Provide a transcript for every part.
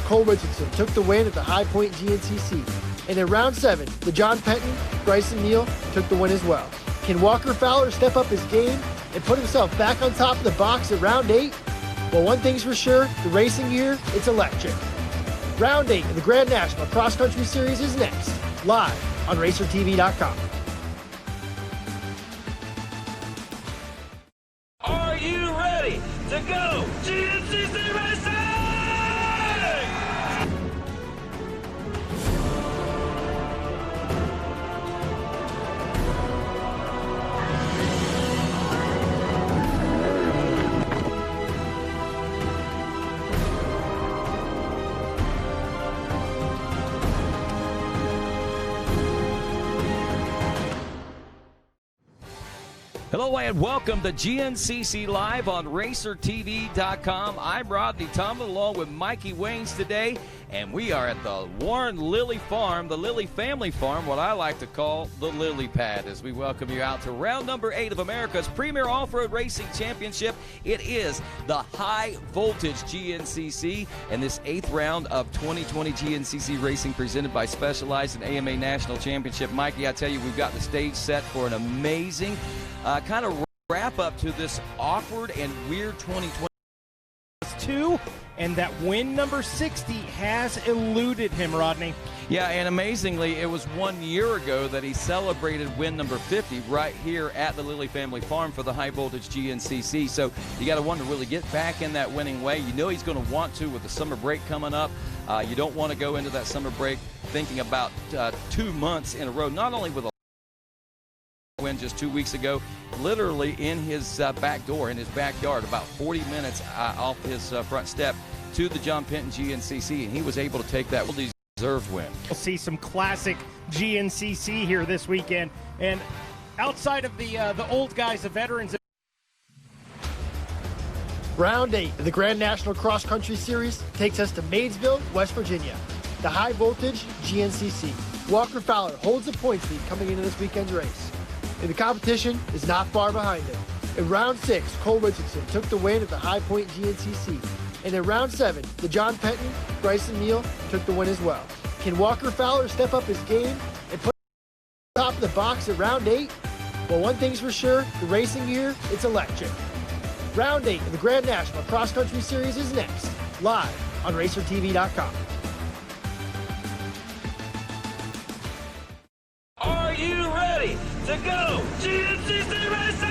Cole Richardson took the win at the High Point GNCC. And in round 7, the John Penton, Bryson Neal took the win as well. Can Walker Fowler step up his game and put himself back on top of the box at round 8? Well, one thing's for sure, the racing year, it's electric. Round 8 of the Grand National Cross Country Series is next, live on RacerTV.com. Are you ready to go GNCC Racing? Hello and welcome to GNCC Live on RacerTV.com. I'm Rodney Tomlin along with Mikey Waynes today, and we are at the Warren Lily Farm, the Lily family farm, what I like to call the Lily Pad, as we welcome you out to round number 8 of America's premier off-road racing championship. It is the High Voltage GNCC, and this 8th round of 2020 GNCC racing presented by Specialized and AMA National Championship. Mikey, I tell you, we've got the stage set for an amazing kind of wrap up to this awkward and weird 2022, and that win number 60 has eluded him, Rodney. Yeah, and amazingly, it was 1 year ago that he celebrated win number 50 right here at the Lily Family Farm for the High Voltage GNCC. So you got to wonder, will he get back in that winning way? You know he's going to want to with the summer break coming up. You don't want to go into that summer break thinking about 2 months in a row, not only with a win just 2 weeks ago, literally in his back door, in his backyard, about 40 minutes off his front step to the John Penton GNCC, and he was able to take that deserved win. We'll see some classic GNCC here this weekend, and outside of the old guys, the veterans. Round 8 of the Grand National Cross Country Series takes us to Maysville, West Virginia. The High Voltage GNCC. Walker Fowler holds the points lead coming into this weekend's race, and the competition is not far behind him. In round 6, Cole Richardson took the win at the High Point GNCC. And in round 7, the John Penton, Bryson Neal took the win as well. Can Walker Fowler step up his game and put himself on top of the box at round 8? Well, one thing's for sure, the racing year, it's electric. Round 8 of the Grand National Cross Country Series is next, live on RacerTV.com. Are you ready to go GNCC Racing?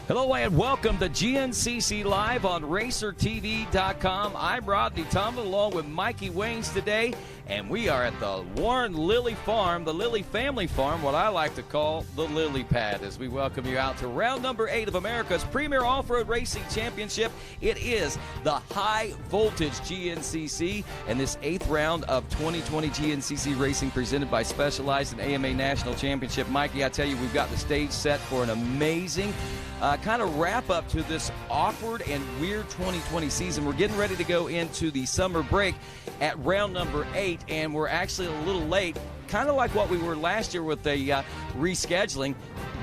Hello and welcome to GNCC Live on RacerTV.com. I'm Rodney Tomlin along with Mikey Waynes today, and we are at the Warren Lily Farm, the Lily family farm, what I like to call the Lily Pad, as we welcome you out to round number 8 of America's premier off-road racing championship. It is the High Voltage GNCC, and this 8th round of 2020 GNCC racing presented by Specialized and AMA National Championship. Mikey, I tell you, we've got the stage set for an amazing kind of wrap up to this awkward and weird 2020 season. We're getting ready to go into the summer break at round number 8, and we're actually a little late, kind of like what we were last year with the rescheduling.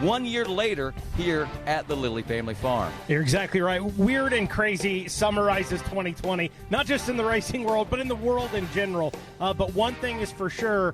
1 year later here at the Lily Family Farm. You're exactly right. Weird and crazy summarizes 2020, not just in the racing world, but in the world in general. But one thing is for sure,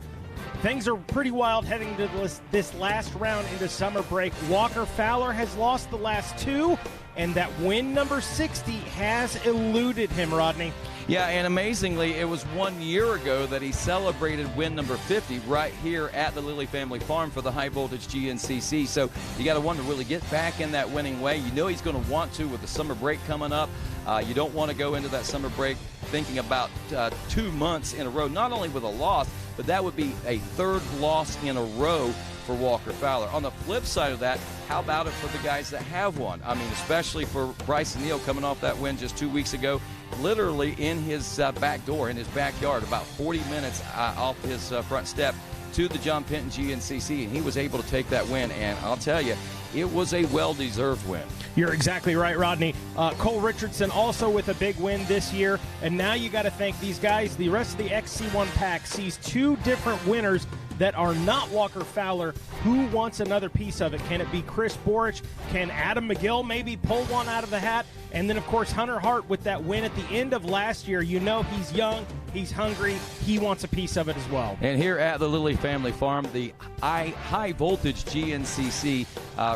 things are pretty wild heading to this last round into summer break. Walker Fowler has lost the last 2, and that win number 60 has eluded him, Rodney. Yeah, and amazingly, it was 1 year ago that he celebrated win number 50 right here at the Lily Family Farm for the High Voltage GNCC. So you got to wonder, will he get back in that winning way? You know he's going to want to with the summer break coming up. You don't want to go into that summer break thinking about 2 months in a row, not only with a loss, but that would be a 3rd loss in a row for Walker Fowler. On the flip side of that, how about it for the guys that have won? I mean, especially for Bryson Neal coming off that win just 2 weeks ago, literally in his back door, in his backyard, about 40 minutes off his front step to the John Penton GNCC, and he was able to take that win. And I'll tell you, it was a well-deserved win. You're exactly right, Rodney. Cole Richardson also with a big win this year. And now you got to thank these guys. The rest of the XC1 pack sees two different winners that are not Walker Fowler. Who wants another piece of it? Can it be Chris Borich? Can Adam McGill maybe pull one out of the hat? And then, of course, Hunter Hart with that win at the end of last year. You know he's young, he's hungry, he wants a piece of it as well. And here at the Lilly Family Farm, the high voltage GNCC,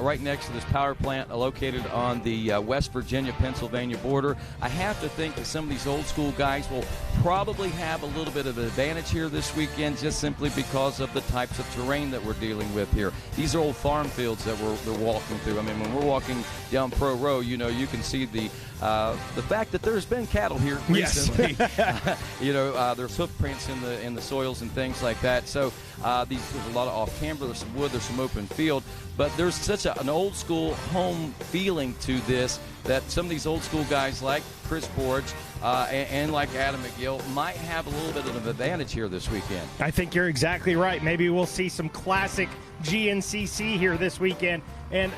right next to this power plant located on the West Virginia-Pennsylvania border. I have to think that some of these old school guys will probably have a little bit of an advantage here this weekend, just simply because of the types of terrain that we're dealing with here. These are old farm fields that they're walking through. I mean, when we're walking down Pro Row, you know, you can see the fact that there's been cattle here recently. Yes. There's hoof prints in the soils and things like that. So there's a lot of off-camber. There's some wood. There's some open field. But there's such an old school home feeling to this that some of these old school guys like Chris Borich and like Adam McGill might have a little bit of an advantage here this weekend. I think you're exactly right. Maybe we'll see some classic GNCC here this weekend. And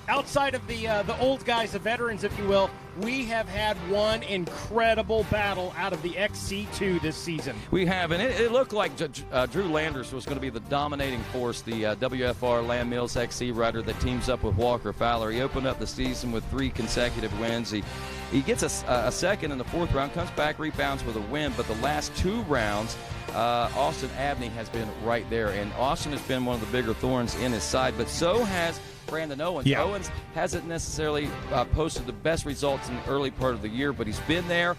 outside of the old guys, the veterans, if you will, we have had one incredible battle out of the XC2 this season. We have, and it looked like Drew Landers was going to be the dominating force, the WFR Land Mills XC rider that teams up with Walker Fowler. He opened up the season with 3 consecutive wins. He gets a second in the 4th round, comes back, rebounds with a win, but the last 2 rounds, Austin Abney has been right there, and Austin has been one of the bigger thorns in his side, but so has Brandon Owens. Yeah. Owens hasn't necessarily posted the best results in the early part of the year, but he's been there.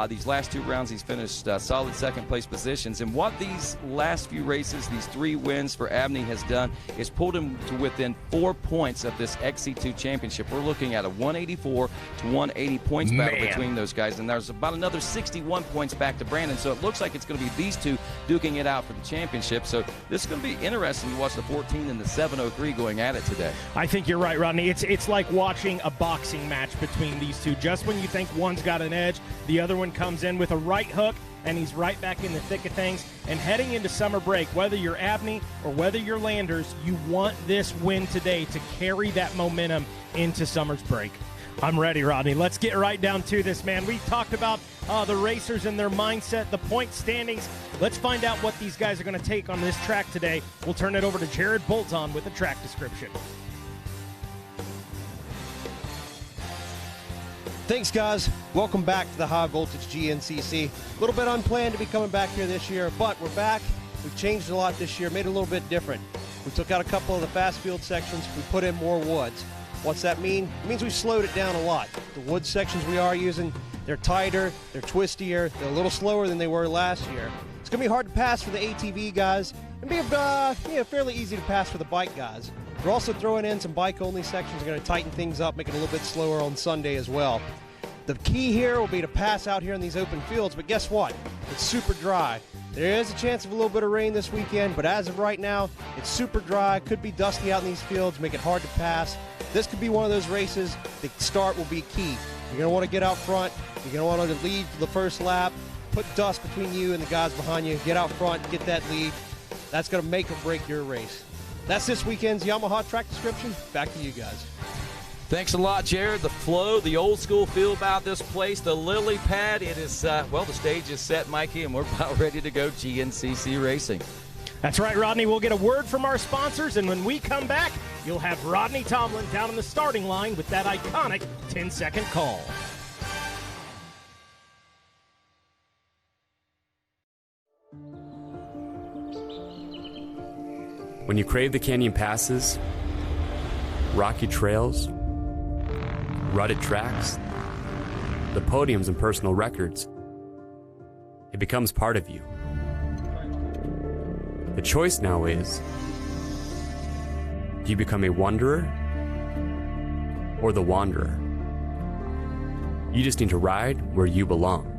These last 2 rounds, he's finished solid second-place positions. And what these last few races, these 3 wins for Abney has done is pulled him to within 4 points of this XC2 championship. We're looking at a 184 to 180 points battle between those guys, and there's about another 61 points back to Brandon. So it looks like it's going to be these two duking it out for the championship. So this is going to be interesting to watch the 14 and the 703 going at it today. I think you're right, Rodney. It's like watching a boxing match between these two. Just when you think one's got an edge, the other one comes in with a right hook, and he's right back in the thick of things. And heading into summer break, whether you're Abney or whether you're Landers, you want this win today to carry that momentum into summer's break. I'm ready, Rodney. Let's get right down to this, man. We talked about the racers and their mindset, the point standings. Let's find out what these guys are going to take on this track today. We'll turn it over to Jared Bolton with the track description. Thanks, guys. Welcome back to the High Voltage GNCC. A little bit unplanned to be coming back here this year, but we're back. We've changed a lot this year, made it a little bit different. We took out a couple of the fast field sections. We put in more woods. What's that mean? It means we slowed it down a lot. The wood sections we are using, they're tighter, they're twistier, they're a little slower than they were last year. It's going to be hard to pass for the ATV guys and be fairly easy to pass for the bike guys. We're also throwing in some bike-only sections. We're going to tighten things up, make it a little bit slower on Sunday as well. The key here will be to pass out here in these open fields, but guess what? It's super dry. There is a chance of a little bit of rain this weekend, but as of right now, it's super dry. Could be dusty out in these fields, make it hard to pass. This could be one of those races. The start will be key. You're going to want to get out front. You're going to want to lead for the first lap. Put dust between you and the guys behind you. Get out front, get that lead. That's going to make or break your race. That's this weekend's Yamaha track description. Back to you guys. Thanks a lot, Jared. The flow, the old school feel about this place, the lily pad, it is, the stage is set, Mikey, and we're about ready to go GNCC racing. That's right, Rodney. We'll get a word from our sponsors, and when we come back, you'll have Rodney Tomlin down in the starting line with that iconic 10-second call. When you crave the canyon passes, rocky trails, rutted tracks, the podiums and personal records, it becomes part of you. The choice now is, do you become a wanderer or the wanderer? You just need to ride where you belong.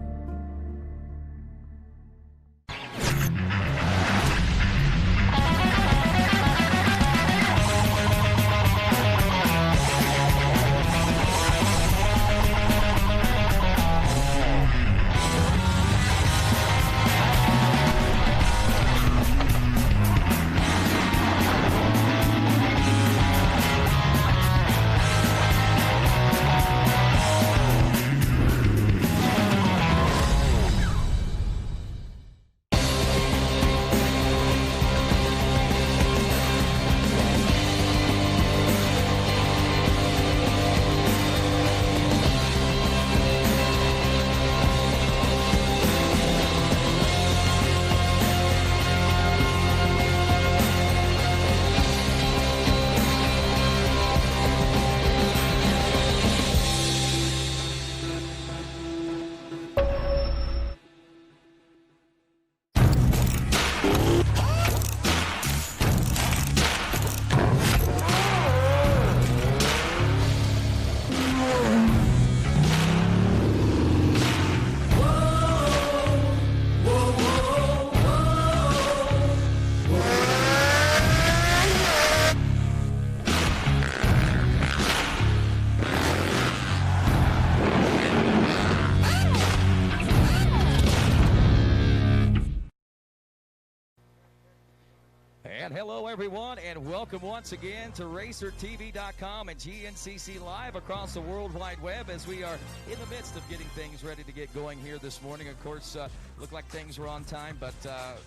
And hello, everyone, and welcome once again to RacerTV.com and GNCC Live across the World Wide Web as we are in the midst of getting things ready to get going here this morning. Of course, looked like things were on time, but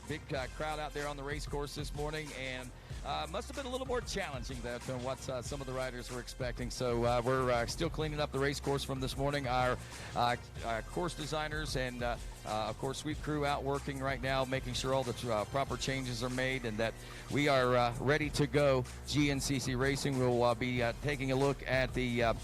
big crowd out there on the race course this morning, and must have been a little more challenging than what some of the riders were expecting. So we're still cleaning up the race course from this morning. Our course designers and of course, sweep crew out working right now, making sure all the proper changes are made and that we are ready to go. GNCC Racing will be taking a look at the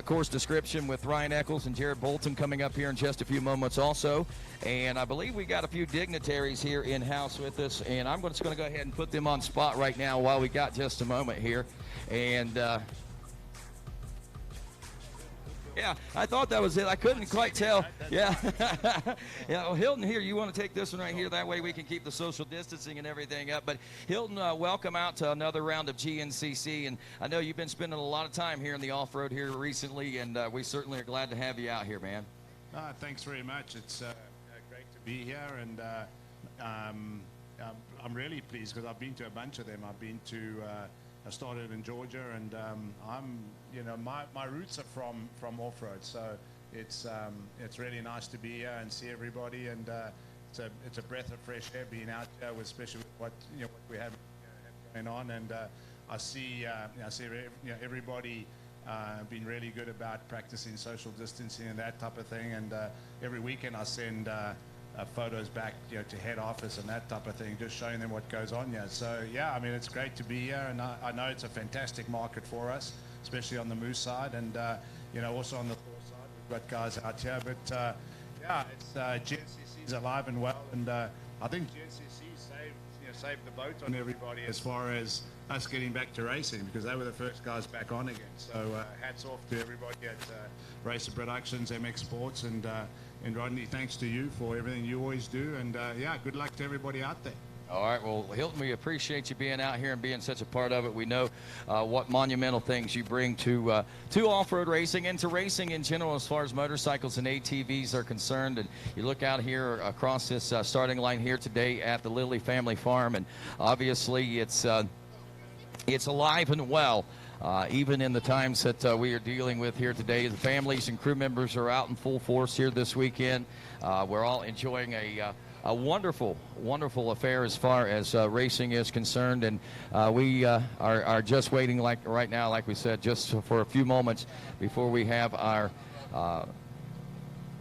course description with Ryan Eccles and Jared Bolton coming up here in just a few moments also. And I believe we got a few dignitaries here in-house with us, and I'm just going to go ahead and put them on spot right now while we got just a moment here. And yeah, I thought that was it. I couldn't quite tell. Yeah. Yeah. Well, Hilton, here, you want to take this one right here? That way we can keep the social distancing and everything up. But Hilton, welcome out to another round of GNCC. And I know you've been spending a lot of time here in the off-road here recently, and we certainly are glad to have you out here, man. Thanks very much. It's great to be here, and I'm really pleased because I've been to a bunch of them. I've been to I started in Georgia, and my roots are from off-road, so it's really nice to be here and see everybody, and it's a breath of fresh air being out here, especially with what we have going on, and I see everybody been really good about practicing social distancing and that type of thing, and every weekend I send photos back to head office and that type of thing, just showing them what goes on here. So yeah, I mean, it's great to be here, and I know it's a fantastic market for us, especially on the moose side, and also on the Thor side we've got guys out here, but yeah, it's GNCC is alive and well, and I think GNCC saved the boat on everybody as far as us getting back to racing, because they were the first guys back on again. So hats off to everybody at Racer Productions, MX Sports, and Rodney, thanks to you for everything you always do, and yeah, good luck to everybody out there. All right, well, Hilton, we appreciate you being out here and being such a part of it. We know what monumental things you bring to off-road racing and to racing in general as far as motorcycles and ATVs are concerned. And you look out here across this starting line here today at the Lilly family farm, and obviously it's alive and well. Even in the times that we are dealing with here today, the families and crew members are out in full force here this weekend. We're all enjoying a wonderful, wonderful affair as far as racing is concerned, and we are just waiting, like right now, like we said, just for a few moments before we have our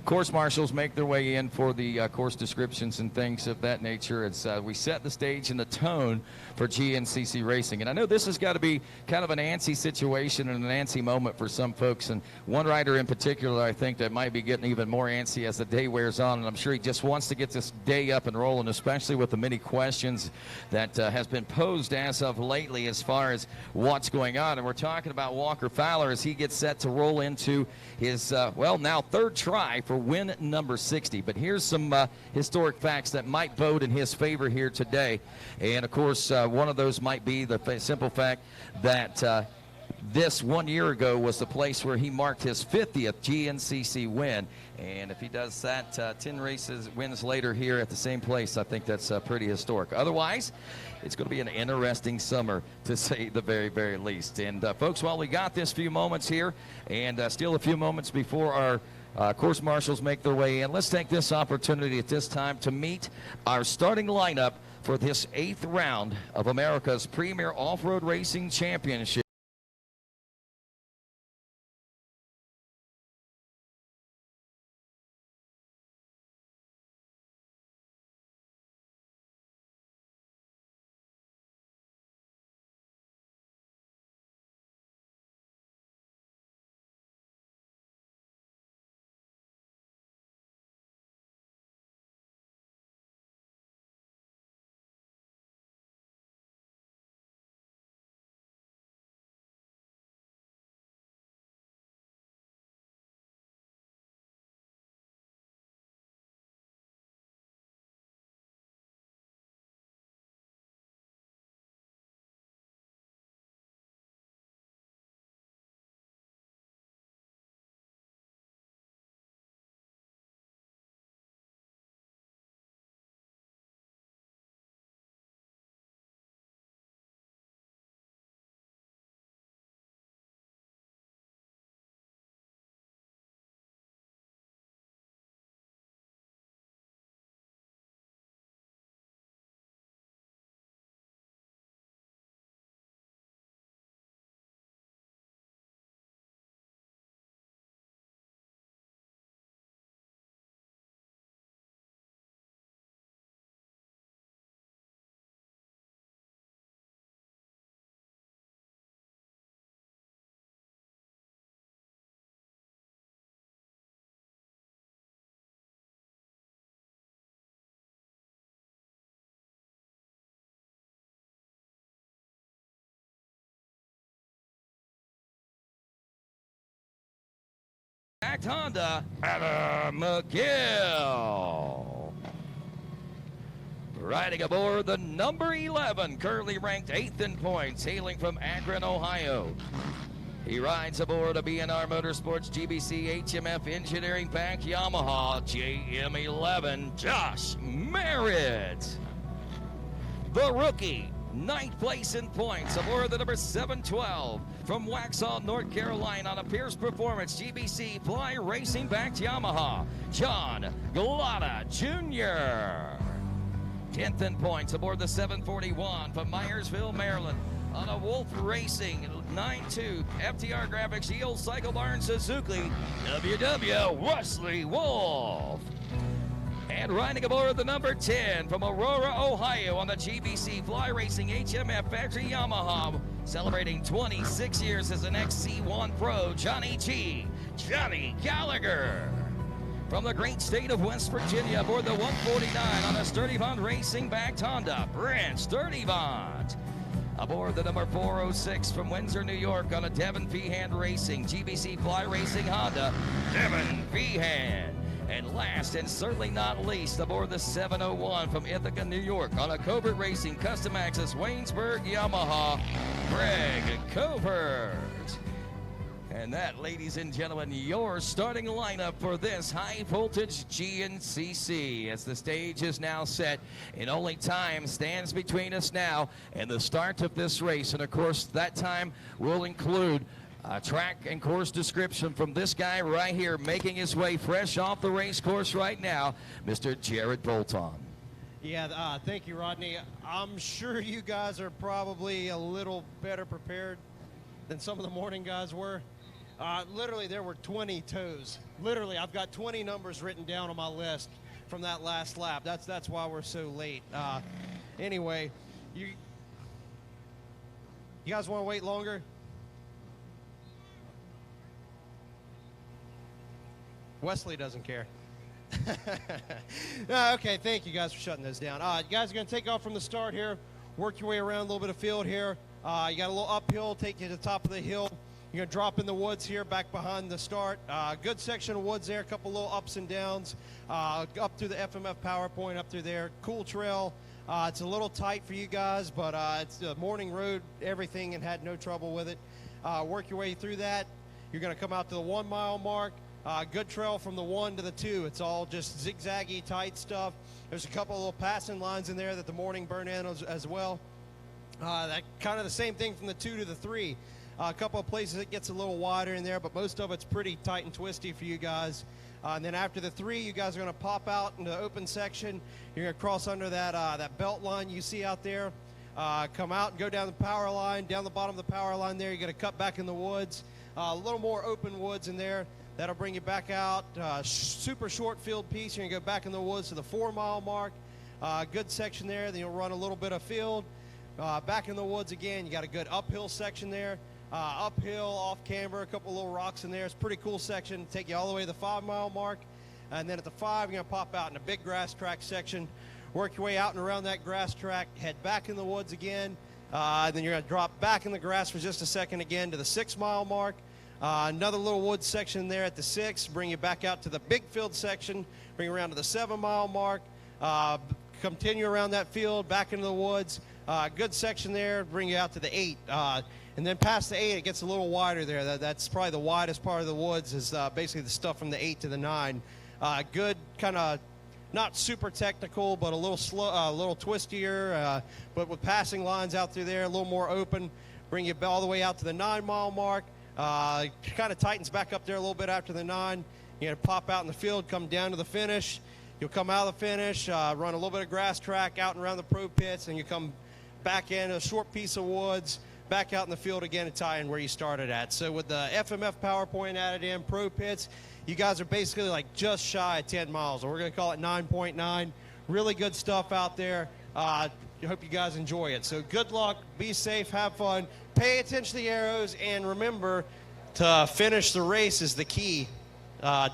course marshals make their way in for the course descriptions and things of that nature. It's we set the stage and the tone for GNCC racing, and I know this has got to be kind of an antsy situation and an antsy moment for some folks, and one rider in particular I think that might be getting even more antsy as the day wears on, and I'm sure he just wants to get this day up and rolling, especially with the many questions that has been posed as of lately as far as what's going on. And we're talking about Walker Fowler as he gets set to roll into his now third try for win number 60. But here's some historic facts that might bode in his favor here today. And of course, one of those might be the simple fact that this 1 year ago was the place where he marked his 50th GNCC win. And if he does that 10 wins later here at the same place, I think that's pretty historic. Otherwise, it's going to be an interesting summer, to say the very, very least. And folks, while we got this few moments here, and still a few moments before our course marshals make their way in, let's take this opportunity at this time to meet our starting lineup for this 8th round of America's premier off-road racing championship. backed Honda, Adam McGill. Riding aboard the number 11, currently ranked 8th in points, hailing from Akron, Ohio. He rides aboard a B&R Motorsports GBC HMF Engineering Pack Yamaha JM11, Josh Merritt. The rookie, 9th place in points, aboard the number 712 from Waxhaw, North Carolina on a Pierce Performance GBC Fly Racing backed Yamaha, John Galata Jr. 10th in points aboard the 741 from Myersville, Maryland on a Wolf Racing 9-2 FTR Graphics Yield Cycle Barn Suzuki WW Wesley Wolf. And riding aboard the number 10 from Aurora, Ohio on the GBC Fly Racing HMF Factory Yamaha, celebrating 26 years as an XC1 Pro, Johnny G. Johnny Gallagher. From the great state of West Virginia aboard the 149 on a Sturdivant Racing backed Honda, Brent Sturdivant. Aboard the number 406 from Windsor, New York on a Devin Feehan Racing GBC Fly Racing Honda, Devin Feehan. And last and certainly not least, aboard the 701 from Ithaca, New York on a Covert Racing Custom Access Waynesburg Yamaha, Greg Covert. And that, ladies and gentlemen, your starting lineup for this high-voltage GNCC as the stage is now set and only time stands between us now and the start of this race. And, of course, that time will include a track and course description from this guy right here making his way fresh off the race course right now, Mr. Jared Bolton. Yeah, thank you, Rodney. I'm sure you guys are probably a little better prepared than some of the morning guys were. Literally, there were 20 toes. Literally, I've got 20 numbers written down on my list from that last lap. That's why we're so late. Anyway, you guys want to wait longer? Wesley doesn't care. Okay, thank you guys for shutting those down. You guys are going to take off from the start here, work your way around a little bit of field here. You got a little uphill, take you to the top of the hill. You're going to drop in the woods here back behind the start. Good section of woods there, a couple little ups and downs. Up through the FMF PowerPoint, up through there. Cool trail. It's a little tight for you guys, but it's a morning road, everything, and had no trouble with it. Work your way through that. You're going to come out to the 1 mile mark. Good trail from the 1 to the 2. It's all just zigzaggy, tight stuff. There's a couple of little passing lines in there that the morning burn in as well. That kind of the same thing from the 2 to the 3. A couple of places it gets a little wider in there, but most of it's pretty tight and twisty for you guys. And then after the 3, you guys are going to pop out into the open section. You're going to cross under that belt line you see out there. Come out and go down the power line. Down the bottom of the power line there, you're going to cut back in the woods. A little more open woods in there. That'll bring you back out. Super short field piece. You're going to go back in the woods to the 4 mile mark. Good section there. Then you'll run a little bit of field. Back in the woods again. You got a good uphill section there. Uphill, off camber, a couple little rocks in there. It's a pretty cool section. Take you all the way to the 5 mile mark. And then at the 5, you're going to pop out in a big grass track section. Work your way out and around that grass track. Head back in the woods again. Then you're going to drop back in the grass for just a second again to the 6 mile mark. Another little woods section there at the 6. Bring you back out to the big field section. Bring you around to the 7 mile mark. Continue around that field, back into the woods. Good section there. Bring you out to the 8. And then past the 8, it gets a little wider there. That's probably the widest part of the woods is basically the stuff from the 8 to the 9. Good kind of not super technical, but a little slow, a little twistier, but with passing lines out through there, a little more open. Bring you all the way out to the 9 mile mark. Kind of tightens back up there a little bit after the 9. You're going to pop out in the field, come down to the finish. You'll come out of the finish, run a little bit of grass track out and around the pro pits, and you come back in a short piece of woods, back out in the field again and tie in where you started at. So with the FMF PowerPoint added in, pro pits, you guys are basically like just shy of 10 miles, or we're going to call it 9.9. Really good stuff out there. I hope you guys enjoy it. So good luck, be safe, have fun, pay attention to the arrows, and remember to finish the race is the key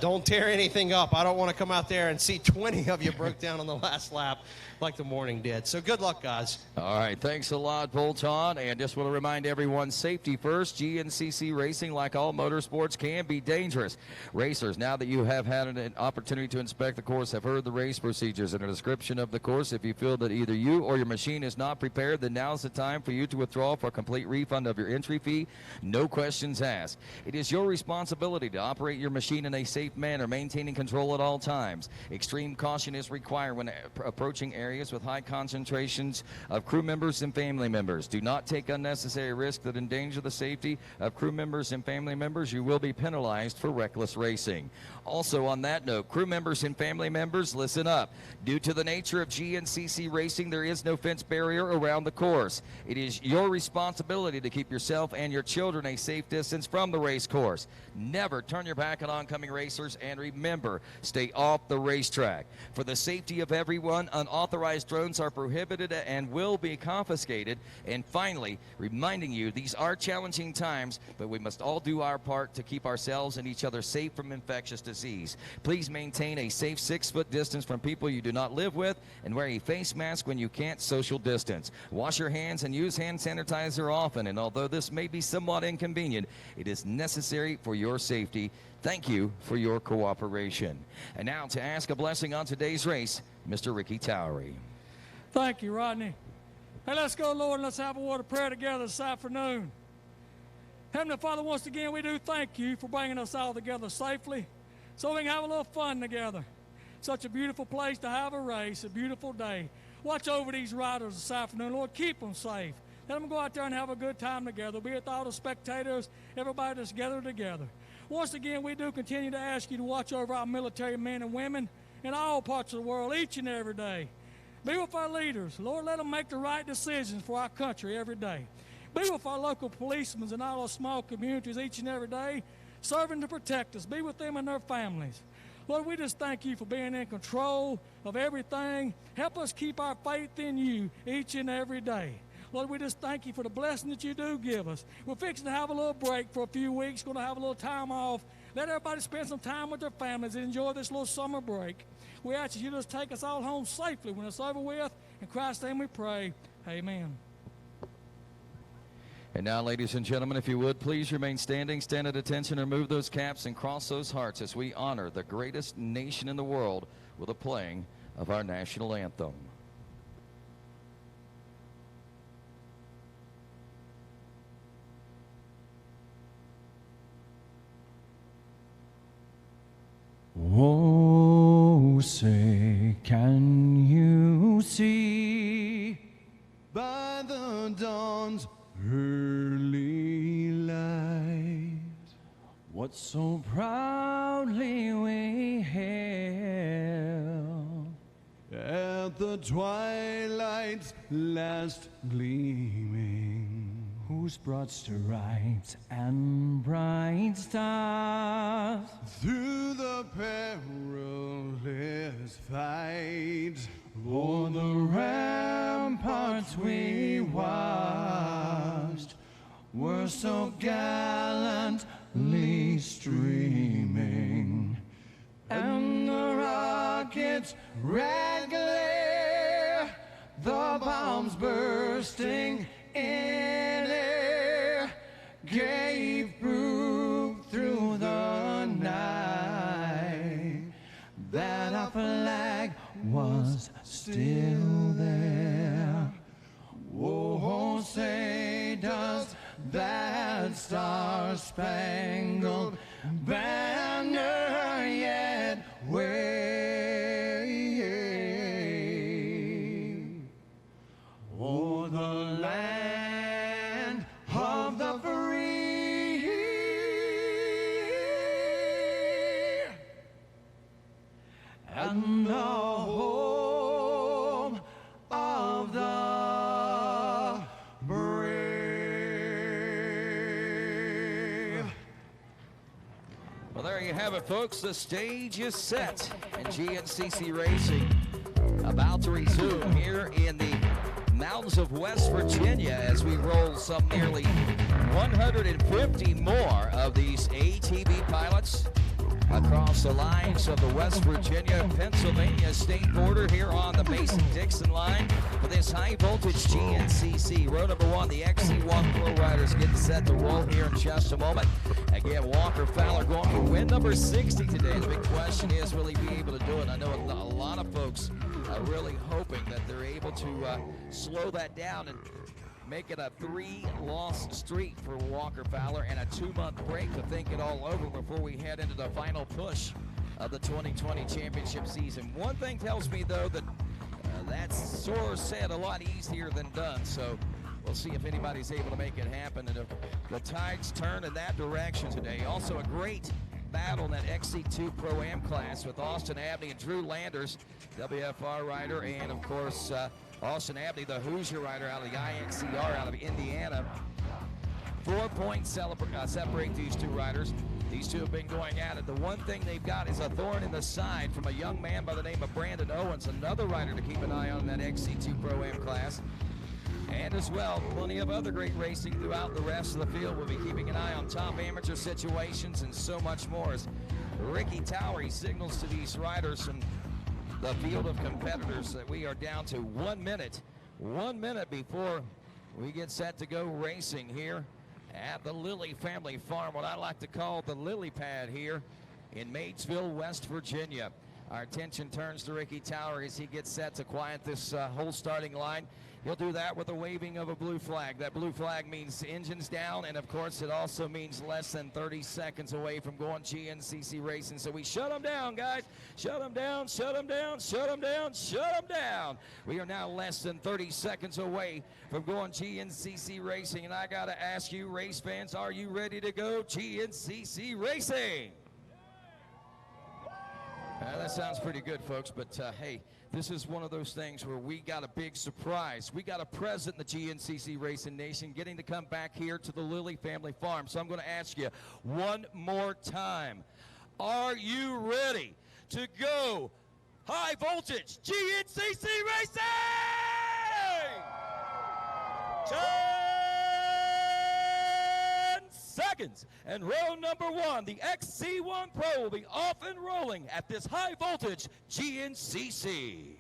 Don't tear anything up. I don't want to come out there and see 20 of you broke down on the last lap like the morning did. So good luck, guys. All right, thanks a lot, Bolton. And just want to remind everyone, safety first. GNCC racing, like all motorsports, can be dangerous. Racers, now that you have had an opportunity to inspect the course, have heard the race procedures and a description of the course. If you feel that either you or your machine is not prepared, then now's the time for you to withdraw for a complete refund of your entry fee. No questions asked. It is your responsibility to operate your machine in a safe manner, maintaining control at all times. Extreme caution is required when approaching areas with high concentrations of crew members and family members. Do not take unnecessary risks that endanger the safety of crew members and family members. You will be penalized for reckless racing. Also on that note, crew members and family members, listen up. Due to the nature of GNCC racing, there is no fence barrier around the course. It is your responsibility to keep yourself and your children a safe distance from the race course. Never turn your back on oncoming racers, and remember, stay off the racetrack. For the safety of everyone, unauthorized drones are prohibited and will be confiscated. And finally, reminding you, these are challenging times, but we must all do our part to keep ourselves and each other safe from infectious disease. Please maintain a safe 6-foot distance from people you do not live with, and wear a face mask when you can't social distance. Wash your hands and use hand sanitizer often, and although this may be somewhat inconvenient, it is necessary for your safety. Thank you for your cooperation. And now to ask a blessing on today's race, Mr. Ricky Towery. Thank you, Rodney. Hey, let's go, Lord, and let's have a word of prayer together this afternoon. Heavenly Father, once again, we do thank you for bringing us all together safely so we can have a little fun together. Such a beautiful place to have a race, a beautiful day. Watch over these riders this afternoon, Lord. Keep them safe. Let them go out there and have a good time together. Be with all the spectators, everybody that's gathered together. Once again, we do continue to ask you to watch over our military men and women in all parts of the world each and every day. Be with our leaders. Lord, let them make the right decisions for our country every day. Be with our local policemen and all our small communities each and every day, serving to protect us. Be with them and their families. Lord, we just thank you for being in control of everything. Help us keep our faith in you each and every day. Lord, we just thank you for the blessing that you do give us. We're fixing to have a little break for a few weeks, going to have a little time off. Let everybody spend some time with their families and enjoy this little summer break. We ask that you just take us all home safely when it's over with. In Christ's name we pray. Amen. And now, ladies and gentlemen, if you would, please remain standing, stand at attention, remove those caps, and cross those hearts as we honor the greatest nation in the world with a playing of our national anthem. Oh, say, can you see by the dawn's early light what so proudly we hailed at the twilight's last gleaming, whose broad stripes and bright stars through the perilous fight o'er the ramparts we watched were so gallantly streaming, and the rockets' red glare, the bombs bursting in air, gave proof through the night that our flag was still there. Oh, say does that star-spangled banner yet wave o'er the land of the free and the home of the brave. Well, there you have it, folks. The stage is set, and GNCC Racing about to resume here in the mountains of West Virginia as we roll some nearly 150 more of these ATV pilots across the lines of the West Virginia-Pennsylvania state border here on the Mason-Dixon line for this high-voltage GNCC. Row number 1, the XC1 Pro Riders getting set to roll here in just a moment. Again, Walker Fowler going for win number 60 today. The big question is, will he be able to do it? I know a lot of folks are really hoping that they're able to slow that down and make it a 3-loss streak for Walker Fowler and a 2-month break to think it all over before we head into the final push of the 2020 championship season. One thing tells me, though, that that's sore said, a lot easier than done. So we'll see if anybody's able to make it happen. And if the tides turn in that direction today. Also a great battle in that XC2 Pro-Am class with Austin Abney and Drew Landers, WFR rider, and of course Austin Abney, the Hoosier rider out of the INCR out of Indiana. 4 points separate these two riders. These two have been going at it. The one thing they've got is a thorn in the side from a young man by the name of Brandon Owens, another rider to keep an eye on in that XC2 Pro-Am class. And as well, plenty of other great racing throughout the rest of the field. We'll be keeping an eye on top amateur situations and so much more as Ricky Towery signals to these riders from the field of competitors that we are down to 1 minute. 1 minute before we get set to go racing here at the Lilly family farm, what I like to call the lily pad here in Maysville, West Virginia. Our attention turns to Ricky Towery as he gets set to quiet this whole starting line. He'll do that with a waving of a blue flag. That blue flag means engines down, and of course it also means less than 30 seconds away from going GNCC racing. So we shut them down, guys. Shut them down, shut them down, shut them down, shut them down. We are now less than 30 seconds away from going GNCC racing, and I got to ask you, race fans, are you ready to go GNCC racing? That sounds pretty good, folks, but hey, this is one of those things where we got a big surprise. We got a present in the GNCC Racing Nation getting to come back here to the Lilly family farm. So I'm going to ask you one more time. Are you ready to go high voltage GNCC Racing? 10 seconds, and row number 1, the XC1 Pro, will be off and rolling at this high voltage GNCC.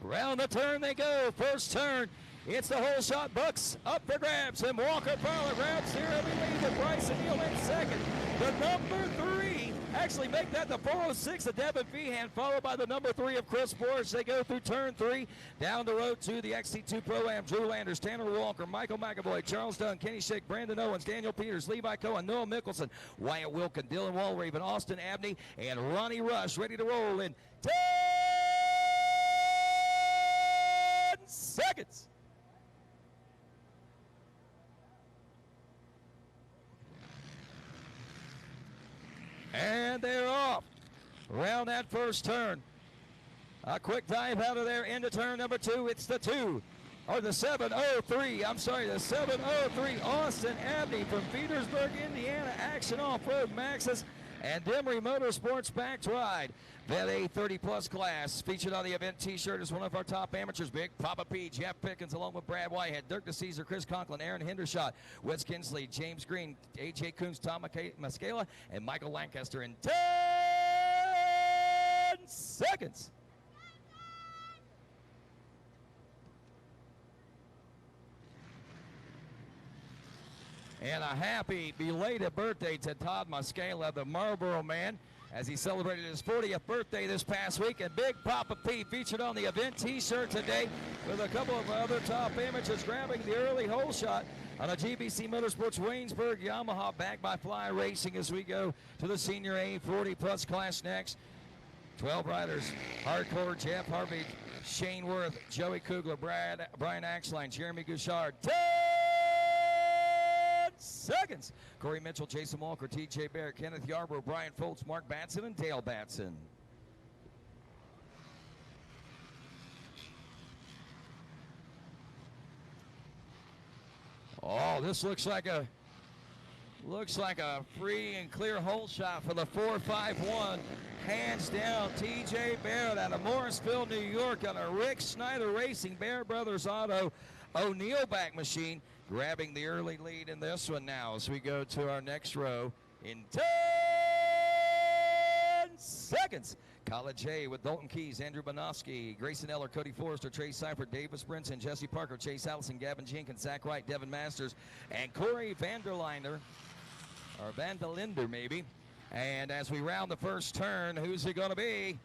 Round the turn they go. First turn, it's the whole shot bucks up for grabs, and Walker Fowler grabs here every lead with Bryce Neal in second. The number 3 actually make that the 406 of Devin Feehan, followed by the number 3 of Chris Borge. They go through turn 3, down the road to the XC2 Pro-Am. Drew Landers, Tanner Walker, Michael McAvoy, Charles Dunn, Kenny Schick, Brandon Owens, Daniel Peters, Levi Cohen, Noah Mickelson, Wyatt Wilkin, Dylan Walraven, Austin Abney, and Ronnie Rush ready to roll in 10 seconds. And they're off. Around that first turn. A quick dive out of there into turn number 2. It's the 703. I'm sorry, the 703. Austin Abney from Petersburg, Indiana. Action Off-Road Maxxis and Demery Motorsports backed ride. That a 30-plus class featured on the event T-shirt is one of our top amateurs. Big Papa P, Jeff Pickens, along with Brad Whitehead, Dirk DeCesar, Chris Conklin, Aaron Hendershot, Wes Kinsley, James Green, A.J. Coons, Tom Mascala, and Michael Lancaster in 10 seconds. And a happy belated birthday to Todd Mascala, the Marlboro man, as he celebrated his 40th birthday this past week. And Big Papa P featured on the event T-shirt today with a couple of other top amateurs grabbing the early hole shot on a GBC Motorsports Waynesburg Yamaha backed by Fly Racing as we go to the Senior A 40-plus class next. 12 riders, Hardcore, Jeff Harvey, Shane Worth, Joey Kugler, Brian Axline, Jeremy Gouchard. 10 seconds. Corey Mitchell, Jason Walker, TJ Bear, Kenneth Yarbrough, Brian Foltz, Mark Batson, and Dale Batson. Oh, this looks like a free and clear hole shot for the 451. Hands down, TJ Barrett out of Morrisville, New York on a Rick Snyder Racing Bear Brothers Auto O'Neill back machine. grabbing the early lead in this one now as we go to our next row in 10 seconds. College A with Dalton Keys, Andrew Banofsky, Grayson Eller, Cody Forrester, Trey Seifert, Davis Brinson, Jesse Parker, Chase Allison, Gavin Jenkins, Zach Wright, Devin Masters, and Corey Vanderlinder, or Vandalinder maybe. And as we round the first turn, who's it going to be?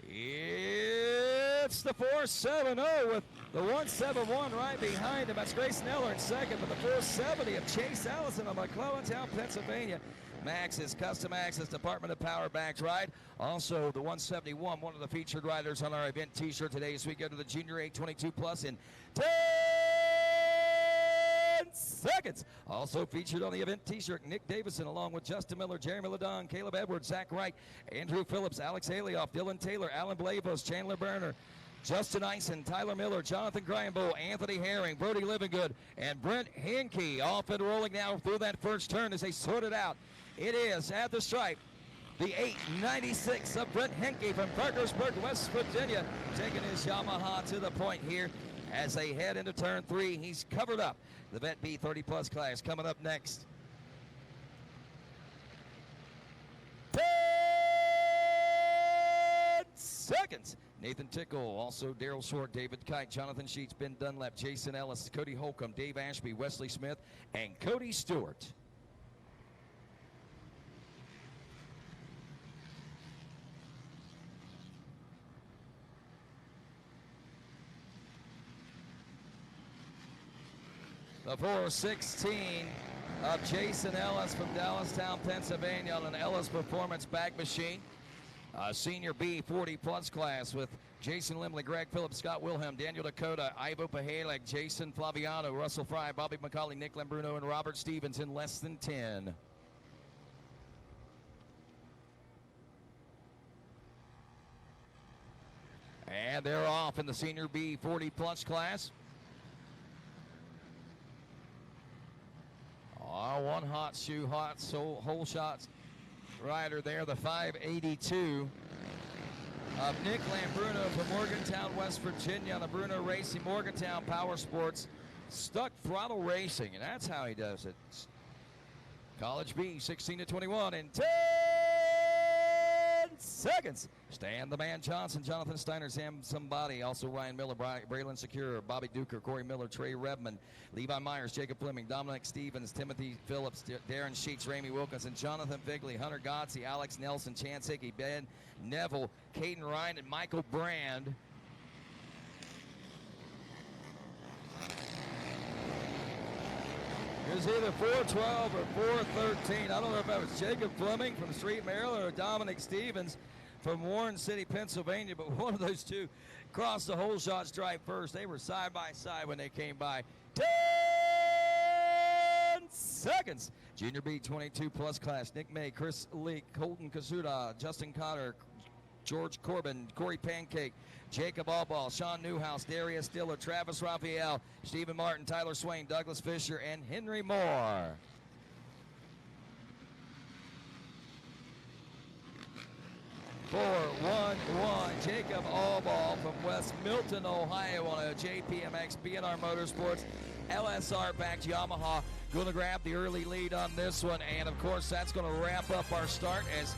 It's the 470 with the 171 right behind him. That's Grayson Eller in second, but the 470 of Chase Allison of McClellantown, Pennsylvania. Max's Custom Access Department of Power Backs ride. Also the 171, one of the featured riders on our event t-shirt today as we go to the Junior 822 Plus in 10 seconds. Also featured on the event t-shirt, Nick Davison along with Justin Miller, Jeremy Ledon, Caleb Edwards, Zach Wright, Andrew Phillips, Alex Halioff, Dylan Taylor, Alan Blavos, Chandler Berner, Justin Eisen, Tyler Miller, Jonathan Grimble, Anthony Herring, Brody Livingood, and Brent Henke off and rolling now through that first turn as they sort it out. It is at the stripe, the 896 of Brent Henke from Parkersburg, West Virginia, taking his Yamaha to the point here as they head into turn 3. He's covered up. The Vet B 30 Plus class coming up next. 10 seconds. Nathan Tickle, also Daryl Short, David Kite, Jonathan Sheets, Ben Dunlap, Jason Ellis, Cody Holcomb, Dave Ashby, Wesley Smith, and Cody Stewart. The 416 of Jason Ellis from Dallastown, Pennsylvania on an Ellis Performance Bag Machine. Senior B 40 Plus class with Jason Limley, Greg Phillips, Scott Wilhelm, Daniel Dakota, Ivo Pahalek, Jason Flaviano, Russell Fry, Bobby McCauley, Nick Lambruno, and Robert Stevens in less than 10. And they're off in the Senior B 40 Plus class. One hot shoe, whole shots rider there, the 582 of Nick Lambruno from Morgantown, West Virginia on the Bruno Racing Morgantown Power Sports Stuck Throttle Racing, and that's how he does it. College B 16 to 21 in 10 seconds. Stan the Man Johnson, Jonathan Steiner, Sam Somebody, also Ryan Miller, Braylon Secure, Bobby Duker, Corey Miller, Trey Redmond, Levi Myers, Jacob Fleming, Dominic Stevens, Timothy Phillips, Darren Sheets, Ramey Wilkinson, Jonathan Figley, Hunter Godsey, Alex Nelson, Chance Hickey, Ben Neville, Caden Ryan, and Michael Brand. It was either 412 or 413. I don't know if that was Jacob Fleming from Street, Maryland, or Dominic Stevens from Warren City, Pennsylvania, but one of those two crossed the whole shot stripe first. They were side by side when they came by. 10 seconds. Junior B 22 Plus class, Nick May, Chris Leake, Colton Kazuda, Justin Cotter, George Corbin, Corey Pancake, Jacob Allball, Sean Newhouse, Darius Diller, Travis Raphael, Stephen Martin, Tyler Swain, Douglas Fisher, and Henry Moore. For 1-1, Jacob Allball from West Milton, Ohio on a JPMX B&R Motorsports LSR-backed Yamaha. Going to grab the early lead on this one, and of course that's going to wrap up our start as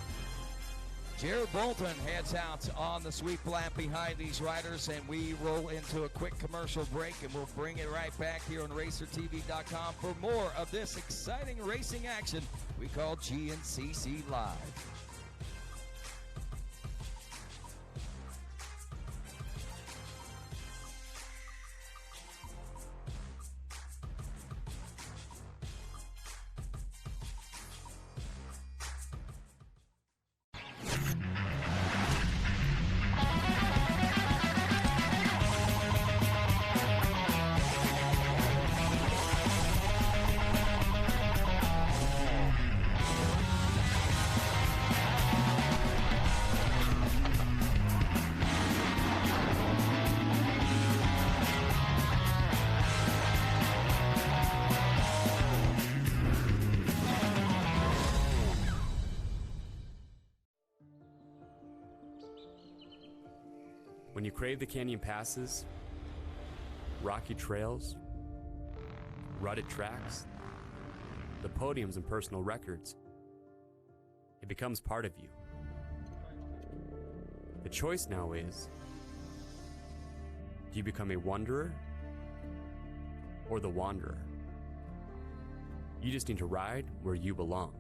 Jared Bolton heads out on the sweep lap behind these riders, and we roll into a quick commercial break, and we'll bring it right back here on RacerTV.com for more of this exciting racing action we call GNCC Live. When you crave the canyon passes, rocky trails, rutted tracks, the podiums and personal records. It becomes part of you. The choice now is, do you become a wanderer or the wanderer? You just need to ride where you belong.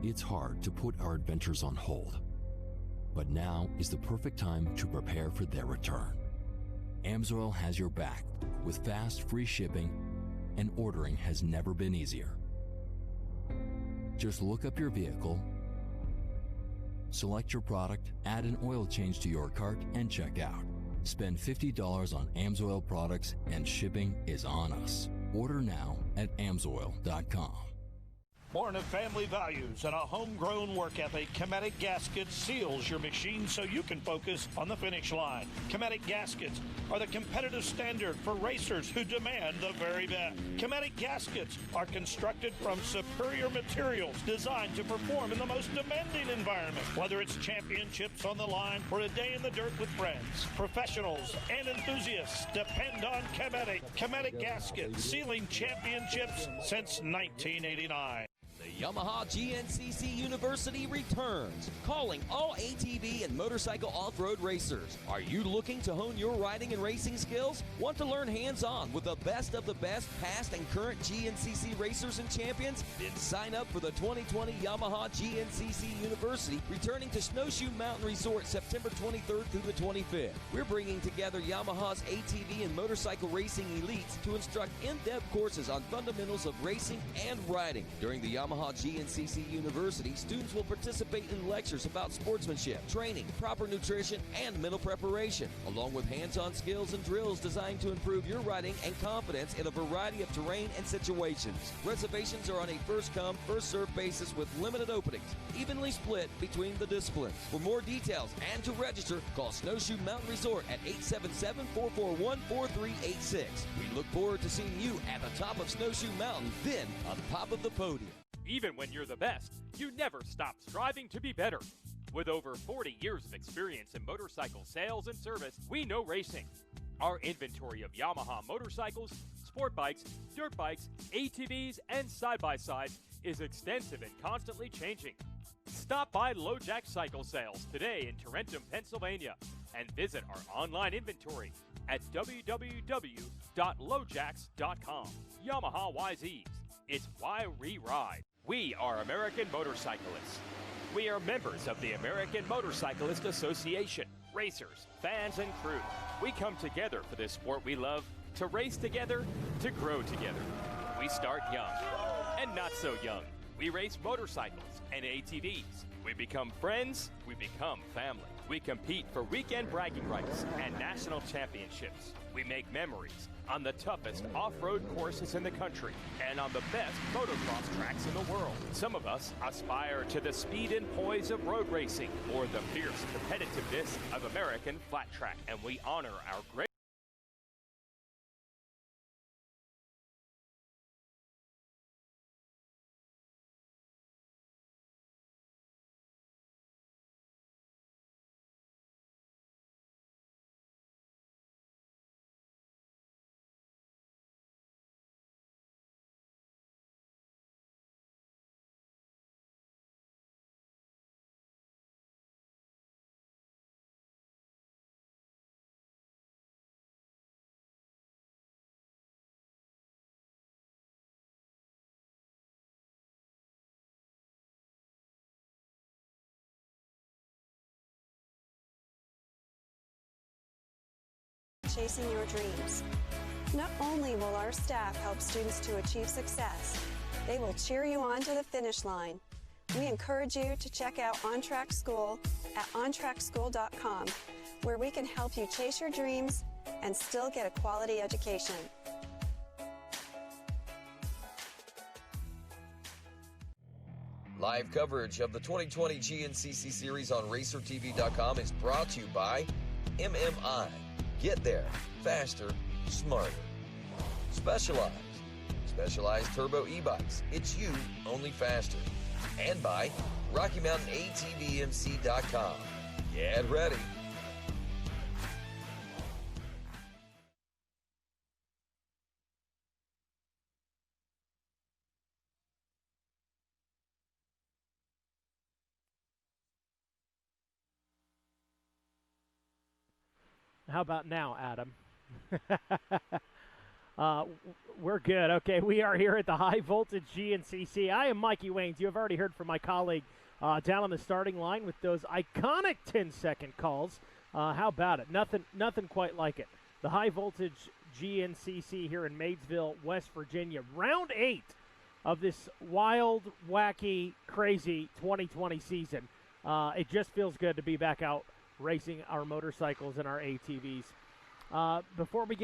It's hard to put our adventures on hold, but now is the perfect time to prepare for their return. AMSOIL has your back with fast, free shipping, and ordering has never been easier. Just look up your vehicle, select your product, add an oil change to your cart, and check out. Spend $50 on AMSOIL products, and shipping is on us. Order now at AMSOIL.com. Born of family values and a homegrown work ethic, Cometic Gaskets seals your machine so you can focus on the finish line. Cometic Gaskets are the competitive standard for racers who demand the very best. Cometic Gaskets are constructed from superior materials designed to perform in the most demanding environment. Whether it's championships on the line or a day in the dirt with friends, professionals and enthusiasts depend on Cometic. Cometic Gaskets, sealing championships since 1989. The Yamaha GNCC University returns, calling all ATV and motorcycle off-road racers. Are you looking to hone your riding and racing skills? Want to learn hands-on with the best of the best past and current GNCC racers and champions? Then sign up for the 2020 Yamaha GNCC University, returning to Snowshoe Mountain Resort September 23rd through the 25th. We're bringing together Yamaha's ATV and motorcycle racing elites to instruct in-depth courses on fundamentals of racing and riding. During the Yamaha GNCC University, students will participate in lectures about sportsmanship, training, proper nutrition, and mental preparation, along with hands-on skills and drills designed to improve your riding and confidence in a variety of terrain and situations. Reservations are on a first-come, first-served basis with limited openings, evenly split between the disciplines. For more details and to register, call Snowshoe Mountain Resort at 877-441-4386. We look forward to seeing you at the top of Snowshoe Mountain, then on top of the podium. Even when you're the best, you never stop striving to be better. With over 40 years of experience in motorcycle sales and service, we know racing. Our inventory of Yamaha motorcycles, sport bikes, dirt bikes, ATVs, and side-by-sides is extensive and constantly changing. Stop by LoJack Cycle Sales today in Tarentum, Pennsylvania, and visit our online inventory at www.lojacks.com. Yamaha YZs. It's why we ride. We are American motorcyclists. We are members of the American Motorcyclist Association. Racers, fans, and crew. We come together for this sport we love, to race together, to grow together. We start young and not so young. We race motorcycles and ATVs. We become friends, we become family. We compete for weekend bragging rights and national championships. We make memories on the toughest off-road courses in the country and on the best motocross tracks in the world. Some of us aspire to the speed and poise of road racing or the fierce competitiveness of American flat track, and we honor our great chasing your dreams. Not only will our staff help students to achieve success, they will cheer you on to the finish line. We encourage you to check out On Track School at ontrackschool.com, where we can help you chase your dreams and still get a quality education. Live coverage of the 2020 GNCC series on RacerTV.com is brought to you by MMI. Get there faster, smarter. Specialized turbo e-bikes. It's you, only faster. And by Rocky Mountain ATVMC.com. Get ready. How about now, Adam? We're good. Okay, we are here at the High Voltage GNCC. I am Mikey Waynes. You have already heard from my colleague down on the starting line with those iconic 10-second calls. How about it? Nothing quite like it. The High Voltage GNCC here in Maysville, West Virginia. Round 8 of this wild, wacky, crazy 2020 season. It just feels good to be back out racing our motorcycles and our ATVs. Before we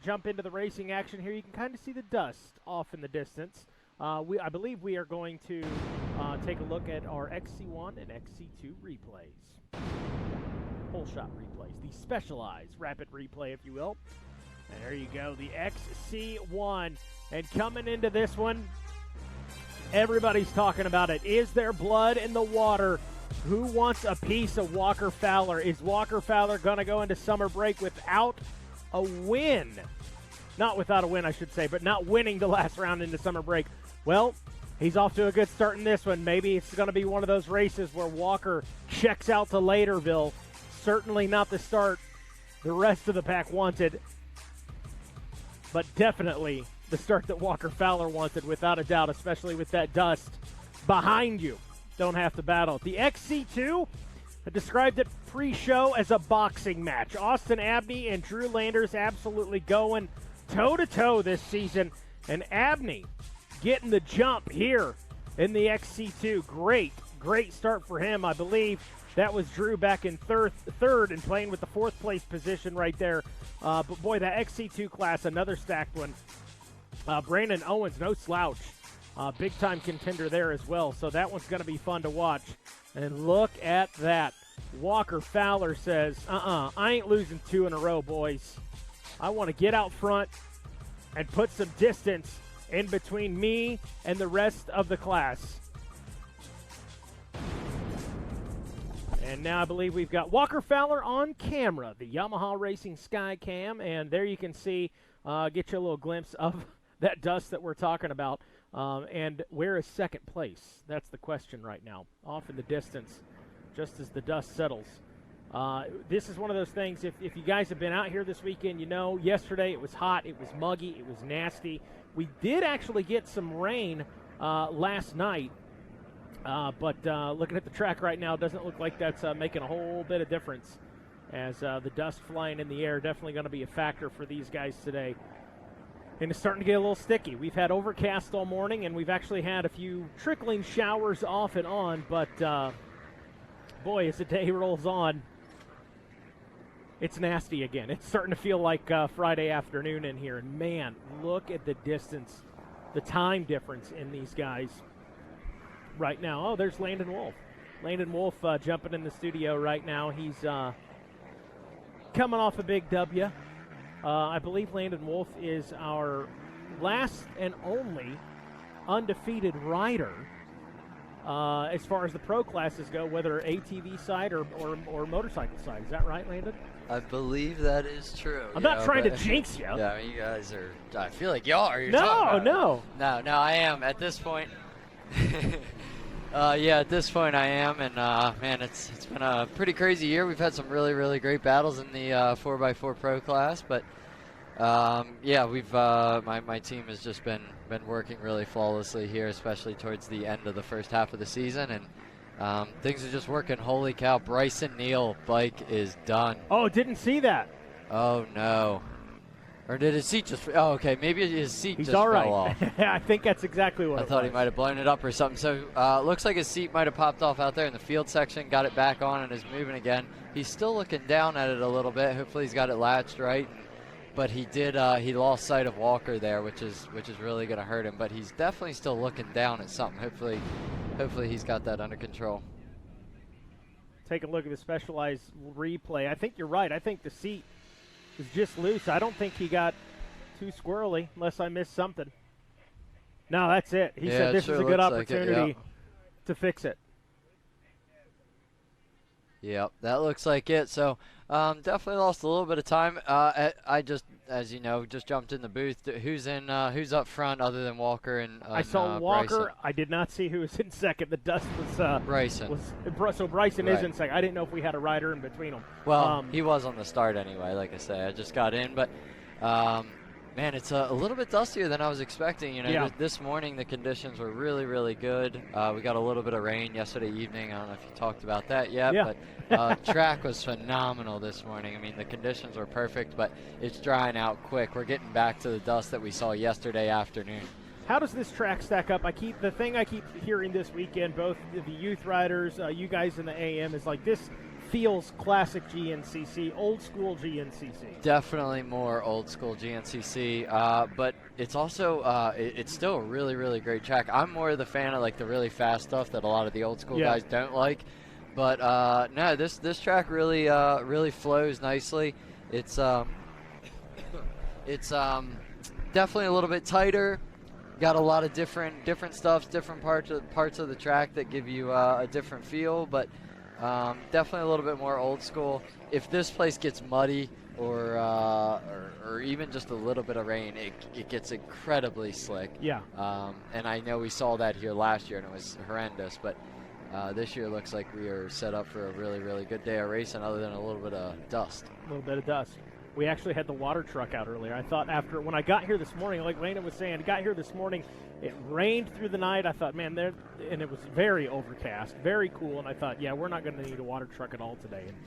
jump into the racing action here, you can kind of see the dust off in the distance. I believe we are going to take a look at our XC1 and XC2 replays. Whole shot replays, the specialized rapid replay, if you will. And there you go, the XC1. And coming into this one, everybody's talking about it. Is there blood in the water? Who wants a piece of Walker Fowler? Is Walker Fowler going to go into summer break without a win? Not without a win, I should say, but not winning the last round into summer break. Well, he's off to a good start in this one. Maybe it's going to be one of those races where Walker checks out to Laderville. Certainly not the start the rest of the pack wanted, but definitely the start that Walker Fowler wanted, without a doubt, especially with that dust behind you. Don't have to battle. The XC2, I described it pre-show as a boxing match. Austin Abney and Drew Landers absolutely going toe-to-toe this season. And Abney getting the jump here in the XC2. Great start for him. I believe that was Drew back in third and playing with the fourth place position right there. But boy, that XC2 class, another stacked one. Brandon Owens, no slouch. Big-time contender there as well, so that one's going to be fun to watch. And look at that. Walker Fowler says, I ain't losing 2 in a row, boys. I want to get out front and put some distance in between me and the rest of the class. And now I believe we've got Walker Fowler on camera, the Yamaha Racing Sky Cam, and there you can see, get you a little glimpse of that dust that we're talking about. And where is second place? That's the question right now. Off in the distance, just as the dust settles. This is one of those things, if you guys have been out here this weekend, you know, yesterday it was hot, it was muggy, it was nasty. We did actually get some rain last night, but looking at the track right now, it doesn't look like that's making a whole bit of difference, as the dust flying in the air definitely going to be a factor for these guys today. And it's starting to get a little sticky. We've had overcast all morning, and we've actually had a few trickling showers off and on. But, boy, as the day rolls on, it's nasty again. It's starting to feel like Friday afternoon in here. And, man, look at the distance, the time difference in these guys right now. Oh, there's Landon Wolf. Landon Wolf jumping in the studio right now. He's coming off a big W. I believe Landon Wolf is our last and only undefeated rider as far as the pro classes go, whether ATV side or motorcycle side. Is that right, Landon? I believe that is true. I'm not trying to jinx you. Yeah, I mean, you guys are. I feel like y'all are. No. No, I am at this point. At this point I am, and man, it's been a pretty crazy year. We've had some really, really great battles in the 4x4 pro class, but we've my team has just been working really flawlessly here, especially towards the end of the first half of the season, and things are just working. Holy cow, Bryson Neal bike is done. Oh, didn't see that. Oh, no. Or did his seat just... Oh, okay. Maybe his seat He's just all fell right. off. I think that's exactly what I thought he might have blown it up or something. So looks like his seat might have popped off out there in the field section, got it back on, and is moving again. He's still looking down at it a little bit. Hopefully he's got it latched right. But he did. He lost sight of Walker there, which is really going to hurt him. But he's definitely still looking down at something. Hopefully he's got that under control. Take a look at the specialized replay. I think you're right. I think the seat is just loose. I don't think he got too squirrely, unless I missed something. No, that's it. He said this is a good opportunity to fix it. Yep, that looks like it. So definitely lost a little bit of time. I just, as you know, just jumped in the booth. Who's up front other than Walker and I saw Walker. Bryson? I did not see who was in second. The dust was Bryson. So Bryson Right. is in second. I didn't know if we had a rider in between them. Well, he was on the start anyway. Like I say, I just got in, but. Man, it's a little bit dustier than I was expecting. You know, this morning the conditions were really, really good. We got a little bit of rain yesterday evening. I don't know if you talked about that yet, but track was phenomenal this morning. I mean, the conditions were perfect, but it's drying out quick. We're getting back to the dust that we saw yesterday afternoon. How does this track stack up? The thing I keep hearing this weekend, both the youth riders, you guys in the AM, is like this feels classic GNCC, old school GNCC. Definitely more old school GNCC, but it's also it's still a really, really great track. I'm more the fan of like the really fast stuff that a lot of the old school guys don't like. But no, this track really really flows nicely. It's definitely a little bit tighter. Got a lot of different stuff, different parts of the track that give you a different feel, but definitely a little bit more old school. If this place gets muddy or even just a little bit of rain, it gets incredibly slick. Yeah. And I know we saw that here last year, and it was horrendous, but this year looks like we are set up for a really, really good day of racing other than a little bit of dust. A little bit of dust. We actually had the water truck out earlier. I thought when I got here this morning, like Lena was saying, I got here this morning, it rained through the night. I thought, man, and it was very overcast, very cool, and I thought, yeah, we're not going to need a water truck at all today. And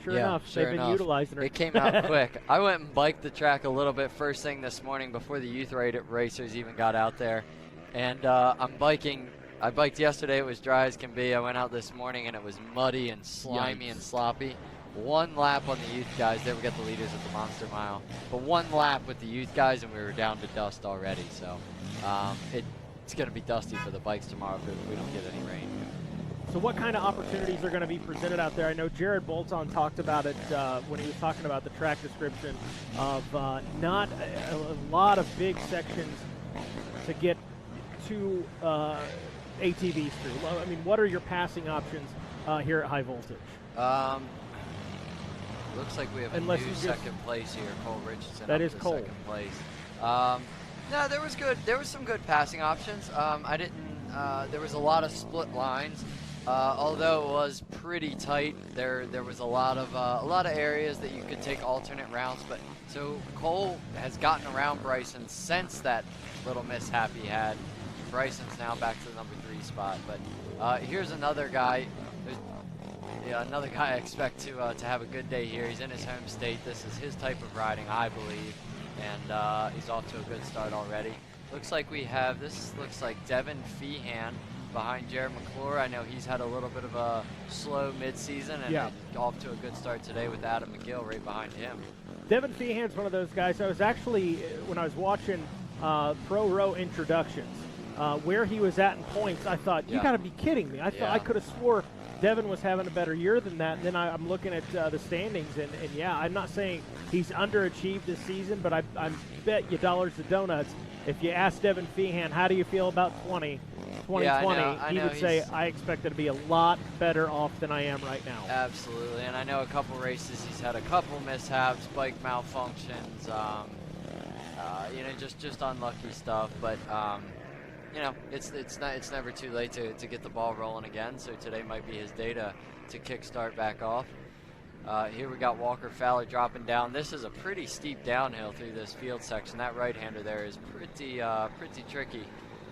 sure enough, they've been utilizing it. It came out quick. I went and biked the track a little bit first thing this morning before the youth racers even got out there. And I'm biking. I biked yesterday. It was dry as can be. I went out this morning, and it was muddy and slimy and sloppy. One lap on the youth guys. They were the leaders at the Monster Mile. But one lap with the youth guys, and we were down to dust already. So it's going to be dusty for the bikes tomorrow if we don't get any rain. So what kind of opportunities are going to be presented out there? I know Jared Bolton talked about it when he was talking about the track description of not a lot of big sections to get two ATVs through. I mean, what are your passing options here at High Voltage? Looks like we have a new second place here. Cole Richardson. That is Cole. Second place. No, there was some good passing options. There was a lot of split lines. Although it was pretty tight, there was a lot of areas that you could take alternate routes. But so Cole has gotten around Bryson since that little mishap he had. Bryson's now back to the number 3 spot. But here's another guy. Another guy I expect to have a good day here. He's in his home state. This is his type of riding, I believe, and he's off to a good start already. Looks like looks like Devin Feehan behind Jared McClure. I know he's had a little bit of a slow mid-season and off to a good start today with Adam McGill right behind him. Devin Feehan's one of those guys. I was actually, when I was watching Pro Row introductions, where he was at in points, I thought, you got to be kidding me. I thought I could have swore Devin was having a better year than that. And then I'm looking at the standings, and yeah, I'm not saying he's underachieved this season, but I bet you dollars to donuts, if you ask Devin Feehan, how do you feel about 2020, he would say, I expect it to be a lot better off than I am right now. Absolutely, and I know a couple races he's had a couple mishaps, bike malfunctions, just unlucky stuff, but it's never too late to get the ball rolling again. So today might be his day to kickstart back off. Here we got Walker Fowler dropping down. This is a pretty steep downhill through this field section. That right-hander there is pretty tricky.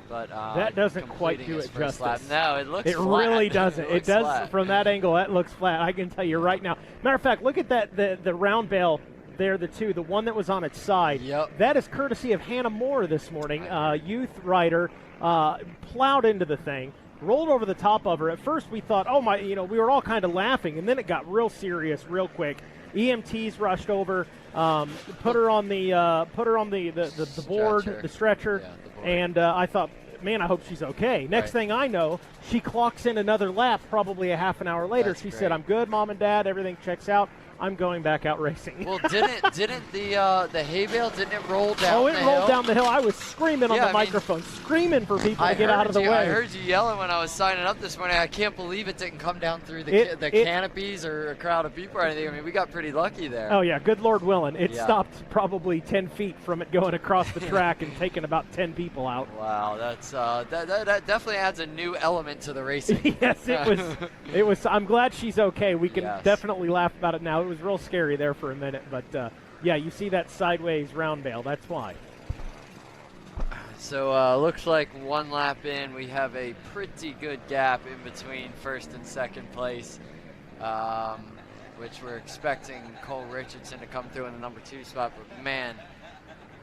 But that doesn't quite do it justice. Lap. No, it looks. It flat. really doesn't. It does flat. From that angle. That looks flat. I can tell you right now. Matter of fact, look at that. The round bale there, the two, the one that was on its side. Yep. That is courtesy of Hannah Moore this morning, youth rider, plowed into the thing, rolled over the top of her. At first we thought, oh my, we were all kind of laughing, and then it got real serious real quick. EMTs rushed over, put her on the board, the stretcher, and I thought, man, I hope she's okay. Next thing I know, she clocks in another lap probably a half an hour later. That's she great. said, I'm good, Mom and Dad, everything checks out. I'm going back out racing. Well, didn't the hay bale, didn't it roll down Oh, it the hill? rolled down the hill. I was screaming on the microphone, screaming for people to get out of the way. I heard you yelling when I was signing up this morning. I can't believe it didn't come down through the canopies or a crowd of people or anything. I mean, we got pretty lucky there. Oh, yeah, good Lord willing. It stopped probably 10 feet from it going across the track and taking about 10 people out. Wow, that's that definitely adds a new element to the racing. Yes, it was. I'm glad she's okay. We can definitely laugh about it now. It was real scary there for a minute, but yeah, you see that sideways round bale. That's why. So looks like one lap in, we have a pretty good gap in between first and second place, which we're expecting Cole Richardson to come through in the number 2 spot. But man,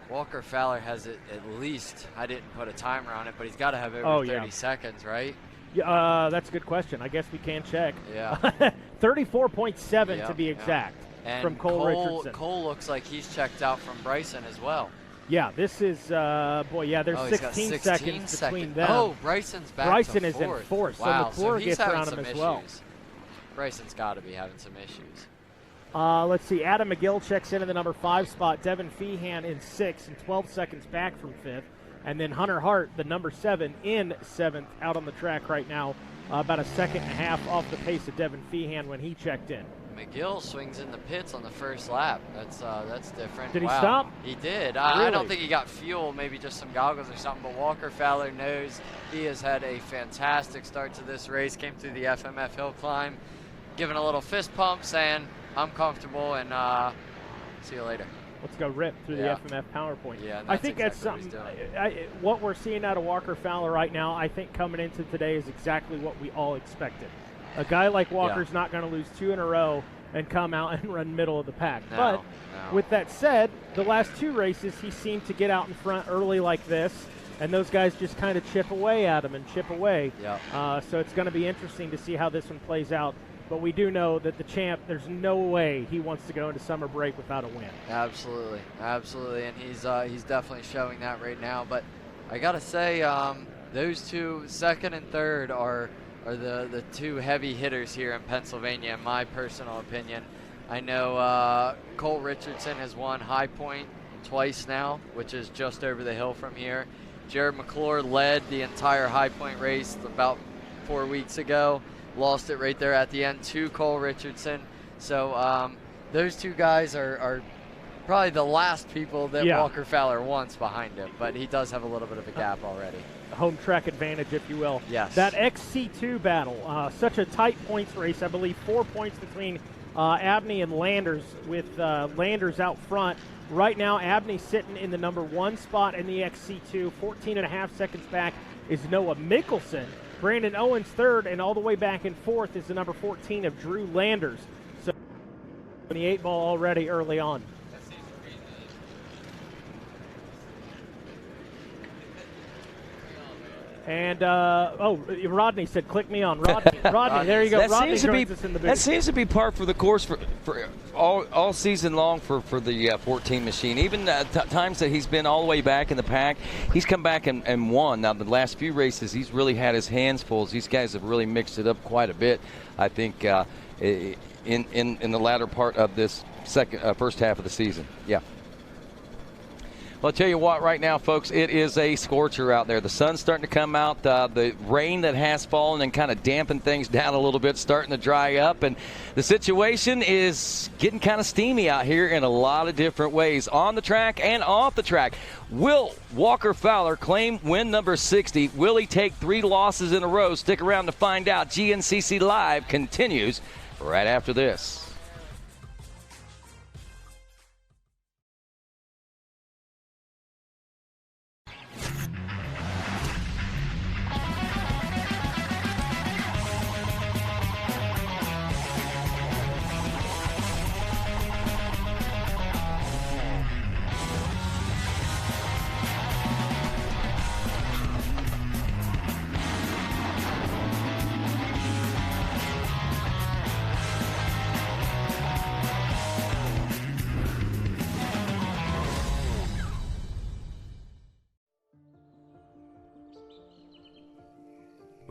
Walker Fowler has it at least. I didn't put a timer on it, but he's got to have over 30 seconds, right? Yeah, that's a good question. I guess we can check. Yeah. 34.7 to be exact. And from Cole Richardson. Cole looks like he's checked out from Bryson as well. Yeah, this is, there's 16 seconds between them. Oh, Bryson's back Bryson to is fourth. in fourth, Wow. so McClure he's gets having around some him as issues. well. Bryson's got to be having some issues. Let's see, Adam McGill checks in the number 5 spot. Devin Feehan in 6th and 12 seconds back from 5th. And then Hunter Hart, the number 7, in 7th, out on the track right now, about a second and a half off the pace of Devin Feehan when he checked in. McGill swings in the pits on the first lap. That's different. Did he stop? He did. Really? I don't think he got fuel, maybe just some goggles or something, but Walker Fowler knows he has had a fantastic start to this race, came through the FMF hill climb, giving a little fist pump, saying, I'm comfortable, and see you later. Let's go rip through the FMF PowerPoint. Yeah, I think that's something. What we're seeing out of Walker Fowler right now, I think coming into today is exactly what we all expected. A guy like Walker's not going to lose 2 in a row and come out and run middle of the pack. But with that said, the last 2 races he seemed to get out in front early like this, and those guys just kind of chip away at him and chip away. So it's going to be interesting to see how this one plays out. But we do know that the champ, there's no way he wants to go into summer break without a win. Absolutely, and he's definitely showing that right now. But I gotta say, those 2, second and third, are the 2 heavy hitters here in Pennsylvania, in my personal opinion. I know Cole Richardson has won High Point twice now, which is just over the hill from here. Jared McClure led the entire High Point race about 4 weeks ago. Lost it right there at the end to Cole Richardson. So those 2 guys are probably the last people that Walker Fowler wants behind him, but he does have a little bit of a gap already. Home track advantage, if you will. Yes. That XC2 battle, such a tight points race. I believe 4 points between Abney and Landers, with Landers out front. Right now, Abney sitting in the number 1 spot in the XC2. 14 and a half seconds back is Noah Mickelson. Brandon Owens 3rd, and all the way back in 4th is the number 14 of Drew Landers. So the 8 ball already early on. And, Rodney said, click me on. Rodney, there you go. Rodney joins us in the booth. That seems to be par for the course for all season long for the 14 machine. Even times that he's been all the way back in the pack, he's come back and won. Now, the last few races, he's really had his hands full. These guys have really mixed it up quite a bit, I think, in the latter part of this first half of the season. Yeah. Well, I'll tell you what, right now, folks, it is a scorcher out there. The sun's starting to come out. The rain that has fallen and kind of dampened things down a little bit, starting to dry up. And the situation is getting kind of steamy out here in a lot of different ways, on the track and off the track. Will Walker Fowler claim win number 60? Will he take 3 losses in a row? Stick around to find out. GNCC Live continues right after this.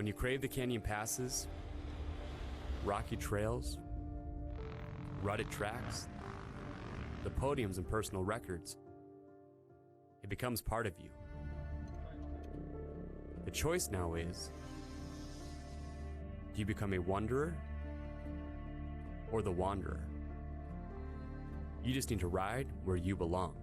When you crave the canyon passes, rocky trails, rutted tracks, the podiums and personal records, it becomes part of you. The choice now is, do you become a wanderer or the wanderer? You just need to ride where you belong.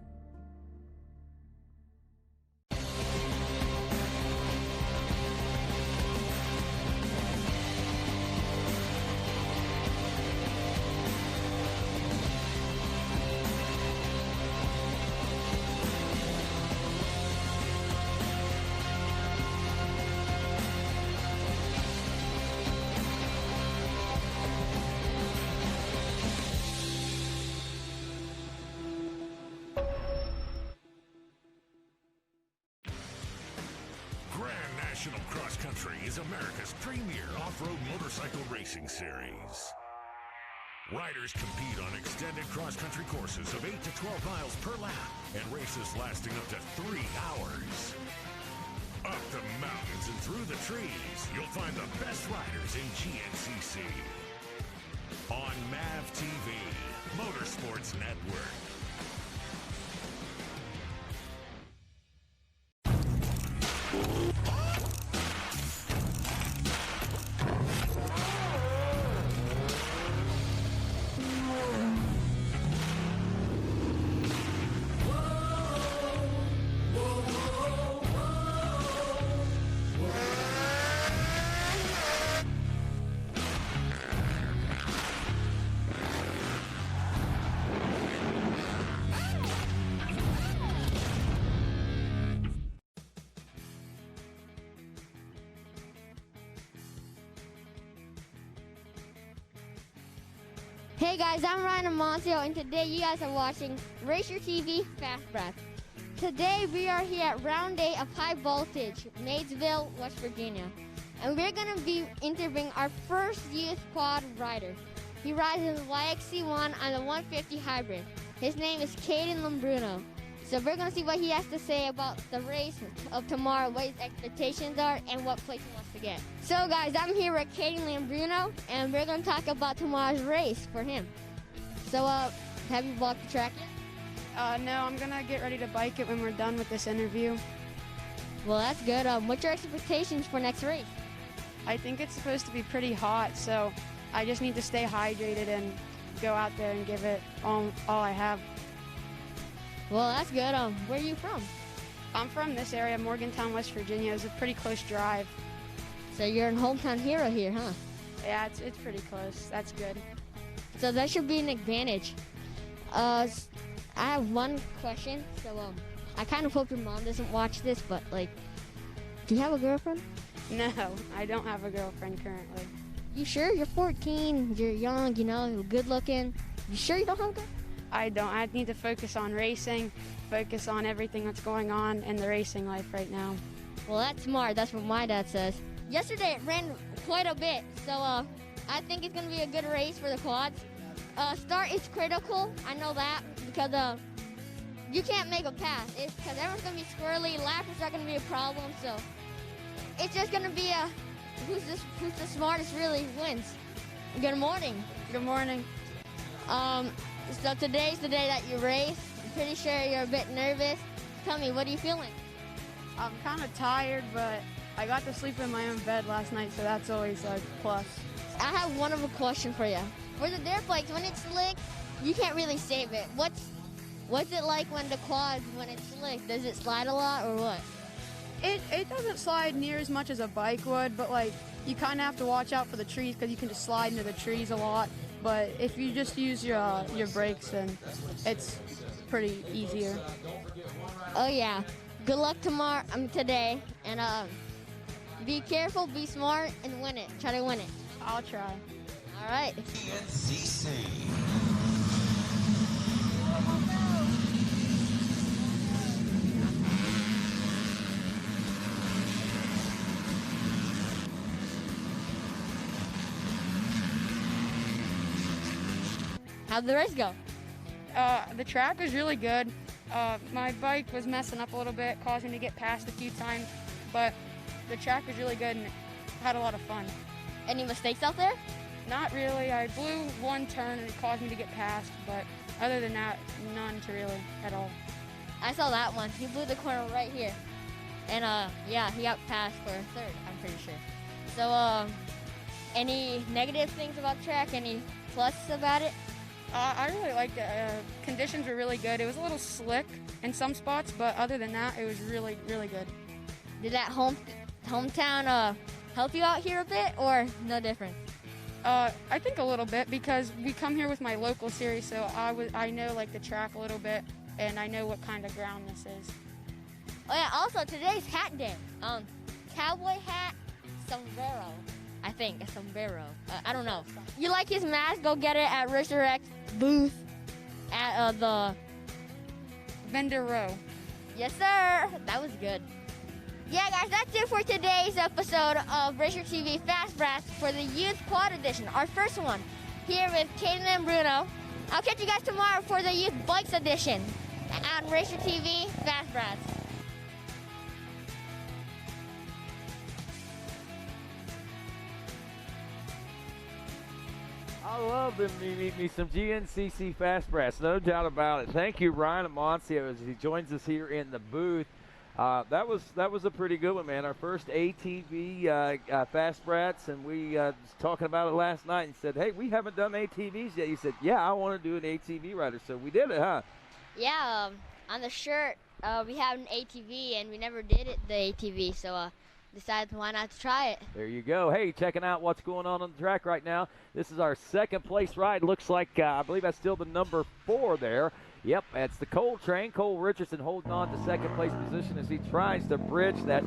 National Cross Country is America's premier off-road motorcycle racing series. Riders compete on extended cross-country courses of 8 to 12 miles per lap and races lasting up to 3 hours. Up the mountains and through the trees, you'll find the best riders in GNCC. On MAV TV, Motorsports Network. Hey guys, I'm Ryan Amoncio, and today you guys are watching RacerTV Fast Breath. Today we are here at round 8 of High Voltage, Maysville, West Virginia. And we're going to be interviewing our first youth quad rider. He rides in the YXC1 on the 150 hybrid. His name is Caden Lambruno. So we're going to see what he has to say about the race of tomorrow, what his expectations are, and what place he wants to get. So guys, I'm here with Caden Lambruno, and we're going to talk about tomorrow's race for him. So have you walked the track yet? No, I'm going to get ready to bike it when we're done with this interview. Well, that's good. What's your expectations for next race? I think it's supposed to be pretty hot, so I just need to stay hydrated and go out there and give it all I have. Well, that's good. Where are you from? I'm from this area, Morgantown, West Virginia. It's a pretty close drive. So you're a hometown hero here, huh? Yeah, it's pretty close. That's good. So that should be an advantage. I have one question. So I kind of hope your mom doesn't watch this, but like, do you have a girlfriend? No, I don't have a girlfriend currently. You sure? You're 14. You're young. You know, you're good looking. You sure you don't have a girlfriend? I don't. I need to focus on racing, focus on everything that's going on in the racing life right now. Well, that's smart. That's what my dad says. Yesterday it ran quite a bit, so I think it's going to be a good race for the quads. Start is critical. I know that because you can't make a pass. It's because everyone's going to be squirrely. Laps are going to be a problem, so it's just going to be who's the smartest really wins. Good morning. Good morning. So today's the day that you race. I'm pretty sure you're a bit nervous. Tell me, what are you feeling? I'm kind of tired, but I got to sleep in my own bed last night, so that's always a plus. I have one of a question for you. For the dirt bikes, when it's slick, you can't really save it. What's it like when the quads, when it's slick? Does it slide a lot or what? It doesn't slide near as much as a bike would, but like you kind of have to watch out for the trees because you can just slide into the trees a lot. But if you just use your brakes, then it's pretty easier. Oh yeah. Good luck today, and be careful, be smart, and win it. Try to win it. I'll try. All right. GNCC. How'd the race go? The track was really good. My bike was messing up a little bit, causing me to get passed a few times, but the track was really good and had a lot of fun. Any mistakes out there? Not really. I blew one turn and it caused me to get past, but other than that, none to really at all. I saw that one. He blew the corner right here. And, yeah, he got passed for third, I'm pretty sure. So, any negative things about the track? Any plus about it? I really liked it. Conditions were really good. It was a little slick in some spots, but other than that, it was really, really good. Did that hometown help you out here a bit, or no difference? I think a little bit, because we come here with my local series, so I know like the track a little bit, and I know what kind of ground this is. Oh yeah, also today's hat day. Cowboy hat, sombrero. I think a sombrero. I don't know. You like his mask? Go get it at RacerX booth at the vendor row. Yes, sir. That was good. Yeah, guys, that's it for today's episode of RacerTV Fast Brats for the Youth Quad Edition, our first one, here with Caden and Bruno. I'll catch you guys tomorrow for the Youth Bikes Edition on RacerTV Fast Brats. I love me some GNCC Fast Brats, no doubt about it. Thank you, Ryan Amoncio, as he joins us here in the booth. That was a pretty good one, man. Our first ATV Fast Brats, and we was talking about it last night and said, hey, we haven't done ATVs yet. He said, yeah, I want to do an ATV rider, so we did it, huh? Yeah, on the shirt, we have an ATV, and we never did it, the ATV, so decided why not to try it. There you go. Hey, checking out what's going on the track right now. This is our second place ride. Looks like, I believe that's still the number 4 there. Yep, that's the Cole train. Cole Richardson holding on to second place position as he tries to bridge that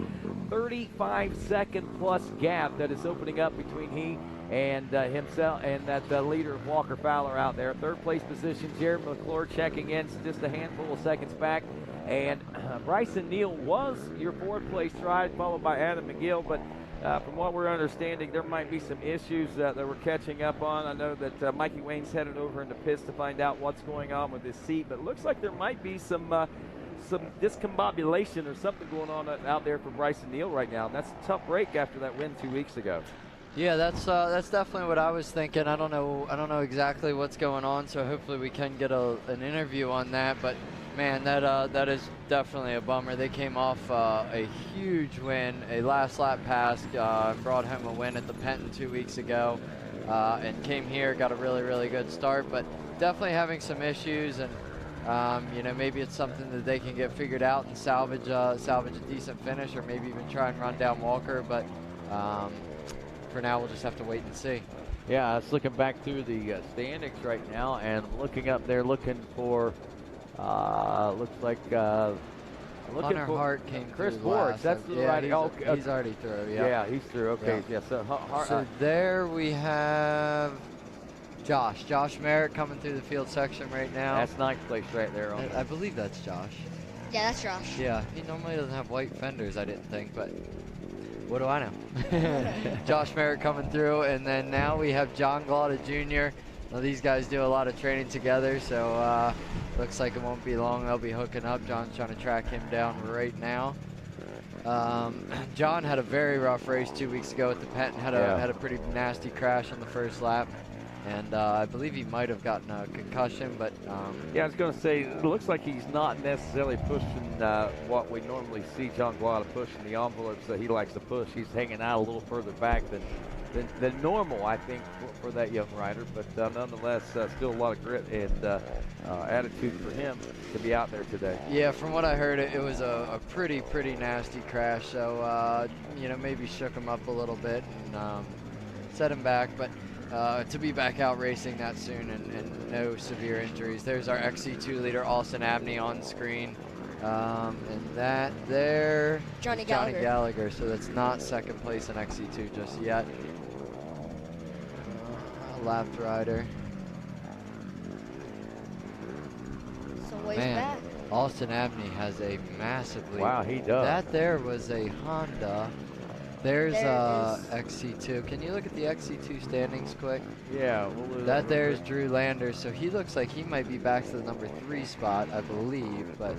35-second plus gap that is opening up between he and himself and that leader Walker Fowler out there. Third place position, Jared McClure checking in, just a handful of seconds back. And Bryson Neal was your 4th place ride, followed by Adam McGill, but from what we're understanding, there might be some issues that we're catching up on. I know that Mikey Wayne's headed over into pits to find out what's going on with his seat, but it looks like there might be some discombobulation or something going on out there for Bryson Neal right now. And that's a tough break after that win 2 weeks ago. Yeah, that's definitely what I was thinking. I don't know exactly what's going on, so hopefully we can get an interview on that. But man, that is definitely a bummer. They came off a huge win, a last lap pass, brought home a win at the Penton 2 weeks ago, and came here, got a really, really good start, but definitely having some issues, and you know, maybe it's something that they can get figured out and salvage a decent finish, or maybe even try and run down Walker, but for now we'll just have to wait and see. Yeah, I was looking back through the standings right now and looking up there looking for looks like looking Hunter for Hart came Chris through Borg. last. That's the yeah, right. He's already through. Yeah. Yeah, he's through. Okay. Yeah. So there we have Josh Merritt coming through the field section right now. That's 9th place right there. I believe that's Josh. Yeah, that's Josh. Yeah, he normally doesn't have white fenders, I didn't think, but what do I know? Josh Merritt coming through, and then now we have John Glauda Jr. Now, these guys do a lot of training together, so looks like it won't be long. They'll be hooking up. John's trying to track him down right now. John had a very rough race 2 weeks ago at the Penton. Had a pretty nasty crash on the first lap. And I believe he might have gotten a concussion, but yeah, I was going to say, it looks like he's not necessarily pushing what we normally see John Glauda pushing, the envelopes that he likes to push. He's hanging out a little further back than normal, I think, for that young rider. But nonetheless, still a lot of grit and attitude for him to be out there today. Yeah, from what I heard, it was a pretty nasty crash. So you know, maybe shook him up a little bit and set him back, but. To be back out racing that soon and no severe injuries. There's our XC2 leader, Austin Abney, on screen. And that there, Johnny Gallagher. So that's not second place in XC2 just yet. Lapped rider. So ways Man, back. Austin Abney has a massive lead. Wow, he does. That there was a Honda. There's XC2. Can you look at the XC2 standings quick? Yeah. We'll do that there's Drew Landers. So he looks like he might be back to the number 3 spot, I believe. But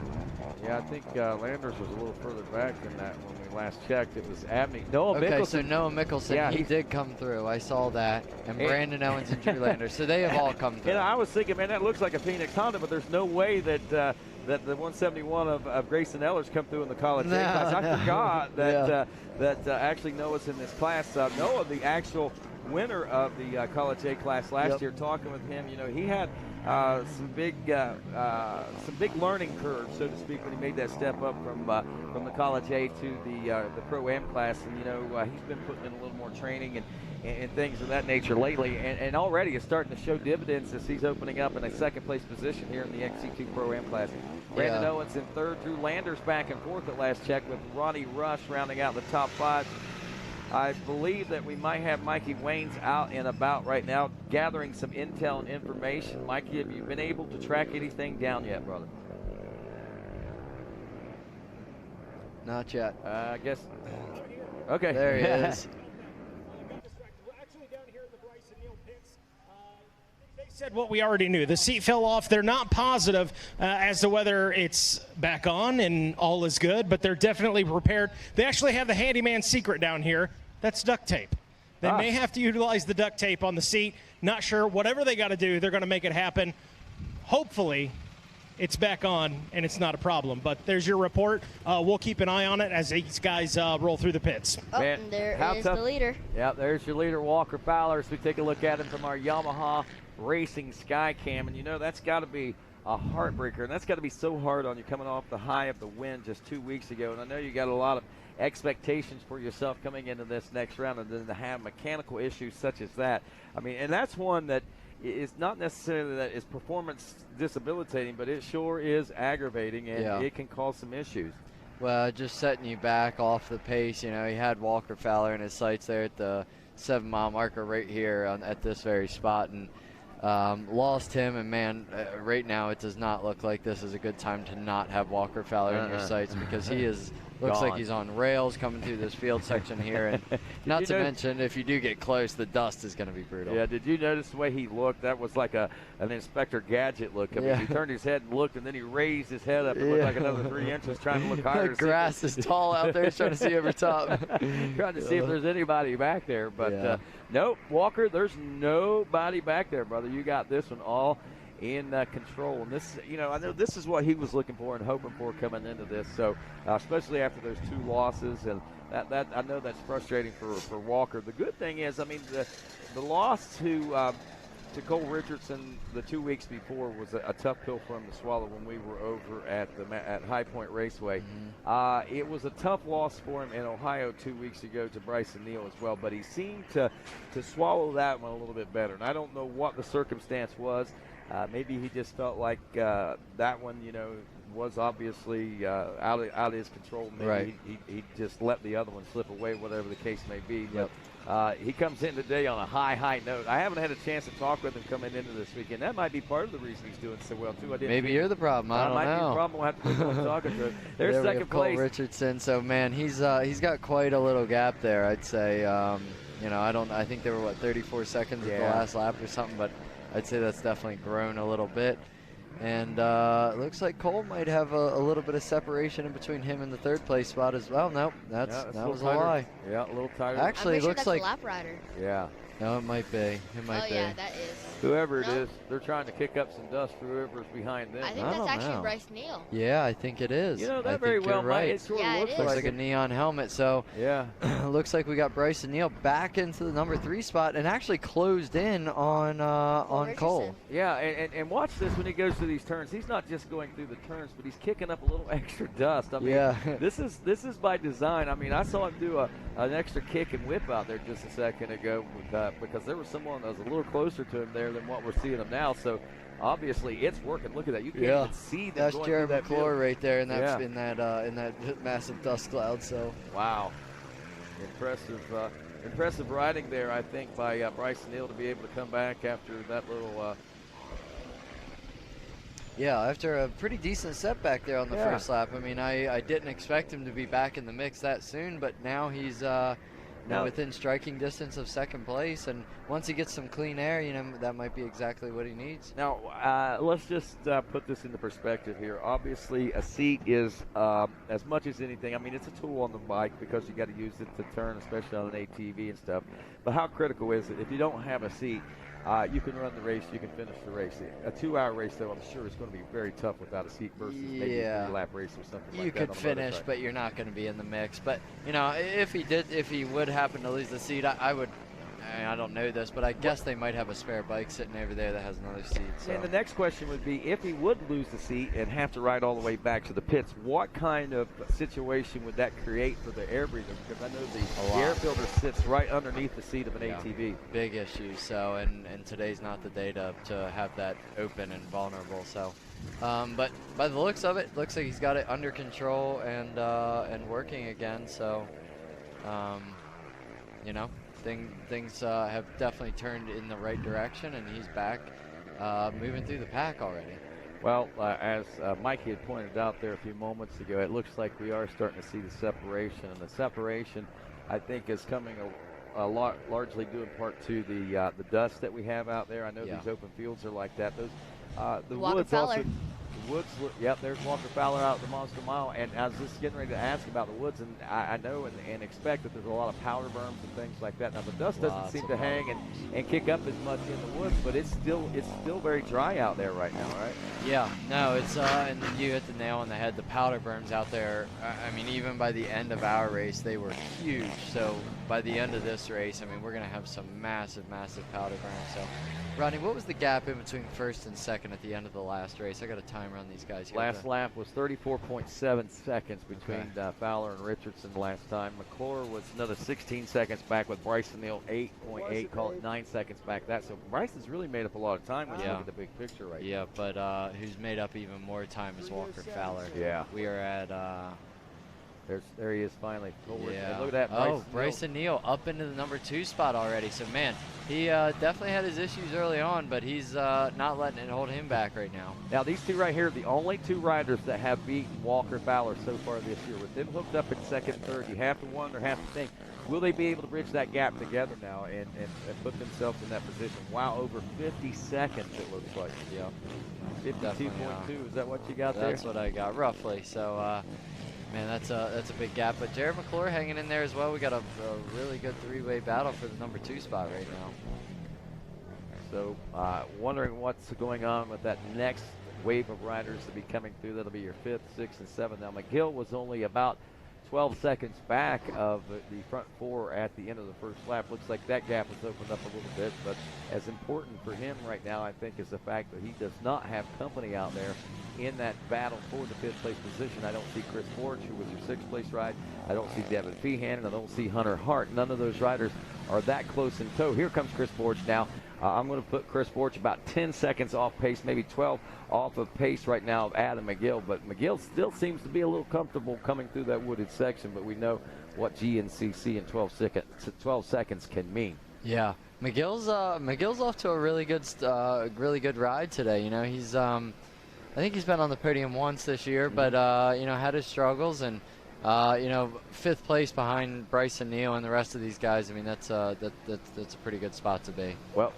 yeah, I think Landers was a little further back than that when we last checked, it was Abney. Noah okay, Mickelson. so Noah Mickelson, he did come through. I saw that. And Brandon Owens and Drew Lander. So they have all come through. And I was thinking, man, that looks like a Phoenix Honda, but there's no way that the 171 of Grayson Eller's come through in the college A class. I forgot that actually Noah's in this class. Noah, the actual winner of the college A class last year, talking with him, he had some big learning curves, so to speak, when he made that step up from the college A to the Pro-Am class. And he's been putting in a little more training and things of that nature lately, and already is starting to show dividends as he's opening up in a second place position here in the XC2 Pro-Am class. Brandon Owens in third, Drew Landers back and forth at last check, with Ronnie Rush rounding out the top 5. I believe that we might have Mikey Waynes out and about right now, gathering some intel and information. Mikey, have you been able to track anything down yet, brother? Not yet. I guess. Okay. There he is. Said what we already knew. The seat fell off. They're not positive as to whether it's back on and all is good, but they're definitely prepared. They actually have the handyman secret down here. That's duct tape. They may have to utilize the duct tape on the seat. Not sure. Whatever they got to do, they're going to make it happen. Hopefully, it's back on and it's not a problem. But there's your report. We'll keep an eye on it as these guys roll through the pits. Man, there is the leader. Yeah, there's your leader, Walker Fowler. As we take a look at him from our Yamaha Racing Skycam, and that's got to be a heartbreaker, and that's got to be so hard on you coming off the high of the win just 2 weeks ago. And I know you got a lot of expectations for yourself coming into this next round, and then to have mechanical issues such as that. I mean, and that's one that is not necessarily that is performance disabilitating, but it sure is aggravating, and it can cause some issues. Well, just setting you back off the pace. He had Walker Fowler in his sights there at the 7-mile marker right here at this very spot, and lost him. And man, right now it does not look like this is a good time to not have Walker Fowler in your sights, because he is looks like he's on rails coming through this field section here. And not to mention, if you do get close, the dust is going to be brutal. Yeah, did you notice the way he looked? That was like an Inspector Gadget look. I mean, he turned his head and looked, and then he raised his head up and looked like another 3 inches, trying to look higher. The grass is tall out there. He's trying to see over top. Trying to see if there's anybody back there. But nope, Walker, there's nobody back there, brother. You got this one all in control. And this, I know this is what he was looking for and hoping for coming into this. So, especially after those 2 losses, and that I know that's frustrating for Walker. The good thing is, I mean, the loss to Cole Richardson the 2 weeks before was a tough pill for him to swallow when we were over at High Point Raceway. It was a tough loss for him in Ohio 2 weeks ago to Bryson Neal as well, but he seemed to swallow that one a little bit better. And I don't know what the circumstance was. Maybe he just felt like that one, was obviously out of his control. Maybe he just let the other one slip away, whatever the case may be. Yep. But he comes in today on a high note. I haven't had a chance to talk with him coming into this weekend. That might be part of the reason he's doing so well, too. Maybe you're the problem. I don't know. Might be the problem. We'll have to keep on talking to him. There's second place. Cole Richardson. So, man, he's got quite a little gap there, I'd say. I think they were, 34 seconds at the last lap or something, but I'd say that's definitely grown a little bit. And it looks like Cole might have a little bit of separation in between him and the 3rd place spot as well. Nope, that was a lie. Yeah, a little tighter. Actually, it looks like a lap rider. Yeah. No, it might be. It might be. Yeah, that is. Whoever it is, they're trying to kick up some dust for whoever's behind them. I think that's actually Bryce Neal. Yeah, I think it is. That very well might. It sort of looks like a neon helmet. So yeah, looks like we got Bryson Neal back into the number 3 spot and actually closed in on Cole. Yeah, and watch this when he goes through these turns. He's not just going through the turns, but he's kicking up a little extra dust. I mean, this is by design. I mean, I saw him do an extra kick and whip out there just a second ago because there was someone that was a little closer to him there than what we're seeing him now. So obviously it's working. Look at that. You can't even see them. That's Jared McClure right there in that massive dust cloud. So wow, impressive riding there, I think, by Bryson Neal to be able to come back after that little. After a pretty decent setback there on the first lap. I mean, I didn't expect him to be back in the mix that soon, but now he's within striking distance of second place. And once he gets some clean air, that might be exactly what he needs. Now, let's just put this into perspective here. Obviously, a seat is, as much as anything, I mean, it's a tool on the bike because you got to use it to turn, especially on an ATV and stuff. But how critical is it? If you don't have a seat, you can run the race, you can finish the race. A 2-hour race, though, I'm sure is going to be very tough without a seat versus maybe a 3-lap race or something like that. You could finish, but you're not going to be in the mix. But, if he would happen to lose the seat, I don't know this, but I guess they might have a spare bike sitting over there that has another seat. So. And the next question would be, if he would lose the seat and have to ride all the way back to the pits, what kind of situation would that create for the air breather? Because I know the air filter sits right underneath the seat of an ATV. Big issue. So, and today's not the day to have that open and vulnerable. So, but by the looks of it, looks like he's got it under control and working again. So, Things have definitely turned in the right direction, and he's back moving through the pack already. Well, as Mikey had pointed out there a few moments ago, it looks like we are starting to see the separation. And the separation, I think, is coming a lot, largely due in part to the dust that we have out there. I know these open fields are like that. Those the Walker woods Fowler. also. The woods, yep, there's Walker Fowler out at the Monster Mile, and I was just getting ready to ask about the woods, and I know and expect that there's a lot of powder berms and things like that. Now the dust doesn't seem to hang and kick up as much in the woods, but it's still very dry out there right now, right? Yeah, no, it's and you hit the nail on the head. The powder berms out there. I mean, even by the end of our race, they were huge. So by the end of this race, I mean, we're gonna have some massive powder berms. So, Rodney, what was the gap in between first and second at the end of the last race? I got a timer on these guys here. Last lap was 34.7 seconds between Fowler and Richardson last time. McClure was another 16 seconds back with Bryson Neal 8.8, call it 9 seconds back. So Bryson's really made up a lot of time when you look at the big picture right now. Yeah, but who's made up even more time is Walker Fowler. Yeah. We are at... there he is finally. Yeah. Look at that. Bryson Neal up into the number 2 spot already. So, man, he definitely had his issues early on, but he's not letting it hold him back right now. Now, these two right here are the only two riders that have beaten Walker Fowler so far this year. With them hooked up at second and third, you have to wonder, have to think, will they be able to bridge that gap together now and put themselves in that position? Wow, over 50 seconds it looks like. Yeah. 52.2, is that what you got there? That's what I got, roughly. So, man, that's a big gap. But Jared McClure hanging in there as well. We got a really good 3-way battle for the number 2 spot right now. So, wondering what's going on with that next wave of riders to be coming through. That'll be your 5th, 6th, and 7th. Now, McGill was only about 12 seconds back of the front 4 at the end of the first lap. Looks like that gap has opened up a little bit, but as important for him right now, I think, is the fact that he does not have company out there in that battle for the 5th place position. I don't see Chris Forge, who was your 6th place ride. I don't see Devin Feehan, and I don't see Hunter Hart. None of those riders are that close in tow. Here comes Chris Forge now. I'm going to put Chris Forge about 10 seconds off pace, maybe 12 off of pace right now of Adam McGill. But McGill still seems to be a little comfortable coming through that wooded section, but we know what GNCC in 12 seconds can mean. Yeah, McGill's off to a really good ride today. You know, he's I think he's been on the podium once this year, but you know, had his struggles, and you know, 5th place behind Bryson Neal and the rest of these guys. I mean, that's a pretty good spot to be. Well,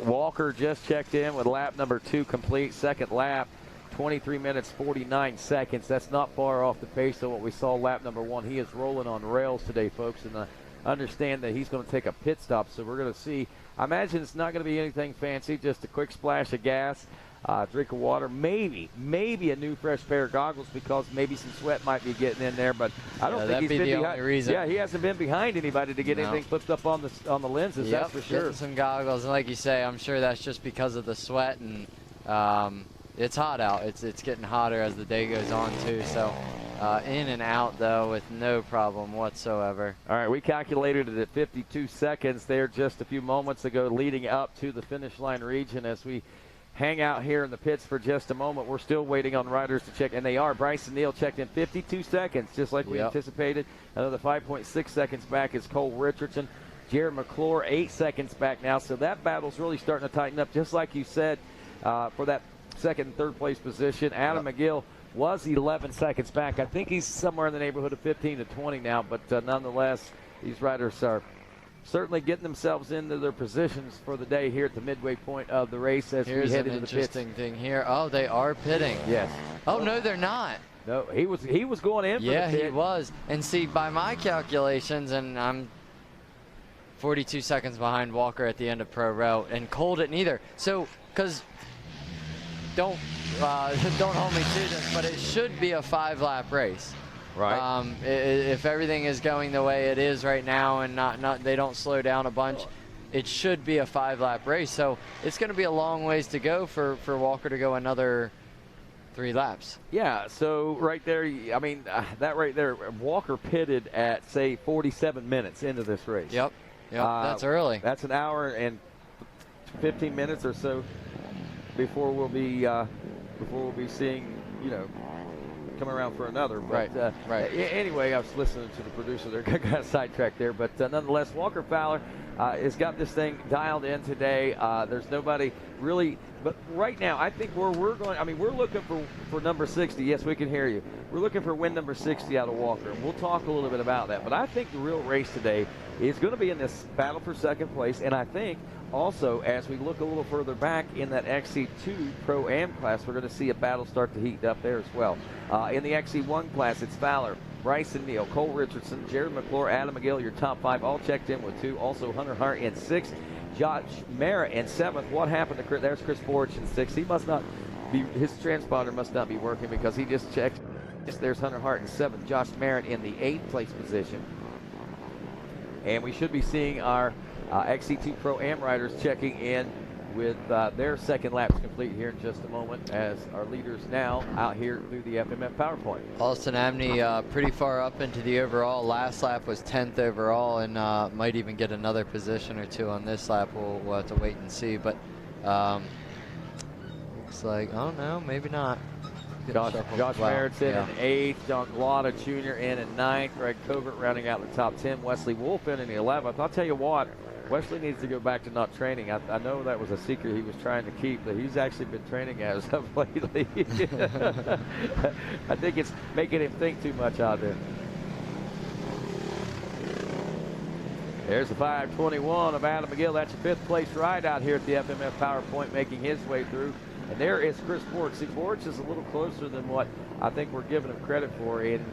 Walker just checked in with lap number 2 complete. Second lap, 23 minutes 49 seconds. That's not far off the pace of what we saw lap number 1. He is rolling on rails today, folks, and understand that he's going to take a pit stop. So we're going to see. I imagine it's not going to be anything fancy, just a quick splash of gas. Drink of water, maybe a new fresh pair of goggles, because maybe some sweat might be getting in there, but I don't think he's been behind. Only reason. Yeah, he hasn't been behind anybody to get anything flipped up on the lenses. Yep, that's for sure. Getting some goggles, and like you say, I'm sure that's just because of the sweat, and it's hot out. It's getting hotter as the day goes on too. So in and out though with no problem whatsoever. All right, we calculated it at 52 seconds there just a few moments ago, leading up to the finish line region. As we hang out here in the pits for just a moment, we're still waiting on riders to check, and they are. Bryson Neal checked in 52 seconds, just like we anticipated. Another 5.6 seconds back is Cole Richardson. Jared McClure 8 seconds back now, so that battle's really starting to tighten up, just like you said, for that 2nd and 3rd place position. Adam McGill was 11 seconds back. I think he's somewhere in the neighborhood of 15 to 20 now, but nonetheless, these riders are certainly getting themselves into their positions for the day here at the midway point of the race as Here's we head an into the pits. interesting thing here. Oh, they are pitting. Yes. Oh, no, they're not. No, he was going in for yeah, the pit. he was. And see, by my calculations, and I'm 42 seconds behind Walker at the end of pro row, and Cole didn't either. So, because don't hold me to this, but it should be a 5-lap race. Right. If everything is going the way it is right now, and not they don't slow down a bunch, it should be a 5-lap race. So it's going to be a long ways to go for Walker to go another 3 laps. Yeah, so right there, I mean, that right there, Walker pitted at, say, 47 minutes into this race. Yep, that's early. That's an hour and 15 minutes or so before we'll be seeing, come around for another. But, right. Anyway, I was listening to the producer there, got sidetracked there. But nonetheless, Walker Fowler has got this thing dialed in today. There's nobody really. But right now, I think where we're going, I mean, we're looking for number 60. Yes, we can hear you. We're looking for win number 60 out of Walker. And we'll talk a little bit about that. But I think the real race today is going to be in this battle for second place. And I think also, as we look a little further back in that XC2 Pro-Am class, we're going to see a battle start to heat up there as well. In the XC1 class, it's Fowler, Bryson Neal, Cole Richardson, Jared McClure, Adam McGill, your top 5, all checked in with 2. Also, Hunter Hart in 6th. Josh Merritt in 7th. What happened to Chris? There's Chris Borch in 6th. He must not be, his transponder must not be working because he just checked. There's Hunter Hart in 7th. Josh Merritt in the 8th place position. And we should be seeing our XC2 Pro-Am riders checking in with their second laps complete here in just a moment as our leaders now out here through the FMF PowerPoint. Austin Amney pretty far up into the overall. Last lap was 10th overall and might even get another position or 2 on this lap. We'll have to wait and see. But looks like, oh no, maybe not. Josh Merritt's in 8th. John Glada Jr. in 9th. Greg Covert rounding out the top 10. Wesley Wolf in the 11th. I'll tell you what, Wesley needs to go back to not training. I know that was a secret he was trying to keep, but he's actually been training as of lately. I think it's making him think too much out there. There's the 5:21 of Adam McGill. That's a 5th place ride out here at the FMF PowerPoint, making his way through. And there is Chris Borch. See, Borch is a little closer than what I think we're giving him credit for. And,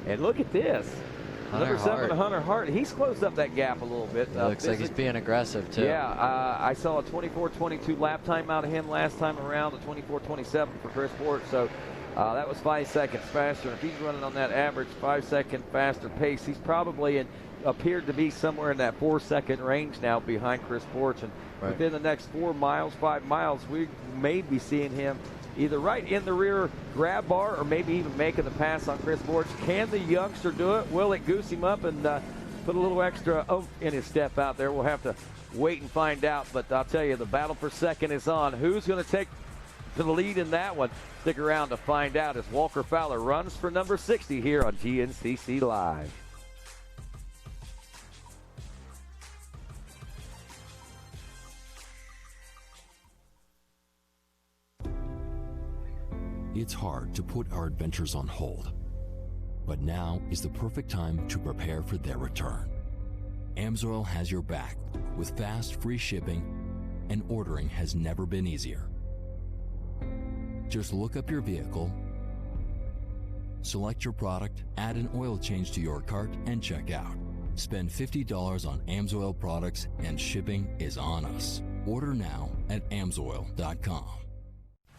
and look at this. Number 7, Hunter Hart. He's closed up that gap a little bit. Looks like he's being aggressive, too. Yeah, I saw a 24:22 lap time out of him last time around, a 24:27 for Chris Borch. So that was 5 seconds faster. And if he's running on that average 5-second faster pace, he's probably appeared to be somewhere in that 4-second range now behind Chris Borch. And within the next 5 miles, we may be seeing him either right in the rear grab bar or maybe even making the pass on Chris Borch. Can the youngster do it? Will it goose him up and put a little extra oomph in his step out there? We'll have to wait and find out. But I'll tell you, the battle for second is on. Who's going to take the lead in that one? Stick around to find out as Walker Fowler runs for number 60 here on GNCC Live. It's hard to put our adventures on hold, but now is the perfect time to prepare for their return. AMSOIL has your back with fast, free shipping, and ordering has never been easier. Just look up your vehicle, select your product, add an oil change to your cart, and check out. Spend $50 on AMSOIL products and shipping is on us. Order now at AMSOIL.com.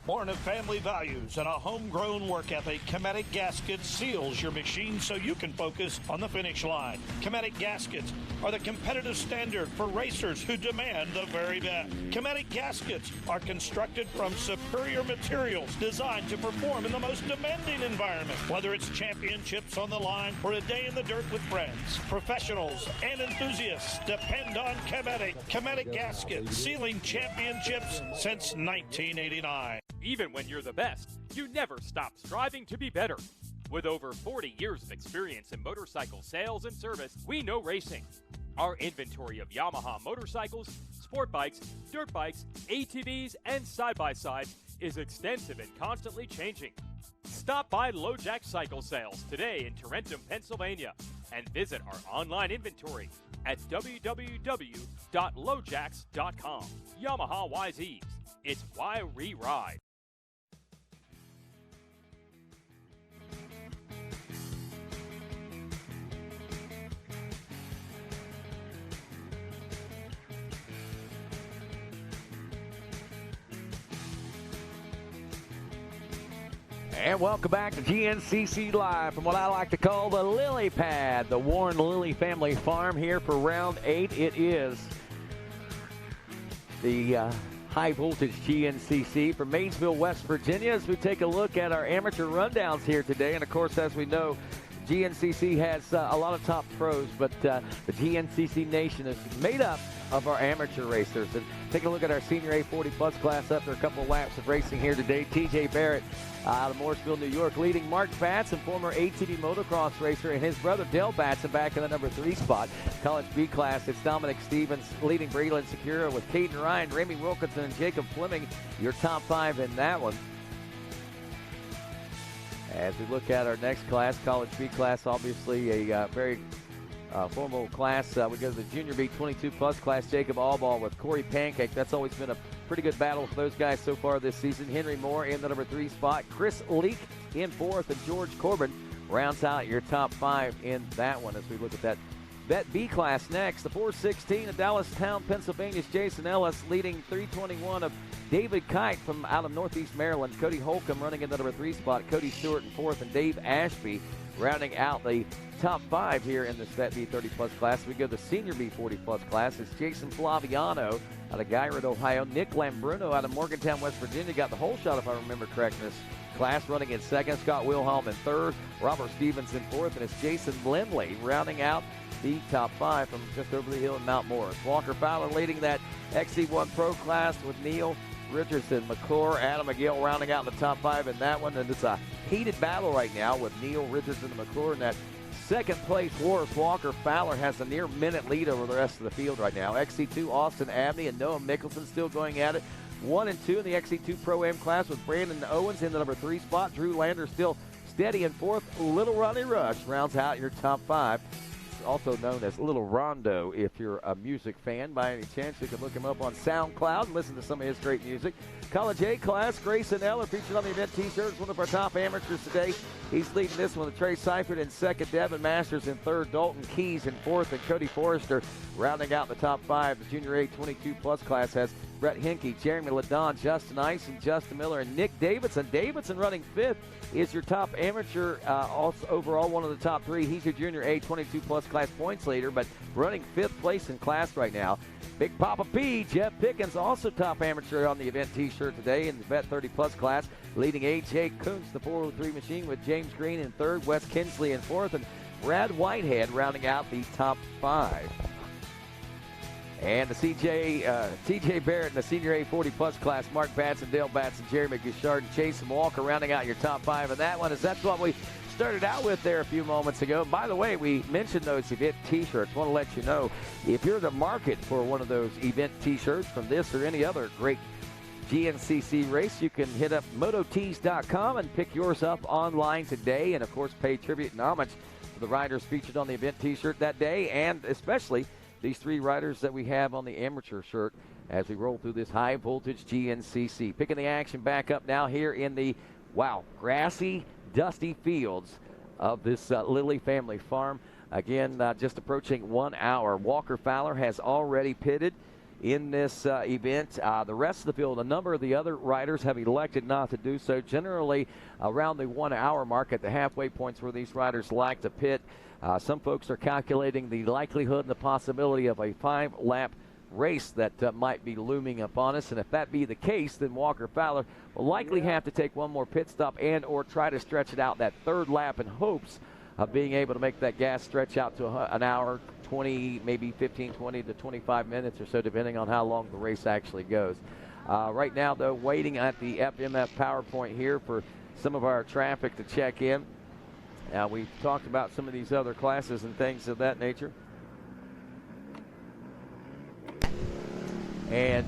Born of family values and a homegrown work ethic, Cometic Gaskets seals your machine so you can focus on the finish line. Cometic Gaskets are the competitive standard for racers who demand the very best. Cometic Gaskets are constructed from superior materials designed to perform in the most demanding environment. Whether it's championships on the line or a day in the dirt with friends, professionals and enthusiasts depend on Cometic. Cometic Gaskets, sealing championships since 1989. Even when you're the best, you never stop striving to be better. With over 40 years of experience in motorcycle sales and service, we know racing. Our inventory of Yamaha motorcycles, sport bikes, dirt bikes, ATVs, and side-by-sides is extensive and constantly changing. Stop by LoJack Cycle Sales today in Tarentum, Pennsylvania, and visit our online inventory at www.lojacks.com. Yamaha YZs. It's why we ride. And welcome back to GNCC Live from what I like to call the Lily Pad, the Warren Lilly Family Farm here for round 8. It is the high voltage GNCC from Maysville, West Virginia, as we take a look at our amateur rundowns here today. And of course, as we know, GNCC has a lot of top pros, but the GNCC Nation is made up of our amateur racers. And take a look at our senior A40 plus class after a couple of laps of racing here today. TJ Barrett out of Morrisville, New York, leading Mark Batson, former ATV motocross racer, and his brother Dale Batson back in the number 3 spot. College B class, it's Dominic Stevens leading Breland Secura with Caden Ryan, Remy Wilkinson, and Jacob Fleming, your top 5 in that one. As we look at our next class, College B class, obviously a very formal class. We go to the Junior B 22 plus class. Jacob Allball with Corey Pancake. That's always been a pretty good battle for those guys so far this season. Henry Moore in the number 3 spot. Chris Leak in 4th, and George Corbin rounds out your top 5 in that one as we look at that Bet B class next. The 416 of Dallastown, Pennsylvania's Jason Ellis leading 321 of David Kite from out of Northeast Maryland. Cody Holcomb running in the number 3 spot. Cody Stewart in 4th, and Dave Ashby rounding out the top 5 here in this Bet B 30 plus class. We go to the Senior B 40 plus class. It's Jason Flaviano out of Gyrard, Ohio. Nick Lambruno out of Morgantown, West Virginia got the whole shot, if I remember correct, in this class, running in 2nd. Scott Wilhelm in 3rd. Robert Stevens in 4th, and it's Jason Lindley rounding out the top 5 from just over the hill in Mount Morris. Walker Fowler leading that XC1 Pro class with Neil Richardson, McClure, Adam McGill rounding out the top 5 in that one. And it's a heated battle right now with Neil Richardson and McClure in that second place horse. Walker Fowler has a near minute lead over the rest of the field right now. XC2 Austin Abney and Noah Mickelson still going at it. 1 and 2 in the XC2 Pro-Am class with Brandon Owens in the number 3 spot. Drew Lander still steady in 4th. Little Ronnie Rush rounds out your top 5. Also known as Little Rondo. If you're a music fan by any chance, you can look him up on SoundCloud and listen to some of his great music. College A class, Grayson Eller featured on the event t-shirts, one of our top amateurs today. He's leading this one with Trey Seifert in 2nd, Devin Masters in 3rd, Dalton Keys in 4th, and Cody Forrester rounding out the top 5. The Junior A 22 plus class has Brett Hinkey, Jeremy Ladon, Justin Ison, Justin Miller, and Nick Davidson. Davidson running 5th is your top amateur, also overall one of the top 3. He's your Junior A 22 plus class points leader, but running 5th place in class right now. Big Papa P, Jeff Pickens, also top amateur on the event t-shirt today in the Bet 30 plus class, leading A.J. Kuntz, the 403 machine, with James Green in 3rd, Wes Kinsley in 4th, and Brad Whitehead rounding out the top 5. And the TJ Barrett in the Senior A 40 plus class, Mark Batson, Dale Batson, Jeremy Guichard, and Chase Walker rounding out your top 5. And that one is that's what we started out with there a few moments ago. By the way, we mentioned those event t-shirts. Want to let you know, if you're the market for one of those event t-shirts from this or any other great GNCC race, you can hit up mototees.com and pick yours up online today, and of course pay tribute and homage to the riders featured on the event t-shirt that day, and especially these 3 riders that we have on the amateur shirt as we roll through this high voltage GNCC. Picking the action back up now here in the, grassy, dusty fields of this Lilly family farm. Again, just approaching 1 hour. Walker Fowler has already pitted in this event. The rest of the field, a number of the other riders have elected not to do so. Generally around the 1 hour mark at the halfway points where these riders like to pit. Some folks are calculating the likelihood and the possibility of a 5-lap race that might be looming upon us. And if that be the case, then Walker Fowler will likely have to take one more pit stop and or try to stretch it out that 3rd lap in hopes of being able to make that gas stretch out to an hour, 20, maybe 15, 20 to 25 minutes or so, depending on how long the race actually goes. Right now, though, waiting at the FMF power point here for some of our traffic to check in. We've talked about some of these other classes and things of that nature. And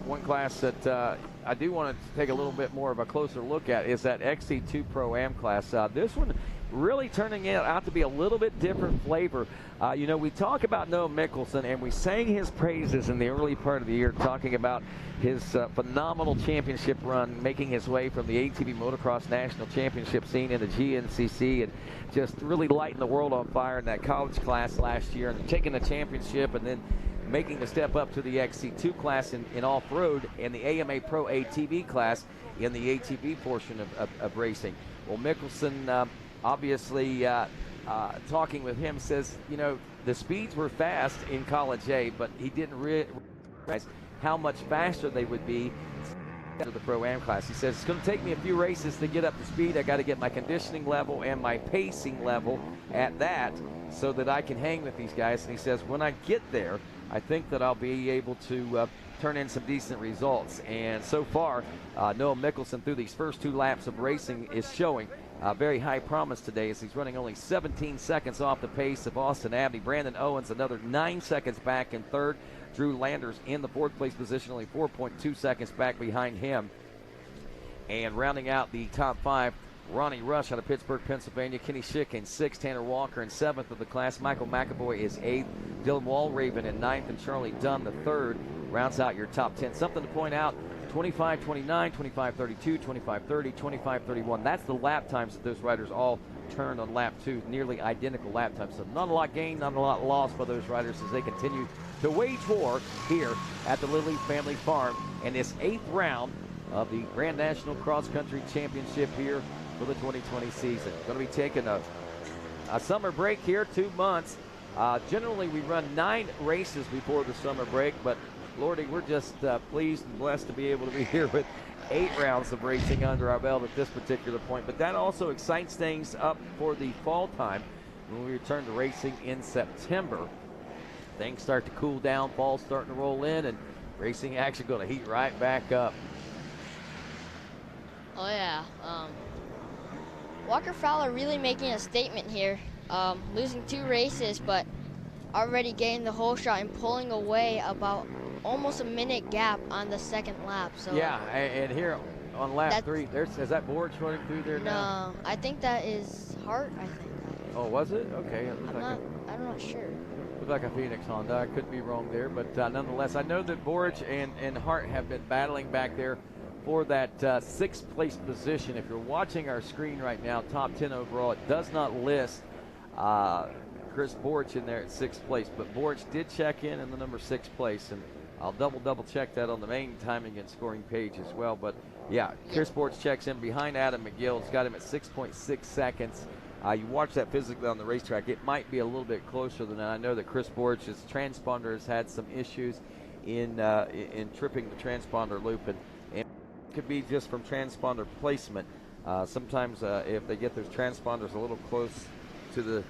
one class that I do want to take a little bit more of a closer look at is that XC2 Pro-Am class. This one really turning out to be a little bit different flavor. You know, we talk about Noah Mickelson, and we sang his praises in the early part of the year, talking about his phenomenal championship run, making his way from the ATV Motocross National Championship scene into GNCC, and just really lighting the world on fire in that college class last year, and taking the championship, and then making the step up to the XC2 class in off-road, and the AMA Pro ATV class in the ATV portion of racing. Well, Mickelson, obviously, talking with him, says, you know, the speeds were fast in College A, but he didn't realize how much faster they would be to the Pro-Am class. He says, it's going to take me a few races to get up to speed. I got to get my conditioning level and my pacing level at that so that I can hang with these guys. And he says, when I get there, I think that I'll be able to turn in some decent results. And so far, Noah Mickelson, through these first 2 laps of racing, is showing very high promise today, as he's running only 17 seconds off the pace of Austin Abney. Brandon Owens another 9 seconds back in third. Drew Landers in the 4th place position, only 4.2 seconds back behind him. And rounding out the top 5, Ronnie Rush out of Pittsburgh, Pennsylvania. Kenny Schick in 6th. Tanner Walker in 7th of the class. Michael McAvoy is 8th. Dylan Walraven in 9th. And Charlie Dunn, the 3rd, rounds out your top 10. Something to point out, 25-29, 25-32, 25-30, 25-31. That's the lap times that those riders all turned on lap 2. Nearly identical lap times. So not a lot gained, not a lot lost for those riders as they continue to wage war here at the Lilly Family Farm in this 8th round of the Grand National Cross Country Championship here for the 2020 season. Going to be taking a summer break here, 2 months. Generally, we run 9 races before the summer break, but Lordy, we're just pleased and blessed to be able to be here with 8 rounds of racing under our belt at this particular point. But that also excites things up for the fall time when we return to racing in September. Things start to cool down, fall's starting to roll in, and racing action going to heat right back up. Oh yeah, Walker Fowler really making a statement here, losing 2 races, but already getting the whole shot and pulling away about almost a minute gap on the 2nd lap. So yeah, and here on lap 3, is that board running through there now? No, I think that is Hart, I think. Oh, was it? Okay. I'm not sure. Looked like a Phoenix Honda. I could be wrong there, but nonetheless, I know that Borich and Hart have been battling back there for that 6th place position. If you're watching our screen right now, top 10 overall, it does not list Chris Borich in there at 6th place, but Borich did check in the number 6th place, and I'll double check that on the main timing and scoring page as well. But yeah, Chris Borich checks in behind Adam McGill. It's got him at 6.6 seconds. You watch that physically on the racetrack, it might be a little bit closer than that. I know that Chris Borich's transponder has had some issues in tripping the transponder loop, and it could be just from transponder placement. Sometimes if they get those transponders a little close to the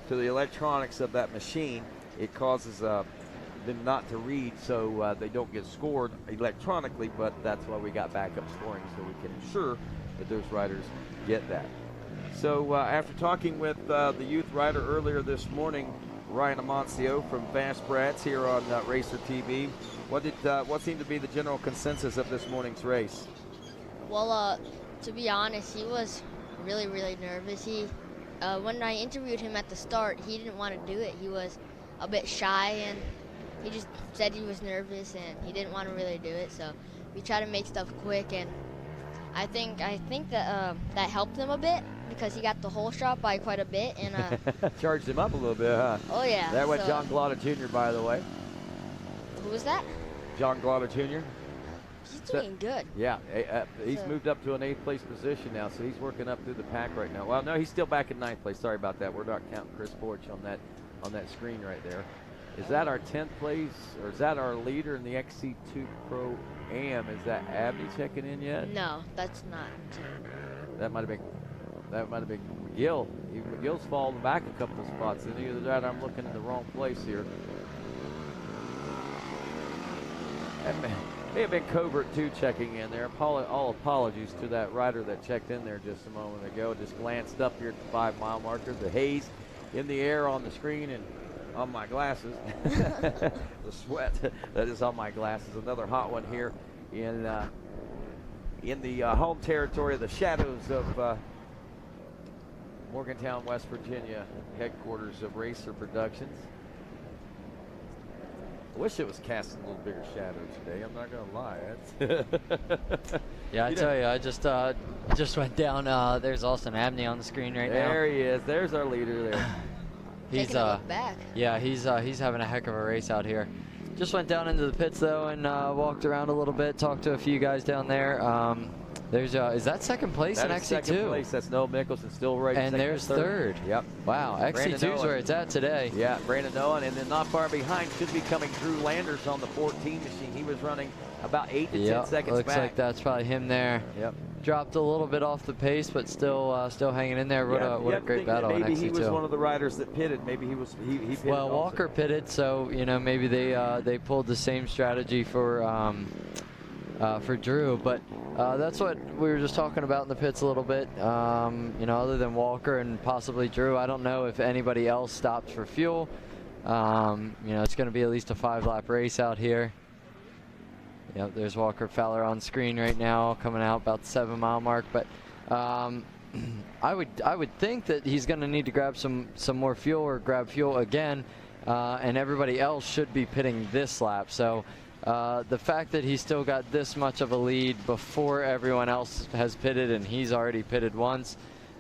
electronics of that machine, it causes them not to read, so they don't get scored electronically, but that's why we got backup scoring, so we can ensure that those riders get that. So after talking with the youth rider earlier this morning, Ryan Amancio from Fast Brats here on Racer TV, what seemed to be the general consensus of this morning's race? Well, to be honest, he was really, really nervous. When I interviewed him at the start, he didn't want to do it. He was a bit shy, and he just said he was nervous and he didn't want to really do it. So we tried to make stuff quick, and I think that that helped him a bit, because he got the whole shot by quite a bit, and charged him up a little bit, huh? Oh yeah. That went John Glotta Jr., by the way. Who was that? John Glotta Jr. He's doing good. Yeah, he's moved up to an 8th place position now, so he's working up through the pack right now. Well, no, he's still back in 9th place. Sorry about that. We're not counting Chris Borich on that screen right there. Is that our 10th place, or is that our leader in the XC2 Pro-Am? Is that Abney checking in yet? No, that's not. That might have been McGill. McGill's fallen back a couple of spots, and either that or I'm looking in the wrong place here. That may have been Covert 2 checking in there. All apologies to that rider that checked in there just a moment ago. Just glanced up here at the 5-mile marker. The haze in the air on the screen and on my glasses. The sweat that is on my glasses. Another hot one here in in the home territory of the shadows of Morgantown, West Virginia, headquarters of Racer Productions. I wish it was casting a little bigger shadow today. I'm not going to lie. Yeah, I tell you, I just went down. There's Austin Abney on the screen right now. There he is. There's our leader there. He's Taking a look back. Yeah, he's having a heck of a race out here. Just went down into the pits though and walked around a little bit, talked to a few guys down there. There's is that second place in XC2? Second place. That's Noah Mickelson still right. And there's third. Yep. Wow, XC2 is where it's at today. Yeah, Brandon Noah, and then not far behind should be coming Drew Landers on the 14 machine. He was running about 8 to 10 seconds looks back. like that's probably him there. Yep. Dropped a little bit off the pace, but still hanging in there. What a great battle in XC2. Maybe he was one of the riders that pitted. Maybe he pitted. Well, Walker pitted, so maybe they pulled the same strategy for Drew, but that's what we were just talking about in the pits a little bit. Other than Walker and possibly Drew, I don't know if anybody else stopped for fuel. It's going to be at least a 5-lap race out here. Yep, there's Walker Fowler on screen right now, coming out about the 7-mile mark. But I would think that he's going to need to grab some more fuel or grab fuel again, and everybody else should be pitting this lap. So the fact that he's still got this much of a lead before everyone else has pitted, and he's already pitted once,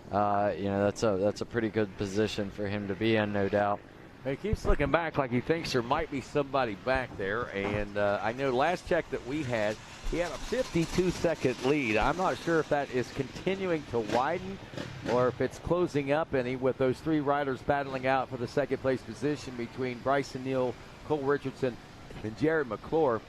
that's a pretty good position for him to be in, no doubt. He keeps looking back like he thinks there might be somebody back there, and I know last check that we had, he had a 52-second lead. I'm not sure if that is continuing to widen or if it's closing up any with those 3 riders battling out for the second place position between Bryson Neal, Cole Richardson, and Jared McClure.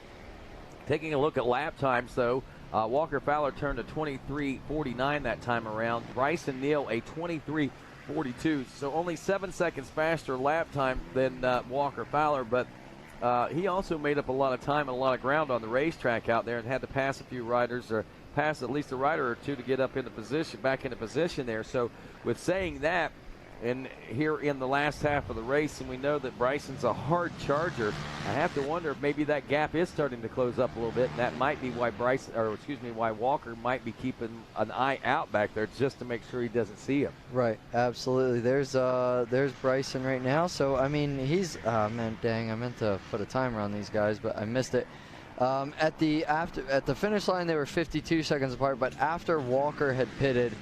Taking a look at lap times, though, Walker Fowler turned a 23:49 that time around. Bryson Neal a 23:42, so only 7 seconds faster lap time than Walker Fowler, but he also made up a lot of time and a lot of ground on the racetrack out there and had to pass a few riders or pass at least a rider or two to get up into position, back into position there. So with saying that, and here in the last half of the race, and we know that Bryson's a hard charger, I have to wonder if maybe that gap is starting to close up a little bit, and that might be why why Walker might be keeping an eye out back there just to make sure he doesn't see him. Right, absolutely. There's Bryson right now. So I mean, he's man, dang, I meant to put a timer on these guys, but I missed it. At the finish line, they were 52 seconds apart, but after Walker had pitted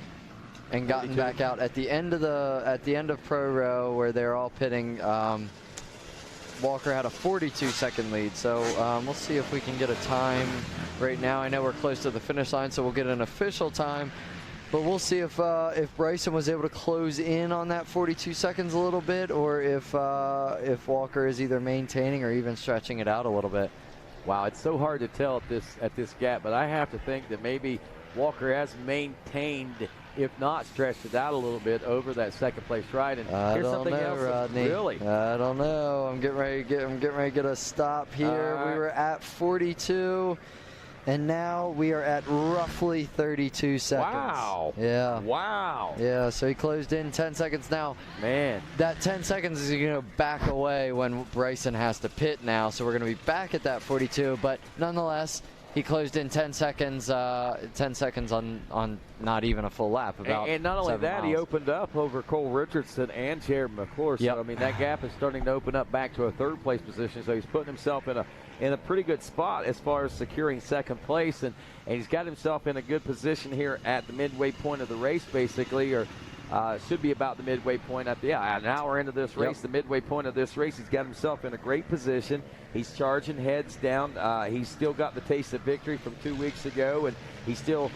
and gotten 42. Back out at the end of Pro Row, where they're all pitting, Walker had a 42-second lead. So we'll see if we can get a time right now. I know we're close to the finish line, so we'll get an official time. But we'll see if Bryson was able to close in on that 42 seconds a little bit, or if Walker is either maintaining or even stretching it out a little bit. Wow, it's so hard to tell at this gap, but I have to think that maybe Walker has maintained, if not stretched it out a little bit over that second place ride. And I here's don't something know, else. Rodney. Really? I don't know. I'm getting ready to get a stop here. We were at 42, and now we are at roughly 32 seconds. Wow. Yeah. Wow. Yeah. So he closed in 10 seconds now. Man. That 10 seconds is going to back away when Bryson has to pit now. So we're going to be back at that 42, but nonetheless, he closed in 10 seconds on not even a full lap. And not only that, miles. he opened up over Cole Richardson and Jared McClure. So, yep. I mean, that gap is starting to open up back to a third place position. So he's putting himself in a pretty good spot as far as securing second place. And he's got himself in a good position here at the midway point of the race, basically, or should be about the midway point at an hour into this race. Yep. The midway point of this race, he's got himself in a great position. He's charging heads down. He's still got the taste of victory from 2 weeks ago, and he still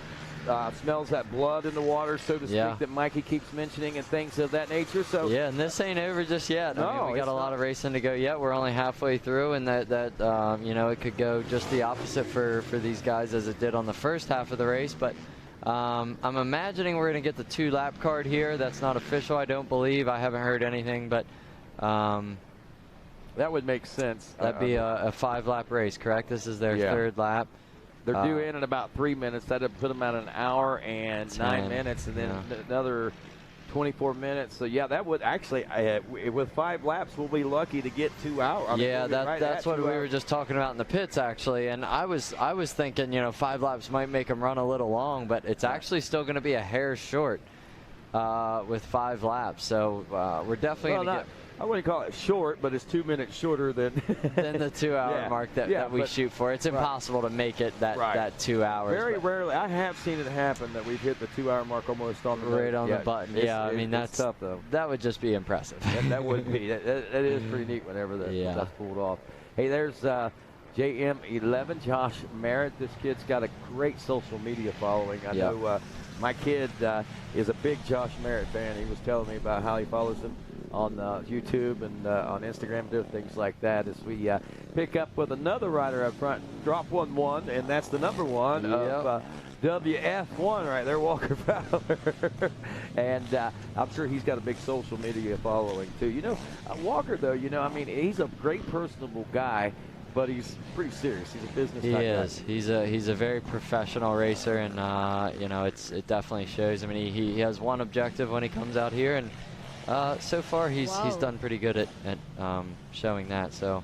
smells that blood in the water, so to speak, that Mikey keeps mentioning and things of that nature. So yeah, and this ain't over just yet. No, I mean, we got a lot of racing to go yet. We're only halfway through, and that it could go just the opposite for these guys as it did on the first half of the race. But I'm imagining we're going to get the 2-lap card here. That's not official, I don't believe. I haven't heard anything, but that would make sense. That'd be a 5-lap race, correct? This is their third lap. They're due in about 3 minutes. That'd put them at an hour and 9 minutes, and then another 24 minutes. So, yeah, that would actually, with 5 laps, we'll be lucky to get 2 hours. I mean, yeah, that's what we were just talking about in the pits, actually. And I was thinking, 5 laps might make them run a little long, but it's actually still going to be a hair short with 5 laps. So we're definitely going to get... I wouldn't call it short, but it's 2 minutes shorter than the 2 hour mark that we shoot for. It's impossible to make it that 2 hours. Very rarely. I have seen it happen that we've hit the 2 hour mark almost on the button. Yeah, I mean that's tough though. That would just be impressive. that would be. That is pretty neat whenever that's pulled off. Hey, there's JM11, Josh Merritt. This kid's got a great social media following. I know my kid is a big Josh Merritt fan. He was telling me about how he follows him on YouTube and on Instagram, different things like that, as we pick up with another rider up front. Drop 1-1, and that's the number 1 of WF1 right there, Walker Fowler. And I'm sure he's got a big social media following too. Walker, though, I mean, he's a great personable guy, but he's pretty serious. He's a business type guy. He is. He's a very professional racer, and it definitely shows. I mean, he has one objective when he comes out here, and so far he's done pretty good at showing that. So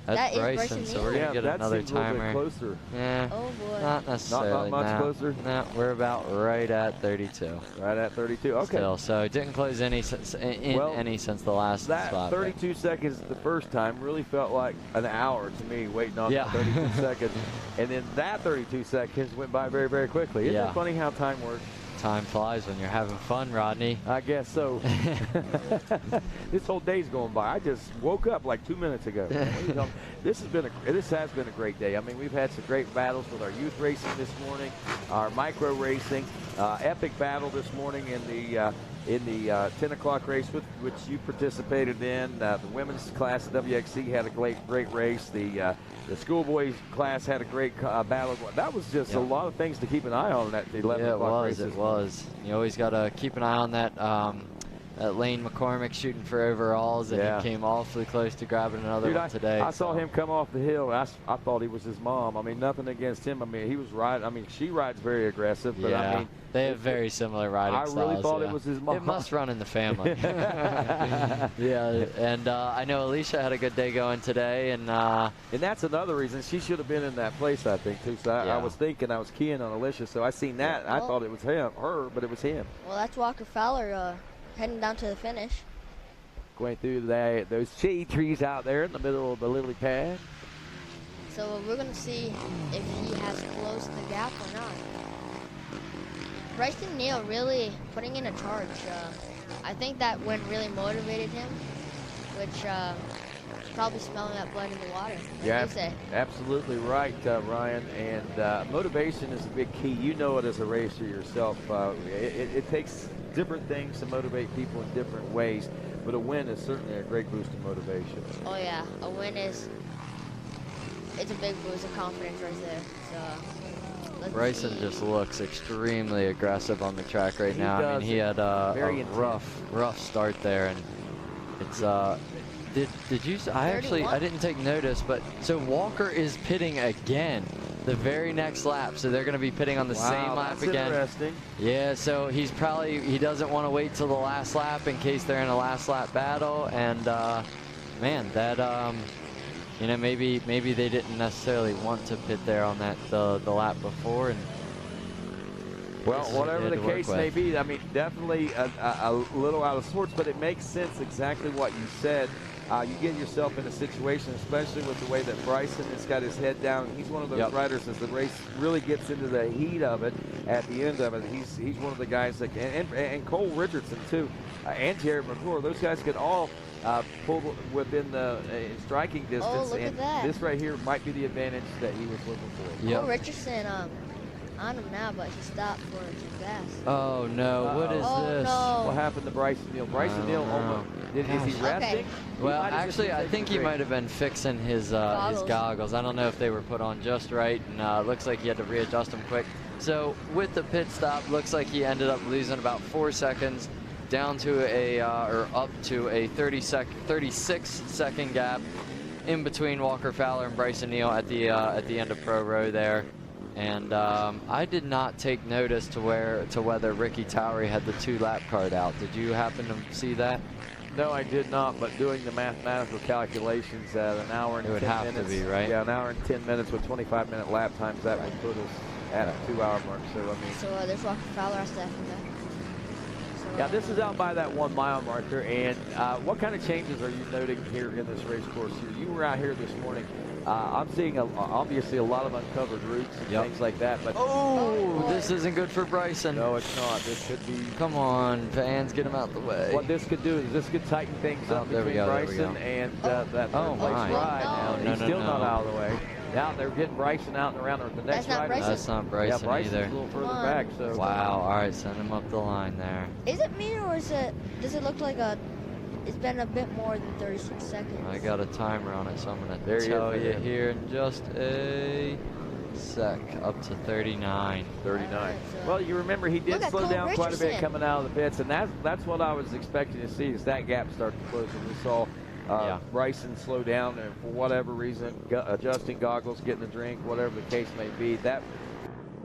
that's Bryson. So we're gonna get another timer. Closer. Yeah. Oh boy. Not necessarily. Not much closer. No, we're about right at 32. Right at 32. Okay. Still, so it didn't close any since the last that spot. 32 seconds the first time really felt like an hour to me, waiting on 32 seconds, and then that 32 seconds went by very, very quickly. Isn't it funny how time works? Time flies when you're having fun, Rodney. I guess so. This whole day's going by. I just woke up like 2 minutes ago. This has been a great day. I mean, we've had some great battles with our youth racing this morning, our micro racing, epic battle this morning in the 10 o'clock race, which you participated in. The women's class at WXC had a great race. The schoolboys class had a great battle. That was just a lot of things to keep an eye on at the 11 o'clock races. It was. You always got to keep an eye on that. Lane McCormick shooting for overalls, and he came awfully close to grabbing another one today. I saw him come off the hill. I thought he was his mom. I mean, nothing against him. I mean, he was riding. I mean, she rides very aggressive, but I mean, they have very similar riding styles. I really thought it was his mom. It must run in the family. And I know Alicia had a good day going today, and that's another reason she should have been in that place, I think, too. So I was keying on Alicia, so I seen that. I thought it was her, but it was him. Well, that's Walker Fowler heading down to the finish. Going through those shade trees out there in the middle of the lily pad. So we're going to see if he has closed the gap or not. Bryson Neal really putting in a charge. I think that win really motivated him, which probably smelling that blood in the water. Like you say. Absolutely right, Ryan. And motivation is a big key. You know it as a racer yourself. It takes different things to motivate people in different ways, but a win is certainly a great boost of motivation. Oh yeah, a win it's a big boost of confidence right there. So Bryson just looks extremely aggressive on the track right now. I mean, he had a rough start there, and it's did you? I didn't take notice, but so Walker is pitting again the very next lap, so they're going to be pitting on the same lap again. Interesting. Yeah, so he doesn't want to wait till the last lap in case they're in a last lap battle, and man, that maybe they didn't necessarily want to pit there on the lap before, and well, whatever the case may be, I mean, definitely a little out of sorts, but it makes sense exactly what you said. You get yourself in a situation, especially with the way that Bryson has got his head down. He's one of those riders, as the race really gets into the heat of it, at the end of it, he's one of the guys that can, and Cole Richardson too, and Jared McClure, those guys can all pull within the striking distance. Oh, look at that. This right here might be the advantage that he was looking for. Cole Richardson on him now, but he stopped for too fast. Oh no, what is this? No. What happened to Bryson Neal? Bryson Neal almost, is he resting? Okay. Well, actually, I think he might have been fixing his goggles. I don't know if they were put on just right, and looks like he had to readjust them quick. So with the pit stop, looks like he ended up losing about 4 seconds down to or up to a 36-second gap in between Walker Fowler and Bryson Neal at the end of Pro Row there. And I did not take notice to whether Ricky Towery had the 2-lap card out. Did you happen to see that? No, I did not, but doing the mathematical calculations at an hour and 10 minutes. It would have to be, right? Yeah, an hour and 10 minutes with 25-minute lap times, that would put us at a 2-hour mark. So, I mean. So there's Walker Fowler after that. Yeah, this is out by that 1 mile marker. And what kind of changes are you noting here in this race course here? You were out here this morning. I'm seeing obviously a lot of uncovered routes and things like that. But this isn't good for Bryson. No, it's not. This could be. Come on, fans, get him out the way. What this could do is this could tighten things up between Bryson and that third place ride. Now he's still not out of the way. Now they're getting Bryson out and around the next rider. That's not Bryson Bryson's either. a little further back. So. Wow. All right, send him up the line there. Is it me or does it look like it's been a bit more than 36 seconds? I got a timer on it, so I'm going to tell you here in just a sec. Up to 39. 39. Well, you remember he did slow down quite a bit coming out of the pits, and that's what I was expecting to see, is that gap start to close. And we saw Bryson slow down, and for whatever reason, adjusting goggles, getting a drink, whatever the case may be. That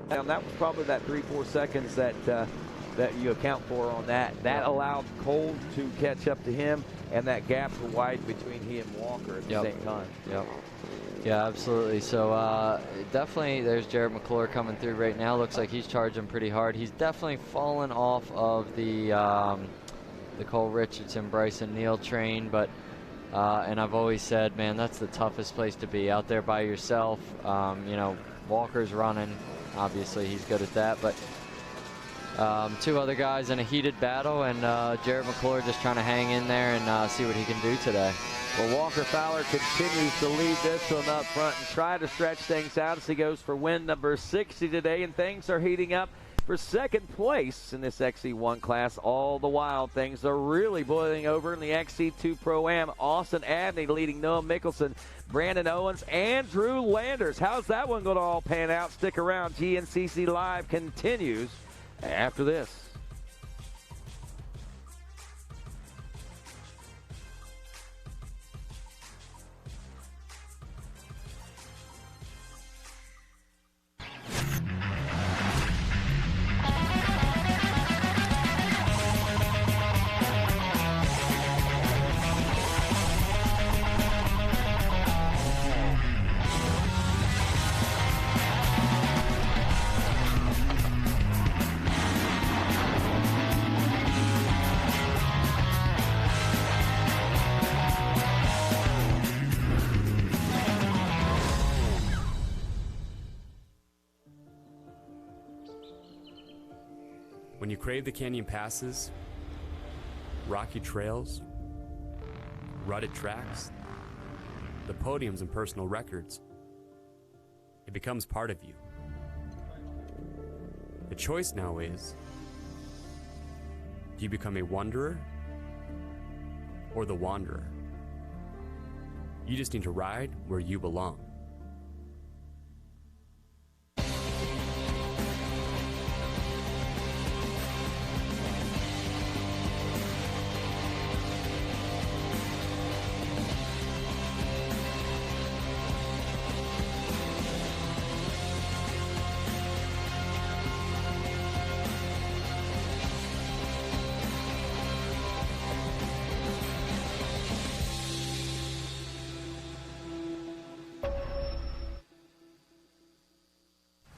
was probably that 3-4 seconds that you account for on that. That allowed Cole to catch up to him, and that gap to widen between he and Walker at the same time. Yep. Yeah, absolutely. So definitely there's Jared McClure coming through right now. Looks like he's charging pretty hard. He's definitely fallen off of the Cole Richardson, Bryson Neal train, but and I've always said, man, that's the toughest place to be, out there by yourself. You know, Walker's running. Obviously, he's good at that, but two other guys in a heated battle, and Jared McClure just trying to hang in there and see what he can do today. Well, Walker Fowler continues to lead this one up front and try to stretch things out as he goes for win number 60 today, and things are heating up for second place in this XC1 class. All the while, things are really boiling over in the XC2 Pro-Am. Austin Abney leading Noah Mickelson, Brandon Owens, and Drew Landers. How's that one going to all pan out? Stick around. GNCC Live continues after this. When you crave the canyon passes, rocky trails, rutted tracks, the podiums and personal records, it becomes part of you. The choice now is, do you become a wanderer or the wanderer? You just need to ride where you belong.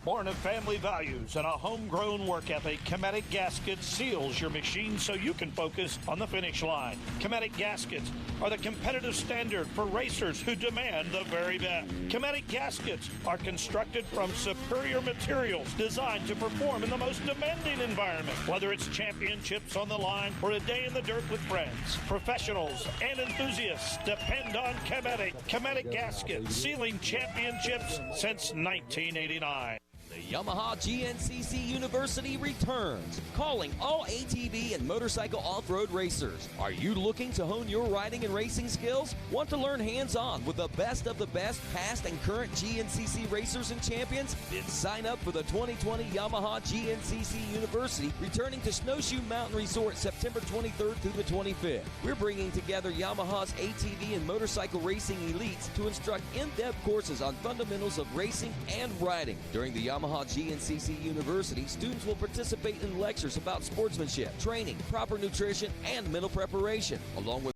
Born of family values and a homegrown work ethic, Cometic Gaskets seals your machine so you can focus on the finish line. Cometic Gaskets are the competitive standard for racers who demand the very best. Cometic Gaskets are constructed from superior materials designed to perform in the most demanding environment, whether it's championships on the line or a day in the dirt with friends. Professionals and enthusiasts depend on Cometic. Cometic Gaskets, sealing championships since 1989. The Yamaha GNCC University returns, calling all ATV and motorcycle off-road racers. Are you looking to hone your riding and racing skills? Want to learn hands-on with the best of the best past and current GNCC racers and champions? Then sign up for the 2020 Yamaha GNCC University, returning to Snowshoe Mountain Resort September 23rd through the 25th. We're bringing together Yamaha's ATV and motorcycle racing elites to instruct in-depth courses on fundamentals of racing and riding. During the Yamaha GNCC University, students will participate in lectures about sportsmanship, training, proper nutrition, and mental preparation, along with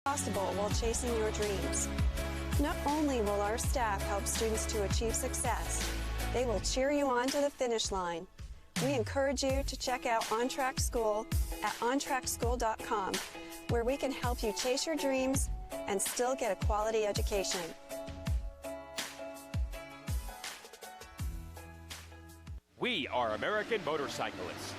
possible while chasing your dreams. Not only will our staff help students to achieve success, they will cheer you on to the finish line. We encourage you to check out On Track School at ontrackschool.com, where we can help you chase your dreams and still get a quality education. We are American motorcyclists.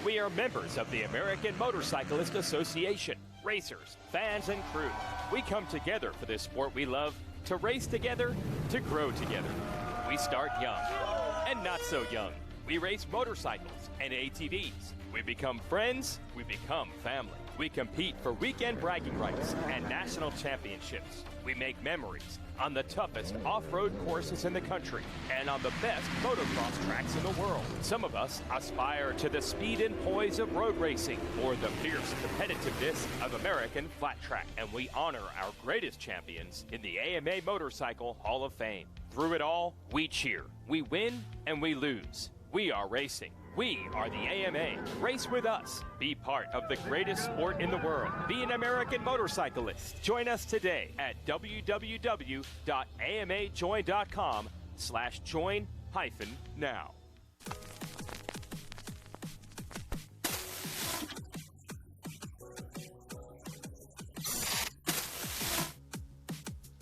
We are members of the American Motorcyclist Association. Racers, fans, and crew. We come together for this sport we love, to race together, to grow together. We start young and not so young. We race motorcycles and ATVs. We become friends, we become family. We compete for weekend bragging rights and national championships. We make memories on the toughest off-road courses in the country and on the best motocross tracks in the world. Some of us aspire to the speed and poise of road racing or the fierce competitiveness of American flat track. And we honor our greatest champions in the AMA Motorcycle Hall of Fame. Through it all, we cheer. We win and we lose. We are racing. We are the AMA. Race with us. Be part of the greatest sport in the world. Be an American motorcyclist. Join us today at www.amajoin.com/join-now.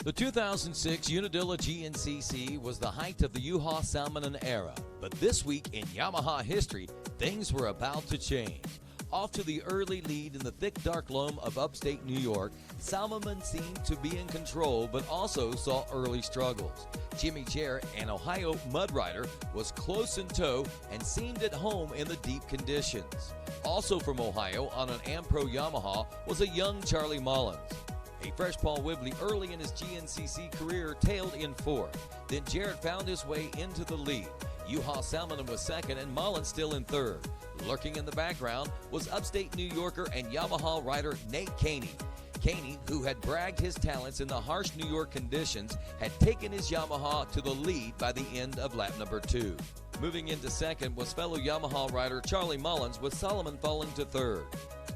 The 2006 Unadilla GNCC was the height of the Juha Salminen era, but this week in Yamaha history, things were about to change. Off to the early lead in the thick dark loam of upstate New York, Salminen seemed to be in control but also saw early struggles. Jimmy Jarrett, an Ohio mud rider, was close in tow and seemed at home in the deep conditions. Also from Ohio on an Ampro Yamaha was a young Charlie Mullins. A fresh Paul Whibley early in his GNCC career tailed in fourth. Then Jarrett found his way into the lead. Juha Salminen was second and Mullins still in third. Lurking in the background was upstate New Yorker and Yamaha rider Nate Caney. Caney, who had bragged his talents in the harsh New York conditions, had taken his Yamaha to the lead by the end of lap number 2. Moving into second was fellow Yamaha rider Charlie Mullins, with Solomon falling to third.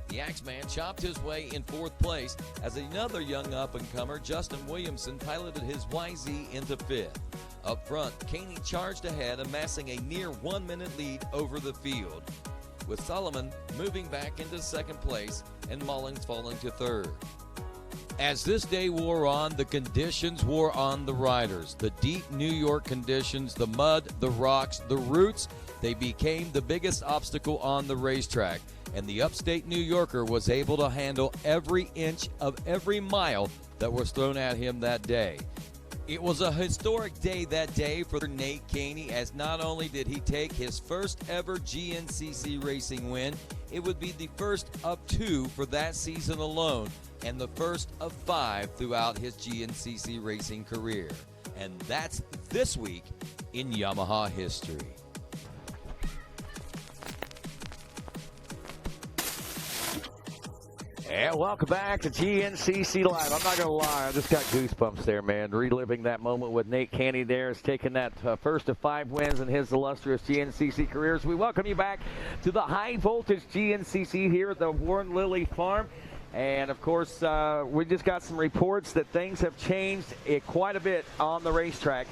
The Axeman chopped his way in fourth place as another young up-and-comer, Justin Williamson, piloted his YZ into fifth. Up front, Caney charged ahead, amassing a near 1-minute lead over the field, with Solomon moving back into second place and Mullins falling to third. As this day wore on, the conditions wore on the riders. The deep New York conditions, the mud, the rocks, the roots, they became the biggest obstacle on the racetrack. And the upstate New Yorker was able to handle every inch of every mile that was thrown at him that day. It was a historic day that day for Nate Caney, as not only did he take his first ever GNCC racing win, it would be the first of 2 for that season alone, and the first of 5 throughout his GNCC racing career. And that's this week in Yamaha history. And welcome back to GNCC Live. I'm not going to lie, I just got goosebumps there, man. Reliving that moment with Nate Canny there, is taking that first of 5 wins in his illustrious GNCC careers. We welcome you back to the high voltage GNCC here at the Warren Lilly Farm. And of course, we just got some reports that things have changed quite a bit on the racetrack.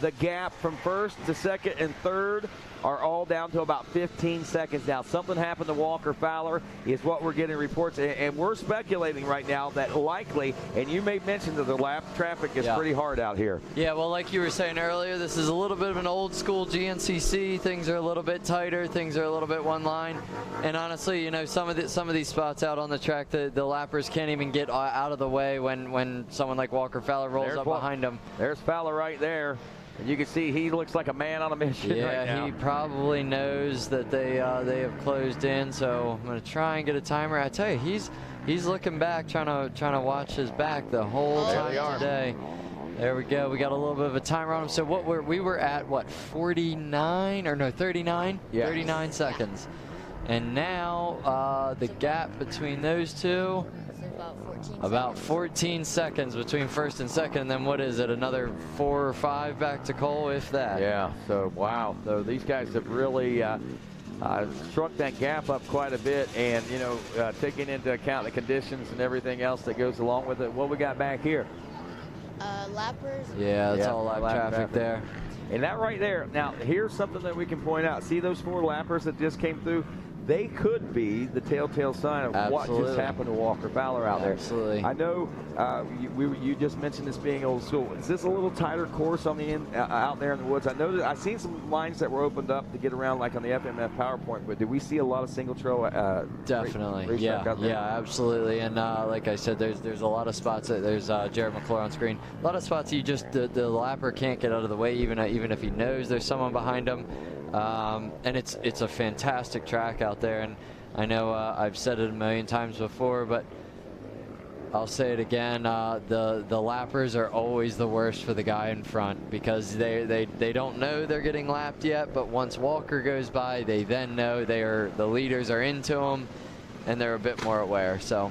The gap from first to second and third are all down to about 15 seconds now. Something happened to Walker Fowler is what we're getting reports, and we're speculating right now that likely, and you may mention that the lap traffic is pretty hard out here. Yeah, well, like you were saying earlier, this is a little bit of an old school GNCC. Things are a little bit tighter, things are a little bit one line, and honestly, you know, some of these spots out on the track, the lappers can't even get out of the way when someone like Walker Fowler rolls up behind them. There's Fowler right there. And you can see he looks like a man on a mission right now. Yeah, he probably knows that they have closed in, so I'm going to try and get a timer. I tell you, he's looking back, trying to watch his back the whole time today. There we go. We got a little bit of a timer on him. So we were at 39 or no 39? Yeah. 39 seconds. And now the gap between those two, about 14 seconds between first and second, and then what is it, another 4 or 5 back to Cole, if that. Yeah, so wow. So these guys have really shrunk that gap up quite a bit, and, you know, taking into account the conditions and everything else that goes along with it. What we got back here? Lappers. Yeah, that's all lap traffic there. And that right there, now here's something that we can point out. See those 4 lappers that just came through? They could be the telltale sign of what just happened to Walker Fowler out there. Absolutely. I know you just mentioned this being old school. Is this a little tighter course on the out there in the woods? I know that I've seen some lines that were opened up to get around, like on the FMF PowerPoint. But did we see a lot of single trail? Definitely. Yeah, absolutely. And like I said, there's a lot of spots. There's Jared McClure on screen. A lot of spots you just the lapper can't get out of the way, even if he knows there's someone behind him. And it's a fantastic track out there, and I know I've said it a million times before, but I'll say it again. The lappers are always the worst for the guy in front, because they don't know they're getting lapped yet, but once Walker goes by, they then know the leaders are into them, and they're a bit more aware. So.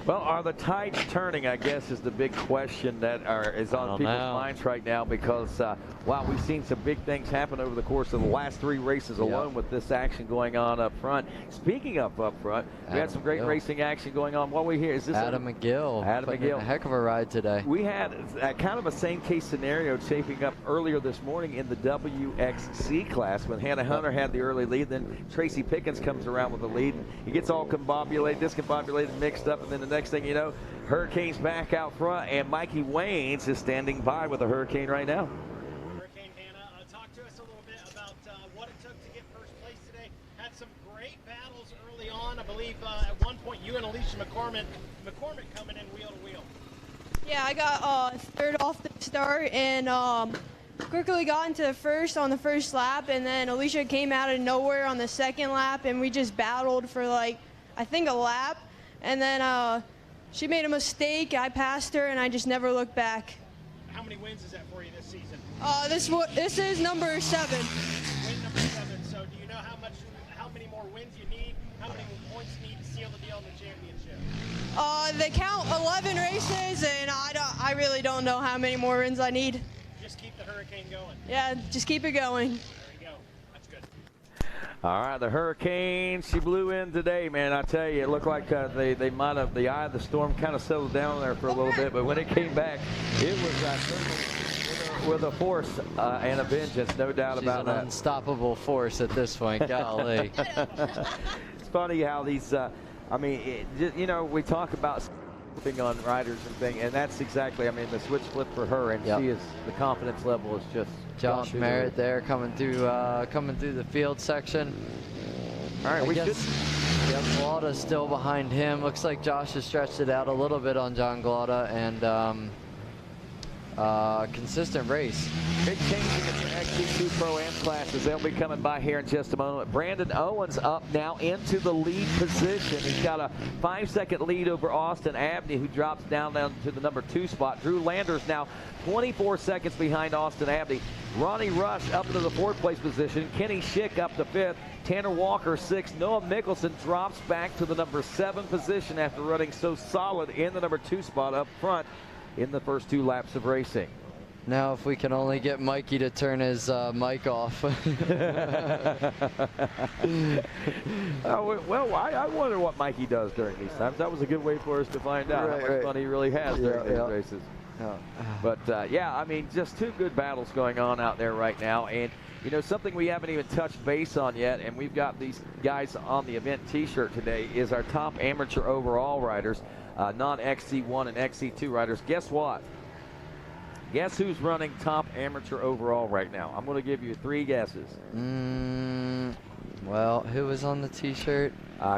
Well, are the tides turning, I guess, is the big question that is on people's minds right now, because, wow, we've seen some big things happen over the course of the last 3 races alone with this action going on up front. Speaking of up front, we had some great racing action going on. What we hear is this Adam McGill. Adam McGill. A heck of a ride today. We had kind of a same case scenario shaping up earlier this morning in the WXC class when Hannah Hunter had the early lead. Then Tracy Pickens comes around with the lead. And he gets all discombobulated, mixed up, and then the next thing you know, Hurricane's back out front, and Mikey Waynes is standing by with the Hurricane right now. Hurricane Hannah, talk to us a little bit about what it took to get first place today. Had some great battles early on. I believe at one point you and Alicia McCormick coming in wheel to wheel. Yeah, I got third off the start, and quickly got into first on the first lap, and then Alicia came out of nowhere on the second lap, and we just battled for I think a lap. And then she made a mistake. I passed her, and I just never looked back. How many wins is that for you this season? This is number 7. Win number 7. So do you know how many more wins you need? How many points you need to seal the deal in the championship? They count 11 races, and I really don't know how many more wins I need. Just keep the Hurricane going. Yeah, just keep it going. There you go. That's good. All right, the Hurricane, she blew in today, man. I tell you, it looked like they might have, the eye of the storm kind of settled down there for a little bit, but when it came back, it was with a force and a vengeance, no doubt about that. She's an unstoppable force at this point, golly. It's funny how these, we talk about flipping on riders and things, and that's exactly, the switch flip for her, and she is, the confidence level is just Josh Merritt there coming through the field section. All right, Glauda's still behind him. Looks like Josh has stretched it out a little bit on John Glauda, and consistent race. Big change in the XC2 Pro-Am classes. They'll be coming by here in just a moment. Brandon Owens up now into the lead position. He's got a 5-second lead over Austin Abney, who drops down to the number 2 spot. Drew Landers now 24 seconds behind Austin Abney. Ronnie Rush up into the 4th place position. Kenny Schick up to 5th. Tanner Walker 6th. Noah Mickelson drops back to the number 7 position after running so solid in the number 2 spot up front in the first 2 laps of racing. Now, if we can only get Mikey to turn his mic off. Well, I wonder what Mikey does during these times. That was a good way for us to find out how much fun he really has during these races. But, yeah, I mean, just 2 good battles going on out there right now. And, you know, something we haven't even touched base on yet, and we've got these guys on the event T-shirt today, is our top amateur overall riders, non-XC1 and XC2 riders. Guess what? Guess who's running top amateur overall right now? I'm going to give you 3 guesses. Well, who was on the T-shirt?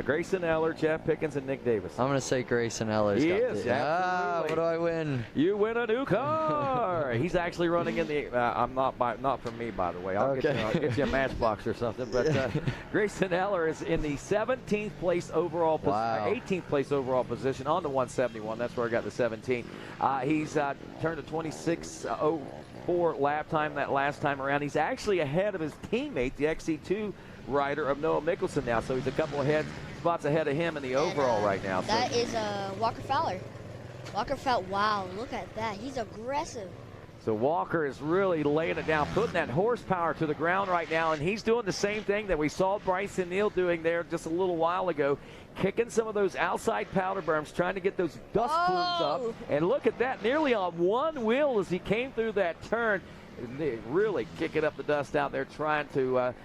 Grayson Eller, Jeff Pickens, and Nick Davis. I'm going to say Grayson Eller. He is. What do I win? You win a new car. He's actually running in the. Not from me, by the way. I'll get you a matchbox or something. But Grayson Eller is in the 17th place overall, 18th place overall position on the 171. That's where I got the 17. He's turned a 26:04 lap time that last time around. He's actually ahead of his teammate, the XC2 rider of Noah Mickelson now, so he's a couple of spots ahead of him in the overall right now. That is Walker Fowler. Walker Fowler, wow, look at that. He's aggressive. So Walker is really laying it down, putting that horsepower to the ground right now, and he's doing the same thing that we saw Bryson Neal doing there just a little while ago, kicking some of those outside powder berms, trying to get those dust plumes up. And look at that, nearly on one wheel as he came through that turn, really kicking up the dust out there, trying to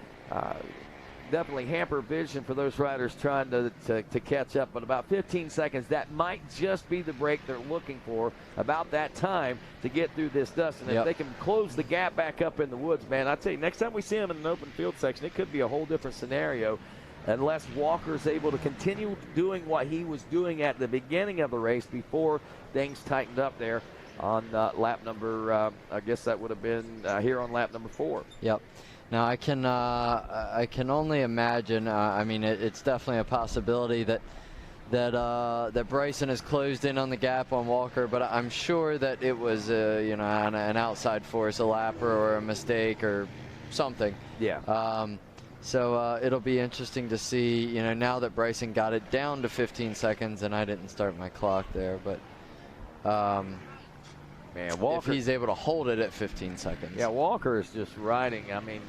definitely hamper vision for those riders trying to catch up. But about 15 seconds, that might just be the break they're looking for, about that time to get through this dust. And if they can close the gap back up in the woods, man, I tell you, next time we see him in an open field section, it could be a whole different scenario unless Walker's able to continue doing what he was doing at the beginning of the race before things tightened up there on lap number, I guess that would have been here on lap number 4. Yep. Now I can only imagine. I mean, it's definitely a possibility that Bryson has closed in on the gap on Walker, but I'm sure that it was an outside force, a lapper or a mistake or something. Yeah. So it'll be interesting to see. Now that Bryson got it down to 15 seconds, and I didn't start my clock there, but. Man, Walker, if he's able to hold it at 15 seconds. Yeah, Walker is just riding. I mean,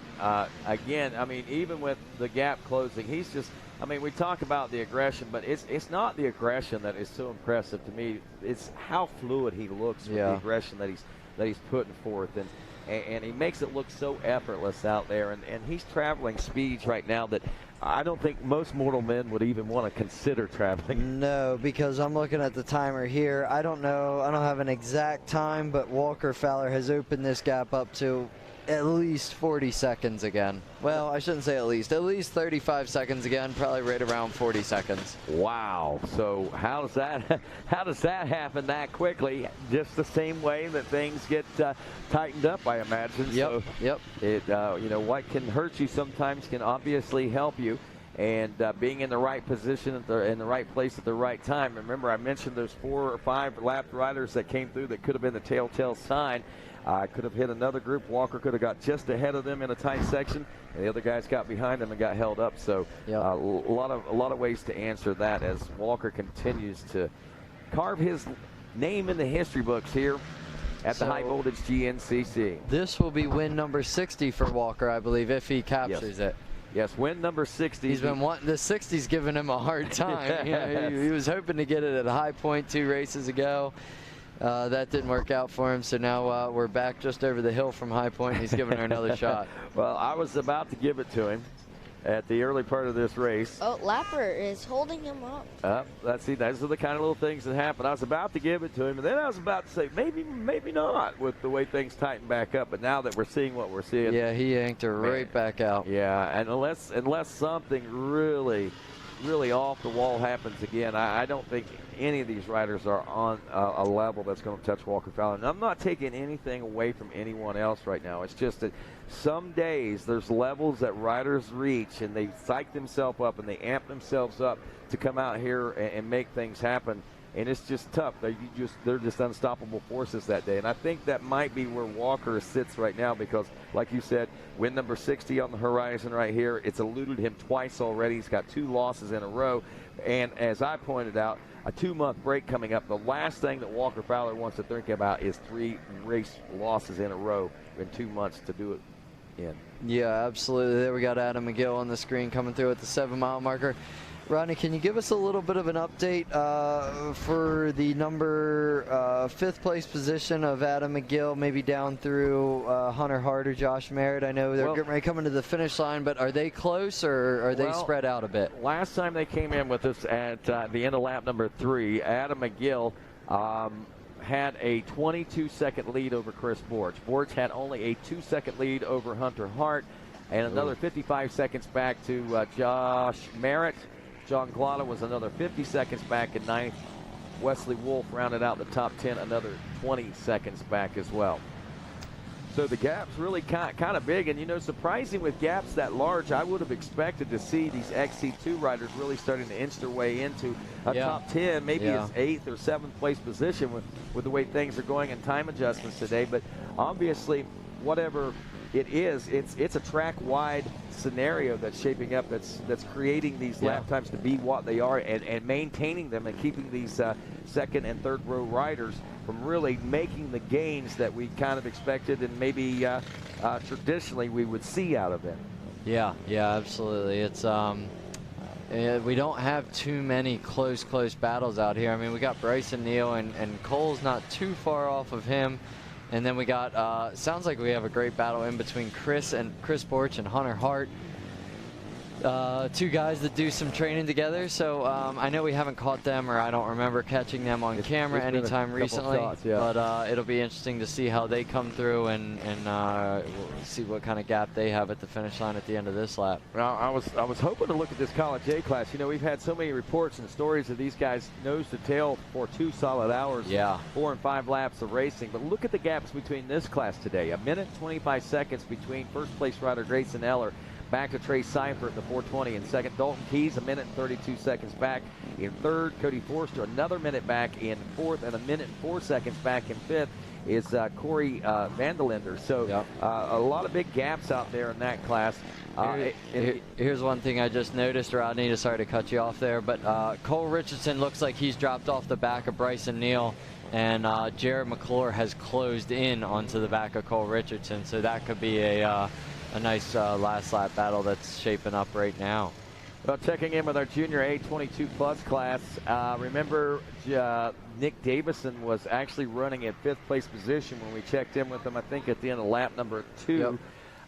again, even with the gap closing, he's just, we talk about the aggression, but it's not the aggression that is so impressive to me. It's how fluid he looks with the aggression that he's putting forth. And he makes it look so effortless out there. And he's traveling speeds right now that I don't think most mortal men would even want to consider traveling. No, because I'm looking at the timer here. I don't know. I don't have an exact time, but Walker Fowler has opened this gap up to at least 40 seconds again. Well, I shouldn't say at least 35 seconds again, probably right around 40 seconds. Wow. So how does that happen that quickly? Just the same way that things get tightened up, I imagine. Yep. So it what can hurt you sometimes can obviously help you. And being in the right position in the right place at the right time. Remember, I mentioned those 4 or 5 lapped riders that came through that could have been the telltale sign. Could have hit another group. Walker could have got just ahead of them in a tight section, and the other guys got behind them and got held up. So a lot of ways to answer that as Walker continues to carve his name in the history books here at the High Voltage GNCC. This will be win number 60 for Walker, I believe, if he captures it. Yes, win number 60. He's been wanting the 60's giving him a hard time. He was hoping to get it at a High Point 2 races ago. That didn't work out for him, so now we're back just over the hill from High Point. He's giving her another shot. Well, I was about to give it to him at the early part of this race. Oh, Lapper is holding him up. Those are the kind of little things that happen. I was about to give it to him, and then I was about to say maybe not with the way things tighten back up. But now that we're seeing what we're seeing. Yeah, he yanked her right back out. Yeah, and unless something really off the wall happens again, I don't think any of these riders are on a level that's going to touch Walker Fowler. And I'm not taking anything away from anyone else right now. It's just that some days there's levels that riders reach and they psych themselves up and they amp themselves up to come out here and make things happen. and it's just tough. They're just unstoppable forces that day. And I think that might be where Walker sits right now because, like you said, win number 60 on the horizon right here. It's eluded him twice already. He's got 2 losses in a row. And as I pointed out, a 2-month break coming up. The last thing that Walker Fowler wants to think about is 3 race losses in a row in 2 months to do it in. Yeah, absolutely. There we got Adam McGill on the screen coming through at the 7-mile marker. Rodney, can you give us a little bit of an update for the number 5th place position of Adam McGill, maybe down through Hunter Hart or Josh Merritt? I know they're getting ready coming to the finish line, but are they close or are they spread out a bit? Last time they came in with us at the end of lap number 3, Adam McGill had a 22-second lead over Chris Borch. Borch had only a 2-second lead over Hunter Hart and another 55 seconds back to Josh Merritt. John Glotta was another 50 seconds back in 9th. Wesley Wolf rounded out the top 10, another 20 seconds back as well. So the gap's really kind of big, and surprising with gaps that large, I would have expected to see these XC2 riders really starting to inch their way into a top 10, maybe as 8th or 7th place position with the way things are going and time adjustments today. But obviously, whatever it is, it's a track-wide scenario that's shaping up, that's creating these lap times to be what they are and maintaining them and keeping these second and third row riders from really making the gains that we kind of expected and maybe traditionally we would see out of them. Yeah, absolutely. It's we don't have too many close battles out here. I mean, we got Bryson Neal and Cole's not too far off of him. And then we got, sounds like we have a great battle in between Chris Borch and Hunter Hart. 2 guys that do some training together. So I know we haven't caught them, or I don't remember catching them on camera anytime recently. Shots, but it'll be interesting to see how they come through and we'll see what kind of gap they have at the finish line at the end of this lap. Well, I was hoping to look at this College A class. We've had so many reports and stories of these guys nose to tail for 2 solid hours. 4 and 5 laps of racing. But look at the gaps between this class today. 1:25 seconds between first place rider Grayson Eller back to Trey Seifert in the 420 in second. Dalton Keys 1:32 seconds back in third. Cody Forster another minute back in fourth, and 1:04 seconds back in fifth is Corey Vandelender. So a lot of big gaps out there in that class. Here's one thing I just noticed, Rodney. Sorry to cut you off there, but Cole Richardson looks like he's dropped off the back of Bryson Neal, and Jared McClure has closed in onto the back of Cole Richardson. So that could be a nice last lap battle that's shaping up right now. Well, checking in with our junior A22 plus class, remember Nick Davison was actually running at 5th place position when we checked in with him, I think at the end of lap number 2.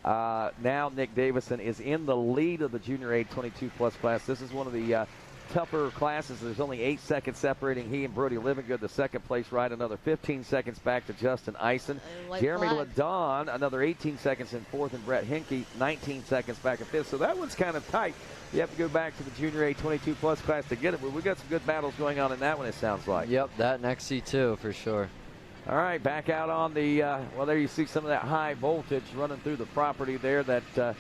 Now Nick Davison is in the lead of the junior A22 plus class. This is one of the tougher classes. There's only 8 seconds separating he and Brody Livingood, the second place ride, another 15 seconds back to Justin Eisen. Jeremy Ladon, another 18 seconds in fourth, and Brett Hinkey, 19 seconds back in fifth. So that one's kind of tight. You have to go back to the junior A22 plus class to get it, but we got some good battles going on in that one, it sounds like. Yep, that next C2 for sure. All right, back out on the, well, there you see some of that high voltage running through the property there, that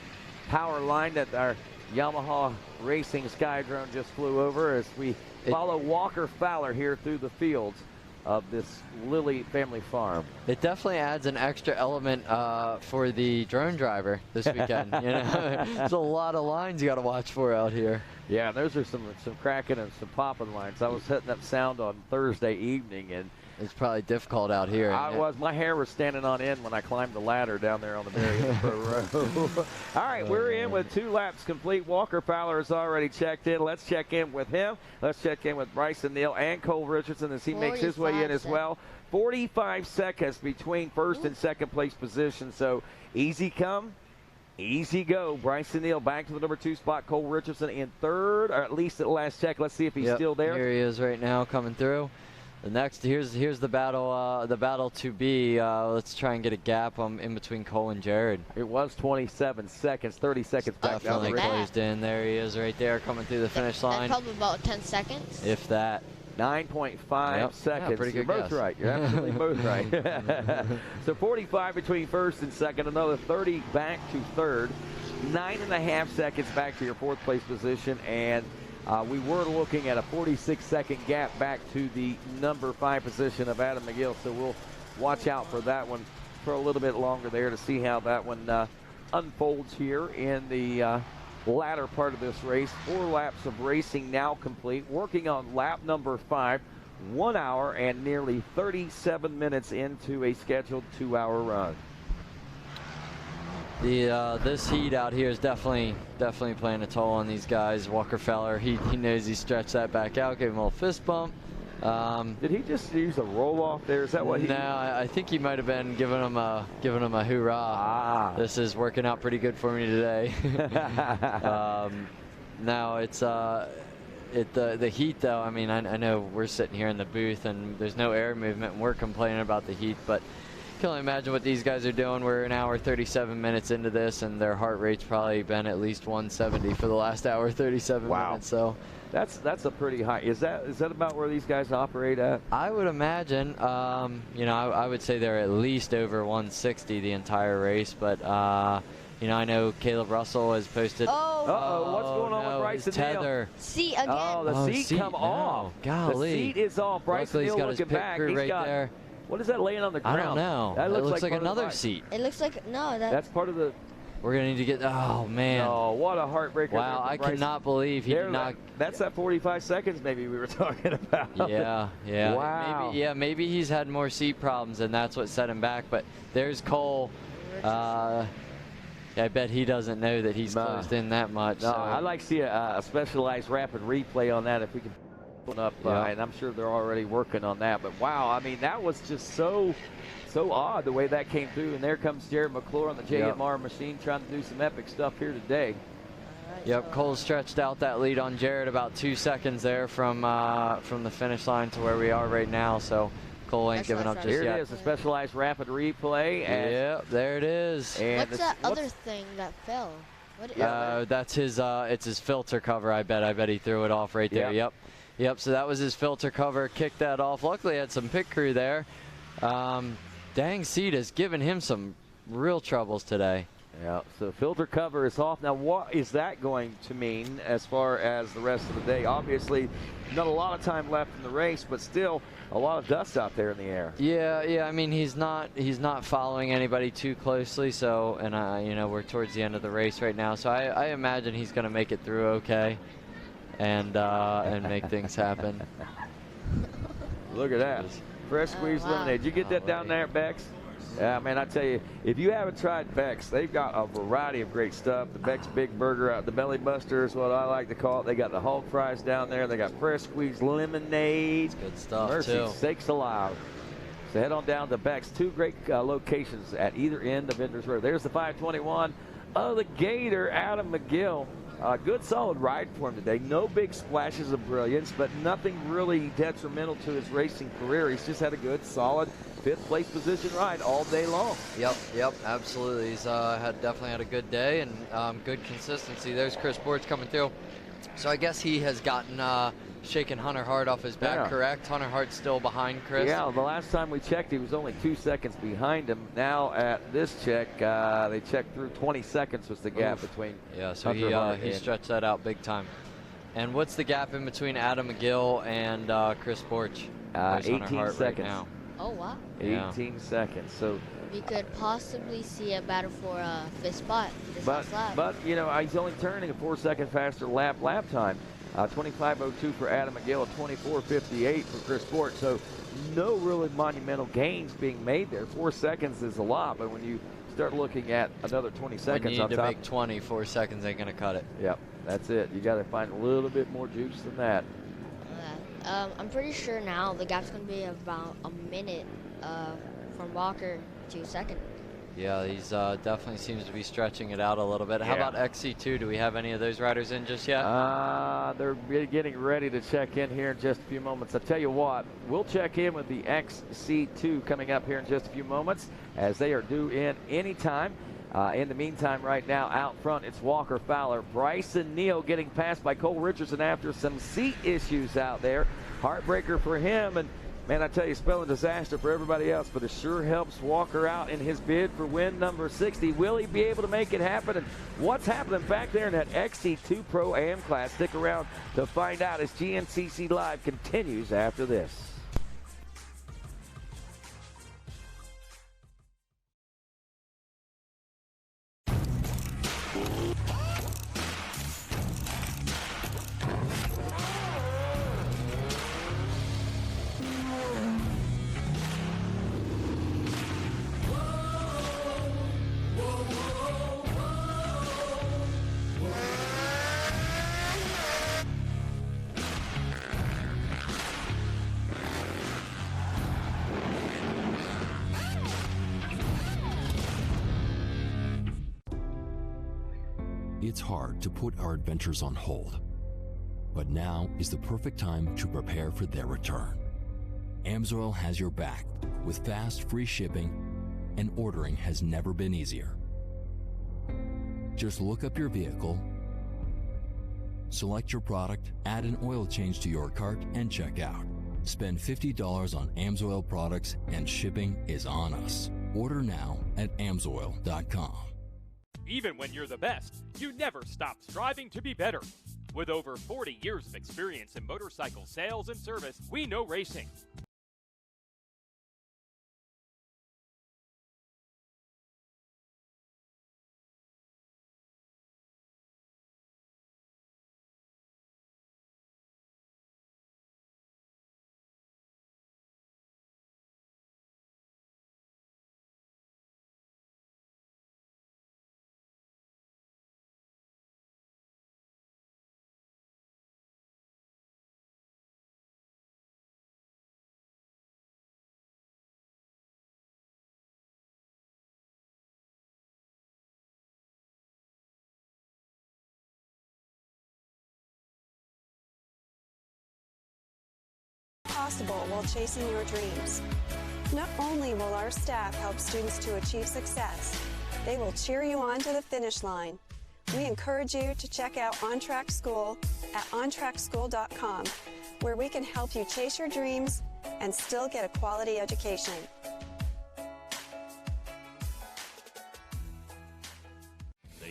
power line that our Yamaha Racing Skydrone just flew over as we follow Walker Fowler here through the fields of this Lilly family farm. It definitely adds an extra element for the drone driver this weekend. There's a lot of lines you got to watch for out here. Yeah, those are some cracking and some popping lines. I was hitting up sound on Thursday evening, and it's probably difficult out here. My hair was standing on end when I climbed the ladder down there on the very pro row. All right, we're in with 2 laps complete. Walker Fowler has already checked in. Let's check in with him. Let's check in with Bryson Neal and Cole Richardson as he makes his way in as well. 45 seconds between first and second place position. So easy come, easy go. Bryson Neal back to the number 2 spot. Cole Richardson in third, or at least at last check. Let's see if he's still there. Here he is right now coming through. The next, here's the battle to be. Let's try and get a gap in between Cole and Jared. It was 27 seconds, 30 seconds back down the closed in. There he is right there coming through the finish line. That's probably about 10 seconds. If that. 9.5 seconds. Pretty good You're both right. You're absolutely both right. So 45 between first and second, another 30 back to third, 9.5 seconds back to your 4th place position, and We were looking at a 46-second gap back to the number 5 position of Adam McGill, so we'll watch out for that one for a little bit longer there to see how that one unfolds here in the latter part of this race. 4 laps of racing now complete. Working on lap number 5, 1 hour and nearly 37 minutes into a scheduled 2-hour run. This heat out here is definitely playing a toll on these guys. Walker Feller, he knows he stretched that back out, gave him a little fist bump. Did he just use a roll off there? Is that what he? No, I think he might have been giving him a hoorah. This is working out pretty good for me today. Now it's the heat though. I mean, I know we're sitting here in the booth and there's no air movement and we're complaining about the heat, but I can only imagine what these guys are doing. We're an hour 37 minutes into this and their heart rate's probably been at least 170 for the last hour 37 minutes. So that's a pretty high. Is that about where these guys operate at? I would imagine. I would say they're at least over 160 the entire race, but I know Caleb Russell has posted. What's going on with Bryson tether? Neal? Seat again. Oh, the seat come off. Golly. The seat is off. Bryson Neal looking back. He's got there. What is that laying on the ground? I don't know. That looks like another seat. It looks like That's part of the. We're gonna need to get. Oh man! Oh, what a heartbreaker! Wow, I cannot believe he did not. That's that 45 seconds maybe we were talking about. Yeah. Wow. Maybe he's had more seat problems and that's what set him back. But there's Cole. I bet he doesn't know that he's closed in that much. No, I'd like to see a specialized rapid replay on that if we can put up. And I'm sure they're already working on that. But wow, I mean that was just so odd the way that came through. And there comes Jared McClure on the JMR machine trying to do some epic stuff here today. Yep, Cole stretched out that lead on Jared about 2 seconds there from the finish line to where we are right now. So Cole ain't giving up just yet. Here it is, a specialized rapid replay. Yep, there it is. And what's that other thing that fell? What is that's his. It's his filter cover. I bet he threw it off right there. Yep. So that was his filter cover. Kicked that off. Luckily, had some pit crew there. Dang seat has given him some real troubles today. Yeah, so filter cover is off. Now, what is that going to mean as far as the rest of the day? Obviously, not a lot of time left in the race, but still a lot of dust out there in the air. Yeah. I mean, he's not following anybody too closely. So, and we're towards the end of the race right now. So I imagine he's going to make it through okay, and make things happen. Look at that. Fresh squeezed lemonade. Did you get that down there at Beck's? Yeah, man, I tell you, if you haven't tried Beck's, they've got a variety of great stuff. The Beck's Big Burger, the Belly Buster is what I like to call it. They got the hog fries down there. They got fresh squeezed lemonade. That's good stuff, Mercy too. sakes alive. So head on down to Beck's. 2 great locations at either end of Vendors Road. There's the 521 of the Gator, Adam McGill. Good solid ride for him today. No big splashes of brilliance, but nothing really detrimental to his racing career. He's just had a good, solid 5th place position ride all day long. Yep, absolutely. He's definitely had a good day and good consistency. There's Chris Bortz coming through. So I guess he has gotten shaking Hunter Hart off his back, correct? Hunter Hart's still behind Chris? Yeah, the last time we checked, he was only 2 seconds behind him. Now at this check, they checked through 20 seconds was the gap between so Hunter he stretched that out big time. And what's the gap in between Adam McGill and Chris Borch? 18 seconds. Right now. Oh, wow. 18 seconds. So we could possibly see a battle for a 5th spot this last lap. But, he's only turning a 4-second faster lap time. 25:02 for Adam McGill, 24:58 for Chris Borch. So no really monumental gains being made there. 4 seconds is a lot, but when you start looking at another 20 seconds when you on need to top, make 24 seconds ain't going to cut it. Yep, that's it. You got to find a little bit more juice than that. I'm pretty sure now the gap's going to be about a minute from Walker to 2nd. Yeah, he's definitely seems to be stretching it out a little bit. How about XC2? Do we have any of those riders in just yet? They're getting ready to check in here in just a few moments. I'll tell you what, we'll check in with the XC2 coming up here in just a few moments as they are due in anytime. In the meantime, right now, out front, it's Walker Fowler. Bryson Neal getting passed by Cole Richardson after some seat issues out there. Heartbreaker for him, and Man, I tell you, spelling disaster for everybody else, but it sure helps Walker out in his bid for win number 60. Will he be able to make it happen? And what's happening back there in that XC2 Pro AM class? Stick around to find out as GNCC Live continues after this. It's hard to put our adventures on hold, but now is the perfect time to prepare for their return. AMSOIL has your back with fast, free shipping, and ordering has never been easier. Just look up your vehicle, select your product, add an oil change to your cart, and check out. Spend $50 on AMSOIL products and shipping is on us. Order now at AMSOIL.com. Even when you're the best, you never stop striving to be better. With over 40 years of experience in motorcycle sales and service, we know racing. Possible while chasing your dreams. Not only will our staff help students to achieve success, they will cheer you on to the finish line. We encourage you to check out On Track School at ontrackschool.com, where we can help you chase your dreams and still get a quality education.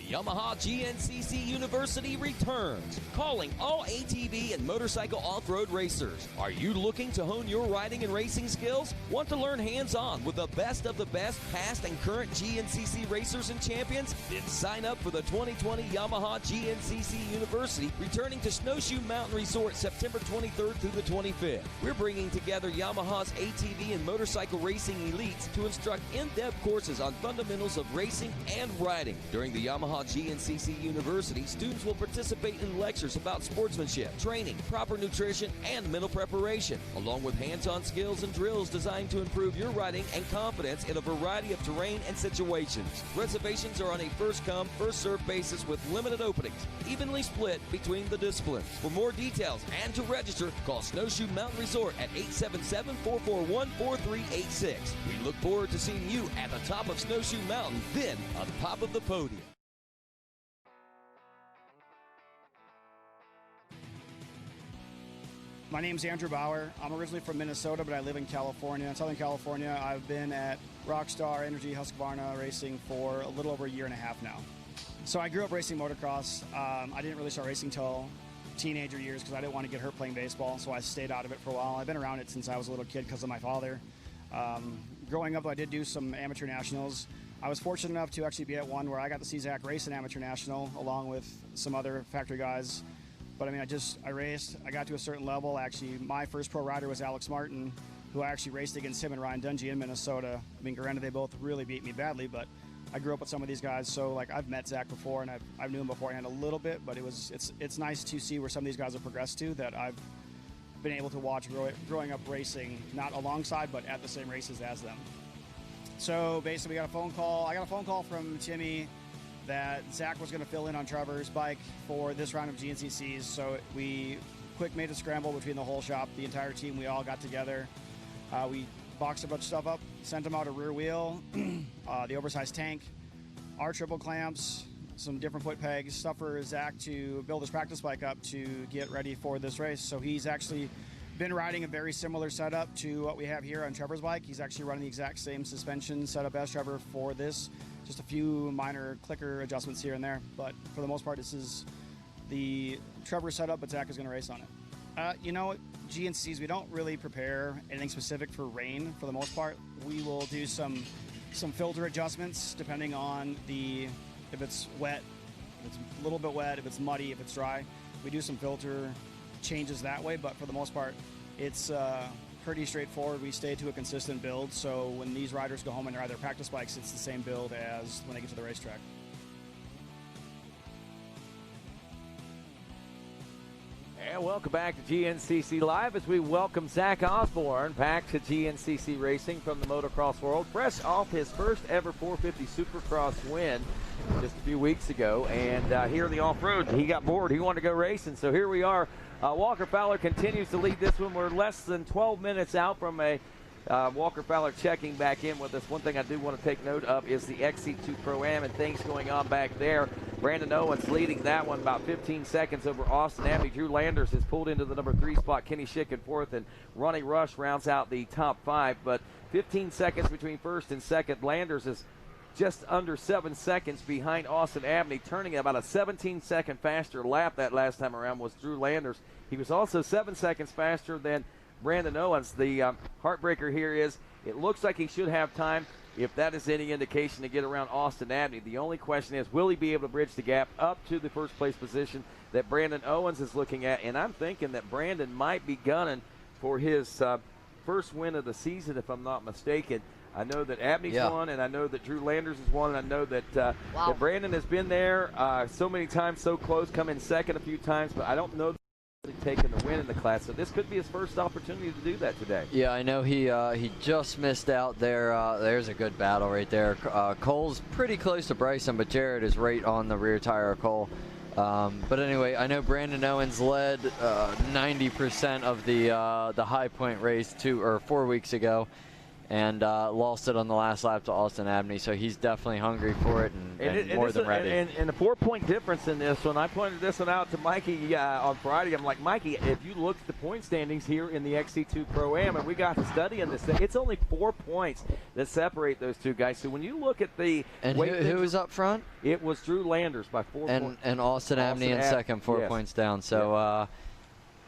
Yamaha GNCC University returns, calling all ATV and motorcycle off-road racers. Are you looking to hone your riding and racing skills? Want to learn hands-on with the best of the best past and current GNCC racers and champions? Then sign up for the 2020 Yamaha GNCC University, returning to Snowshoe Mountain Resort September 23rd through the 25th. We're bringing together Yamaha's ATV and motorcycle racing elites to instruct in-depth courses on fundamentals of racing and riding. During the Yamaha GNCC University, students will participate in lectures about sportsmanship, training, proper nutrition, and mental preparation, along with hands-on skills and drills designed to improve your riding and confidence in a variety of terrain and situations. Reservations are on a first-come, first-served basis with limited openings, evenly split between the disciplines. For more details and to register, call Snowshoe Mountain Resort at 877-441-4386. We look forward to seeing you at the top of Snowshoe Mountain, then on top of the podium. My name's Andrew Bauer. I'm originally from Minnesota, but I live in California. In Southern California, I've been at Rockstar Energy Husqvarna Racing for a little over a year and a half now. So I grew up racing motocross. I didn't really start racing until teenager years because I didn't want to get hurt playing baseball, so I stayed out of it for a while. I've been around it since I was a little kid because of my father. Growing up, I did do some amateur nationals. I was fortunate enough to actually be at one where I got to see Zach race an amateur national along with some other factory guys. But I mean, I raced, I got to a certain level. Actually, my first pro rider was Alex Martin, who I actually raced against him and Ryan Dungey in Minnesota. I mean, granted, they both really beat me badly, but I grew up with some of these guys. So like, I've met Zach before and I've knew him beforehand a little bit, but it's nice to see where some of these guys have progressed to that I've been able to watch growing up racing, not alongside, but at the same races as them. So basically, I got a phone call from Timmy that Zach was going to fill in on Trevor's bike for this round of GNCCs. So we quick made a scramble between the whole shop, the entire team. We all got together. We boxed a bunch of stuff up, sent him out a rear wheel, the oversized tank, our triple clamps, some different foot pegs, stuff for Zach to build his practice bike up to get ready for this race. So he's actually been riding a very similar setup to what we have here on Trevor's bike. He's actually running the exact same suspension setup as Trevor for this. Just a few minor clicker adjustments here and there, but for the most part, this is the Trevor setup, but Zach is going to race on it. You know, GNCCs, we don't really prepare anything specific for rain for the most part. We will do some filter adjustments depending on if it's wet, if it's a little bit wet, if it's muddy, if it's dry. We do some filter changes that way, but for the most part, it's pretty straightforward. We stay to a consistent build, so when these riders go home and ride their practice bikes, it's the same build as when they get to the racetrack. And welcome back to GNCC Live as we welcome Zach Osborne back to GNCC Racing from the motocross world, fresh off his first ever 450 Supercross win just a few weeks ago. And here in the off-road, he got bored. He wanted to go racing, so here we are. Walker Fowler continues to lead this one. We're less than 12 minutes out from a Walker Fowler checking back in with us. One thing I do want to take note of is the XC2 Pro-Am and things going on back there. Brandon Owens leading that one about 15 seconds over Austin Abbey. Drew Landers has pulled into the number 3 spot. Kenny Schick in fourth, and Ronnie Rush rounds out the top 5. But 15 seconds between first and second. Landers is just under 7 seconds behind Austin Abney, turning about a 17-second faster lap that last time around was Drew Landers. He was also 7 seconds faster than Brandon Owens. The heartbreaker here is it looks like he should have time, if that is any indication, to get around Austin Abney. The only question is, will he be able to bridge the gap up to the first place position that Brandon Owens is looking at? And I'm thinking that Brandon might be gunning for his first win of the season, if I'm not mistaken. I know that Abney's won, and I know that Drew Landers has won, and I know that, that Brandon has been there so many times, so close, come in second a few times, but I don't know that he's taken the win in the class. So this could be his first opportunity to do that today. Yeah, I know he just missed out there. There's a good battle right there. Cole's pretty close to Bryson, but Jared is right on the rear tire of Cole. But anyway, I know Brandon Owens led 90% of the High Point race 4 weeks ago, and lost it on the last lap to Austin Abney, so he's definitely hungry for it and more than ready. And a 4-point difference in this one. I pointed this one out to Mikey on Friday. I'm like, Mikey, if you look at the point standings here in the XC2 Pro-Am, and we got to study on this thing, it's only 4 points that separate those two guys. So when you look at the and who was up front? It was Drew Landers by 4 points. And Austin Abney in second, 4 points down. So.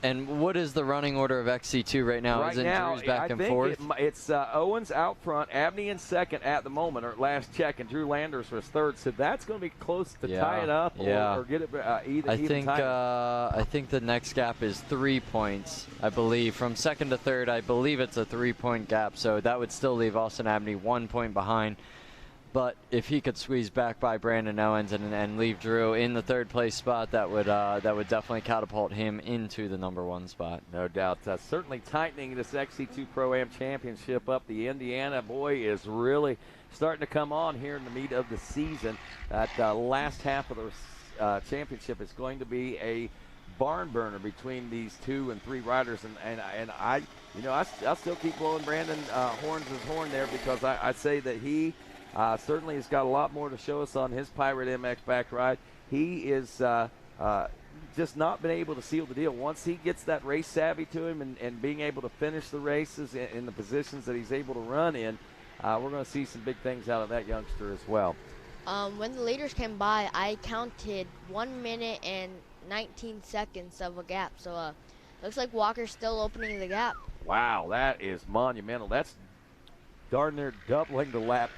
And what is the running order of XC2 right now? Right Isn't now, Drew's back I and think forth? it's Owens out front, Abney in second at the moment, or last check, and Drew Landers was third. So that's going to be close to tie it up or get it even tighter. I think the next gap is 3 points, I believe. From second to third, I believe it's a 3-point gap. So that would still leave Austin Abney 1 point behind. But if he could squeeze back by Brandon Owens and leave Drew in the third place spot, that would definitely catapult him into the number 1 spot. No doubt. Certainly tightening this XC2 Pro-Am Championship up. The Indiana boy is really starting to come on here in the meat of the season. That last half of the championship is going to be a barn burner between these 2 and 3 riders, and I still keep blowing Brandon horn there, because I say that he certainly has got a lot more to show us on his Pirate MX back ride. He is just not been able to seal the deal. Once he gets that race savvy to him and being able to finish the races in the positions that he's able to run in, we're going to see some big things out of that youngster as well. When the leaders came by, I counted 1 minute and 19 seconds of a gap. So looks like Walker's still opening the gap. Wow, that is monumental. That's darn near doubling the lap,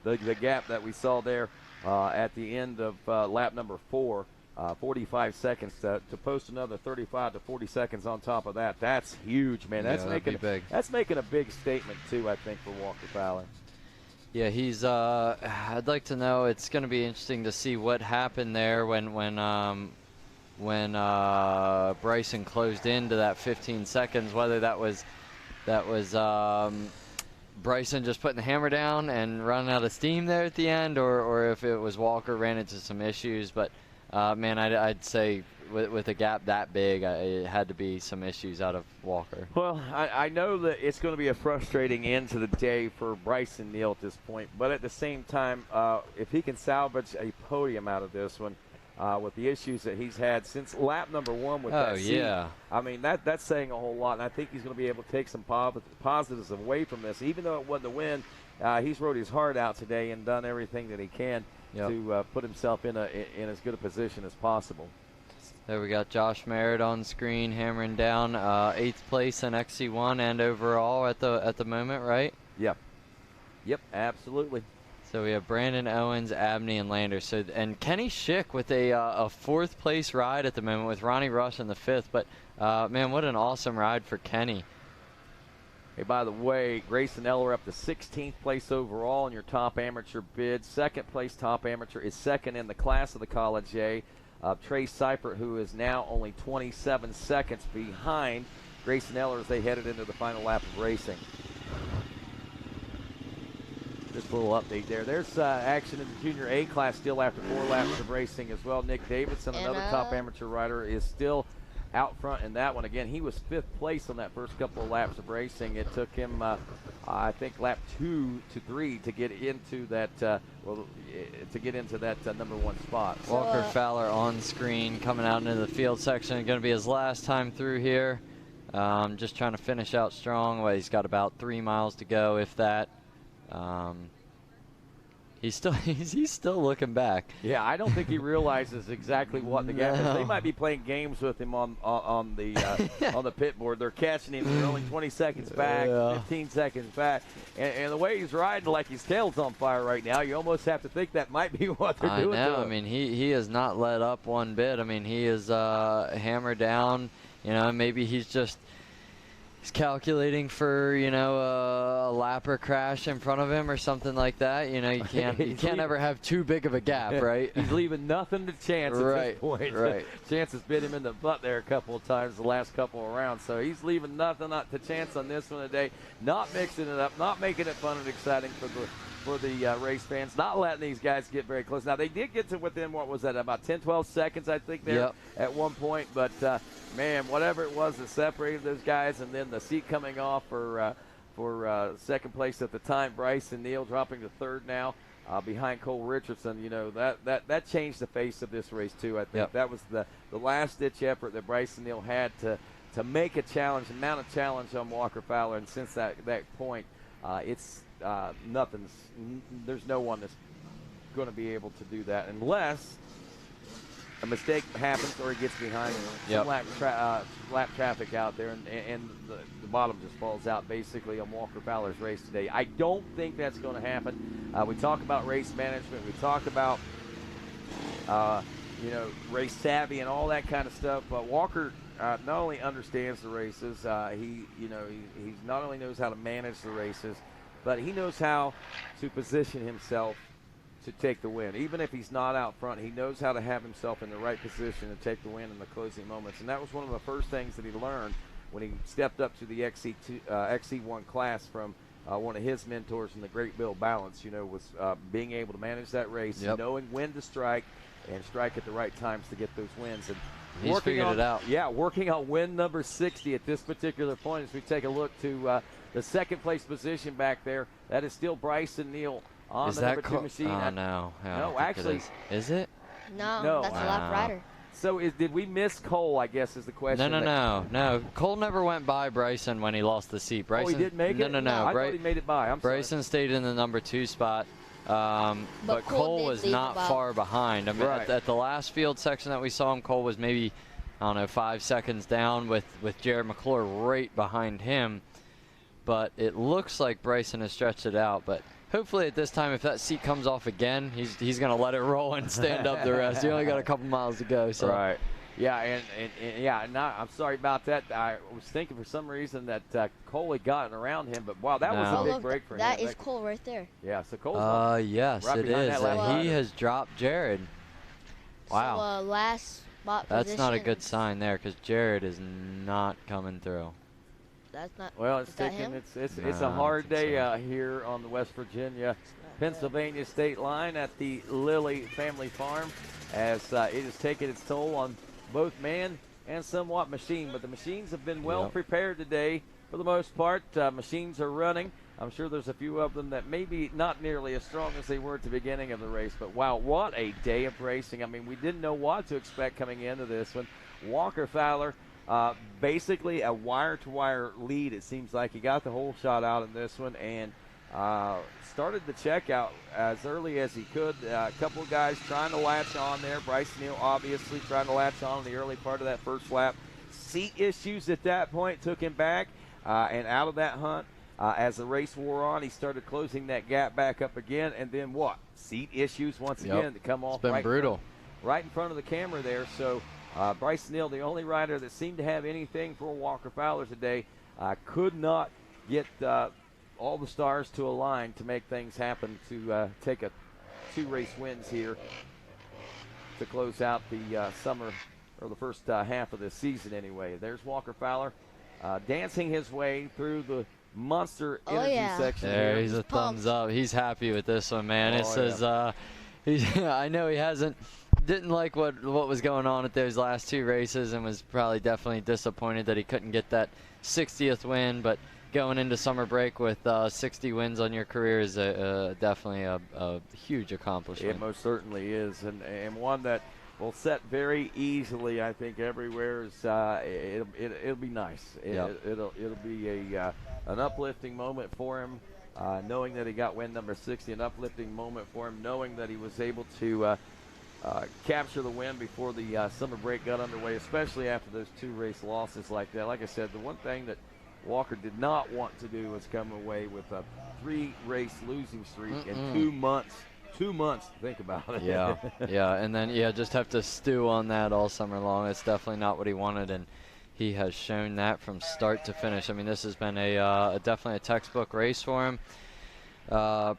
the gap that we saw there at the end of lap number 4. 45 seconds to post another 35 to 40 seconds on top of that. That's huge, man. That's making a big statement too, I think, for Walker Fowler. Yeah, he's. I'd like to know. It's going to be interesting to see what happened there when Bryson closed into that 15 seconds. Whether that was Bryson just putting the hammer down and running out of steam there at the end, or if it was Walker ran into some issues. But man, I'd say with a gap that big, it had to be some issues out of Walker. Well, I know that it's going to be a frustrating end to the day for Bryson Neal at this point, but at the same time, if he can salvage a podium out of this one, with the issues that he's had since lap number 1 with that seat. Yeah. I mean, that's saying a whole lot, and I think he's going to be able to take some positives away from this. Even though it wasn't a win, he's rode his heart out today and done everything that he can to put himself in as good a position as possible. There we got Josh Merritt on screen hammering down 8th place in XC1 and overall at the moment, right? Yep, absolutely. So we have Brandon Owens, Abney, and Lander. So and Kenny Schick with a 4th place ride at the moment with Ronnie Rush in the 5th. But man, what an awesome ride for Kenny. Hey, by the way, Grayson Eller up to 16th place overall in your top amateur bid. 2nd place top amateur is 2nd in the class of the College A. Trey Seifert, who is now only 27 seconds behind Grayson Eller as they headed into the final lap of racing. Just a little update there. There's action in the Junior A class still after 4 laps of racing as well. Nick Davidson, another top amateur rider, is still out front in that one. Again, he was 5th place on that first couple of laps of racing. It took him, I think, lap 2 to 3 to get into that number 1 spot. Walker Fowler on screen coming out into the field section. Going to be his last time through here. Just trying to finish out strong. Well, he's got about 3 miles to go, if that. He's still looking back. Yeah, I don't think he realizes exactly what the gap is. They might be playing games with him on the pit board. They're catching him. They're only 20 seconds back, 15 seconds back, and the way he's riding, like his tail's on fire right now, you almost have to think that might be what they're doing. I know. To him. I mean, he has not let up one bit. I mean, he is hammered down. You know, maybe he's calculating for, you know, a lapper crash in front of him or something like that. You know, you can't ever have too big of a gap, right? He's leaving nothing to chance at this point. Right. Chance has bit him in the butt there a couple of times the last couple of rounds. So he's leaving nothing to chance on this one today. Not mixing it up, not making it fun and exciting for the race fans, not letting these guys get very close. Now, they did get to within, what was that, about 10, 12 seconds, I think, there at one point. But, man, whatever it was that separated those guys, and then the seat coming off for 2nd place at the time, Bryson Neal dropping to 3rd now behind Cole Richardson. You know, that changed the face of this race, too, I think. That was the last-ditch effort that Bryson Neal had to make a challenge, mount a challenge on Walker Fowler. And since that point, it's there's no one that's going to be able to do that unless a mistake happens or he gets behind some lap traffic out there, and the bottom just falls out basically on Walker Fowler's race today. I don't think that's going to happen. We talk about race management. We talk about race savvy and all that kind of stuff. But Walker not only understands the races, he not only knows how to manage the races, but he knows how to position himself to take the win. Even if he's not out front, he knows how to have himself in the right position to take the win in the closing moments. And that was one of the first things that he learned when he stepped up to the XC1 class from one of his mentors in the Great Bill Balance, was being able to manage that race, knowing when to strike, and strike at the right times to get those wins. And he's figured it out. Yeah, working on win number 60 at this particular point as we take a look to the 2nd place position back there. That is still Bryson Neal on the number 2 machine. Oh, no. No, actually. Is it? No, that's a lap rider. So did we miss Cole, I guess, is the question. No. Cole never went by Bryson when he lost the seat. Bryson, he didn't make it? No. I thought he made it by. Bryson stayed in the number 2 spot. But Cole was not far behind. I mean, at the last field section that we saw him, Cole was maybe, 5 seconds down with Jared McClure right behind him. But it looks like Bryson has stretched it out. But hopefully at this time, if that seat comes off again, he's going to let it roll and stand up the rest. You only got a couple miles to go. So. Right. Yeah, and I'm sorry about that. I was thinking for some reason that Cole had gotten around him, but wow, that was a big break for him. That is Cole right there. Yeah, so Cole's yes, right it is. He has dropped Jared. Wow. So last spot That's position. not a good sign there because Jared is not coming through. That's not. Well, it's taking. It's a hard day here on the West Virginia, Pennsylvania state line at the Lilly family farm, as it has taken its toll on both man and somewhat machine. But the machines have been well prepared today for the most part. Machines are running. I'm sure there's a few of them that maybe not nearly as strong as they were at the beginning of the race. But, wow, what a day of racing. I mean, we didn't know what to expect coming into this one. Walker Fowler, basically a wire-to-wire lead, it seems like. He got the whole shot out in this one and started the checkout as early as he could. A couple of guys trying to latch on there. Bryce Neal obviously trying to latch on in the early part of that first lap. Seat issues at that point took him back and out of that hunt. As the race wore on, he started closing that gap back up again. And then what? Seat issues once again to come off. It's been brutal. Right in front of the camera there. So Bryce Neal, the only rider that seemed to have anything for Walker Fowler today, could not get all the stars to align to make things happen to take a 2 race wins here to close out the summer, or the first half of this season anyway. There's Walker Fowler dancing his way through the monster energy section. There, here. he's a thumbs up. He's happy with this one, man. It says, I know he didn't like what was going on at those last 2 races and was probably definitely disappointed that he couldn't get that 60th win, but going into summer break with 60 wins on your career is definitely a huge accomplishment. It most certainly is, and one that will set very easily, I think, everywhere. It'll be nice. It'll be an uplifting moment for him, knowing that he got win number 60. An uplifting moment for him, knowing that he was able to capture the win before the summer break got underway, especially after those 2 race losses like that. Like I said, the one thing that Walker did not want to do was come away with a 3 race losing streak in 2 months. 2 months, think about it. Yeah, and then just have to stew on that all summer long. It's definitely not what he wanted, and he has shown that from start to finish. I mean, this has been definitely a textbook race for him.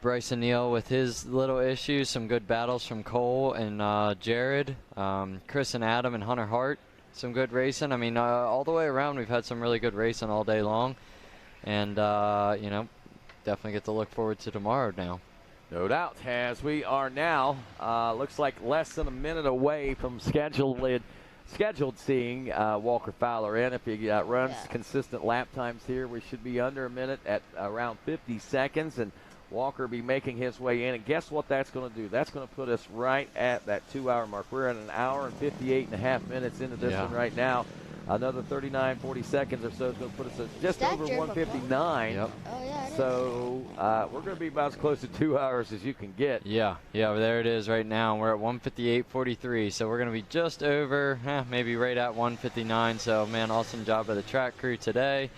Bryson Neal with his little issues, some good battles from Cole and Jared, Chris and Adam and Hunter Hart, some good racing. I mean, all the way around, we've had some really good racing all day long, and definitely get to look forward to tomorrow now. No doubt, as we are now, looks like less than a minute away from scheduled seeing Walker Fowler in. If he runs consistent lap times here, we should be under a minute at around 50 seconds, and Walker be making his way in. And guess what that's going to do? That's going to put us right at that 2-hour mark. We're at 1 hour and 58 and a half minutes into this one right now. Another 39, 40 seconds or so is going to put us at just over 159. Yep. So we're going to be about as close to 2 hours as you can get. Yeah, there it is right now. We're at 158.43, so we're going to be just over, maybe right at 159. So, man, awesome job by the track crew today.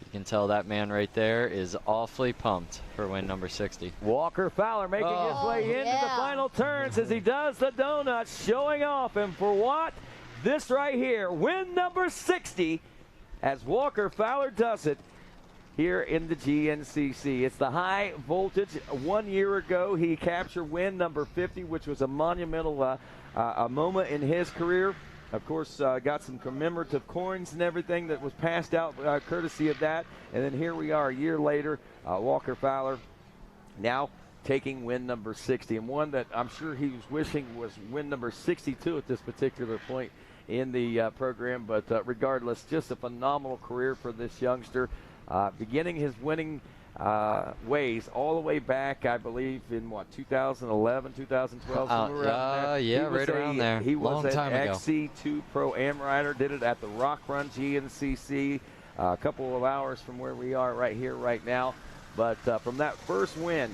You can tell that man right there is awfully pumped for win number 60. Walker Fowler making his way into the final turns as he does the donuts, showing off. And for what? This right here, win number 60, as Walker Fowler does it here in the GNCC. It's the high voltage. 1 year ago, he captured win number 50, which was a monumental a moment in his career. Of course, got some commemorative coins and everything that was passed out courtesy of that. And then here we are a year later, Walker Fowler now taking win number 60, and one that I'm sure he was wishing was win number 62 at this particular point in the program. But regardless, just a phenomenal career for this youngster, beginning his winning ways all the way back, I believe, in 2011, 2012, somewhere around there. Right around there. He was an time ago. XC2 Pro-Am rider, did it at the Rock Run GNCC, a couple of hours from where we are right here, right now. But from that first win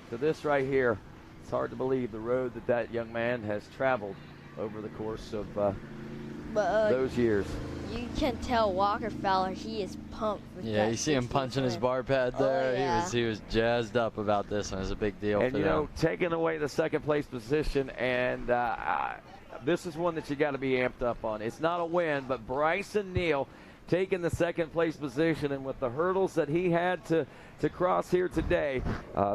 to this right here, it's hard to believe the road that young man has traveled over the course of those years. You can tell Walker Fowler, he is pumped. With you see him punching his bar pad there. He was jazzed up about this one. It was a big deal and for them. Taking away the second place position, and this is one that you got to be amped up on. It's not a win, but Bryson Neal taking the second place position, and with the hurdles that he had to cross here today,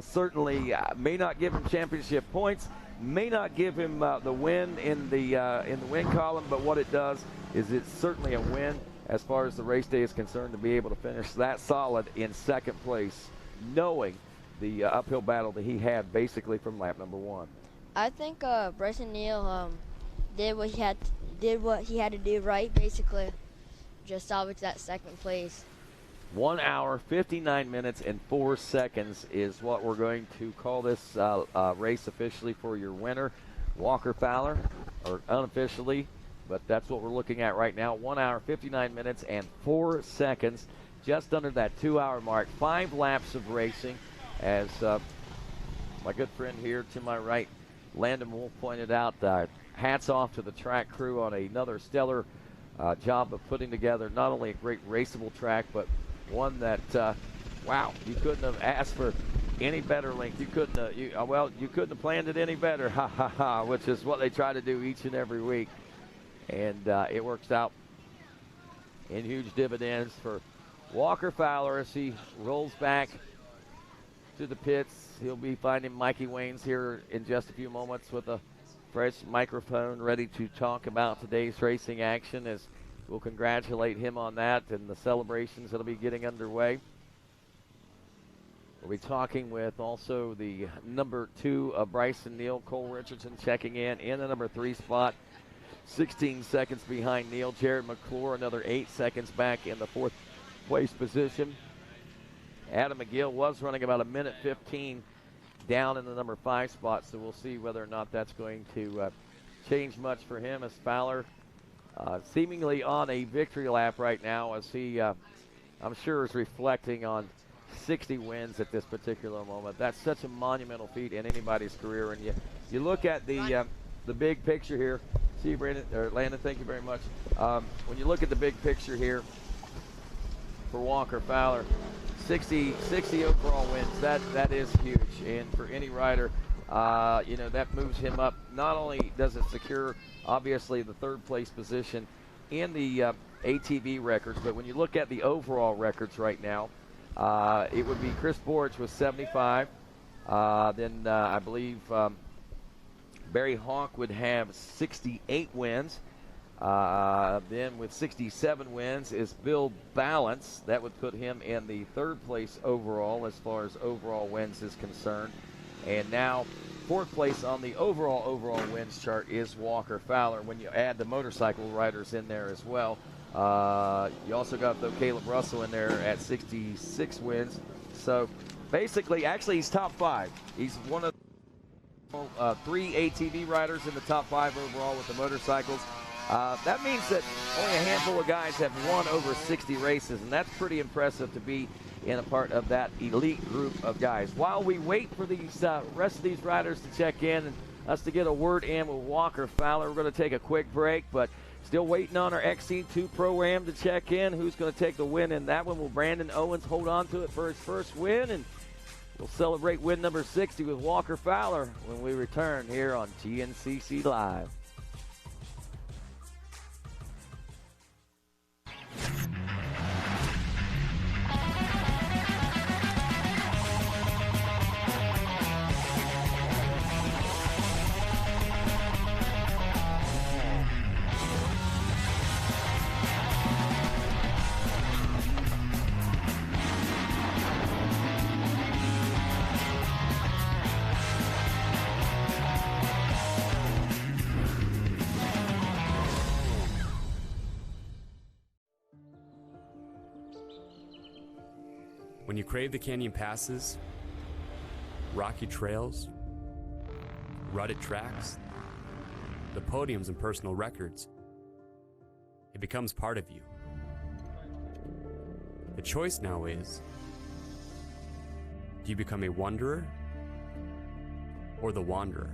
certainly may not give him championship points, may not give him the win in the win column, but what it does is it's certainly a win as far as the race day is concerned to be able to finish that solid in second place, knowing the uphill battle that he had basically from lap number 1. I think Bryson Neal did what he had to do right, basically, just salvage that second place. 1 hour, 59 minutes, and 4 seconds is what we're going to call this race officially for your winner, Walker Fowler, or unofficially, but that's what we're looking at right now. 1 hour, 59 minutes, and 4 seconds, just under that 2 hour mark. 5 laps of racing, as my good friend here to my right, Landon Wolf, pointed out. Hats off to the track crew on another stellar job of putting together not only a great raceable track, but one that, wow, you couldn't have asked for any better length. You couldn't have planned it any better, ha ha ha, which is what they try to do each and every week. And it works out in huge dividends for Walker Fowler as he rolls back to the pits. He'll be finding Mikey Waynes here in just a few moments with a fresh microphone ready to talk about today's racing action, as we'll congratulate him on that and the celebrations that'll be getting underway. We'll be talking with also the number 2 of Bryson Neal, Cole Richardson, checking in the number 3 spot, 16 seconds behind Neal. Jared McClure another 8 seconds back in the 4th place position. Adam McGill was running about 1:15 down in the number 5 spot, so we'll see whether or not that's going to change much for him, as Fowler seemingly on a victory lap right now, as he, I'm sure, is reflecting on 60 wins at this particular moment. That's such a monumental feat in anybody's career, and you look at the big picture here. See you, Brandon, or Landon, thank you very much. When you look at the big picture here for Walker Fowler, 60 overall wins, that is huge. And for any rider, that moves him up. Not only does it secure, obviously, the 3rd place position in the ATV records, but when you look at the overall records right now, it would be Chris Borge with 75. Then I believe Barry Hawk would have 68 wins. Then with 67 wins is Bill Balance. That would put him in the 3rd place overall as far as overall wins is concerned. And now 4th place on the overall wins chart is Walker Fowler, when you add the motorcycle riders in there as well. You also got, though, Caleb Russell in there at 66 wins. So basically, actually, he's top 5. He's one of 3 ATV riders in the top 5 overall with the motorcycles. That means that only a handful of guys have won over 60 races, and that's pretty impressive to be in a part of that elite group of guys. While we wait for these rest of these riders to check in and us to get a word in with Walker Fowler, we're going to take a quick break, but still waiting on our XC2 Pro-Am to check in. Who's going to take the win in that one? Will Brandon Owens hold on to it for his first win? And we'll celebrate win number 60 with Walker Fowler when we return here on GNCC Live. When you crave the canyon passes, rocky trails, rutted tracks, the podiums and personal records, it becomes part of you. The choice now is, do you become a wanderer or the wanderer?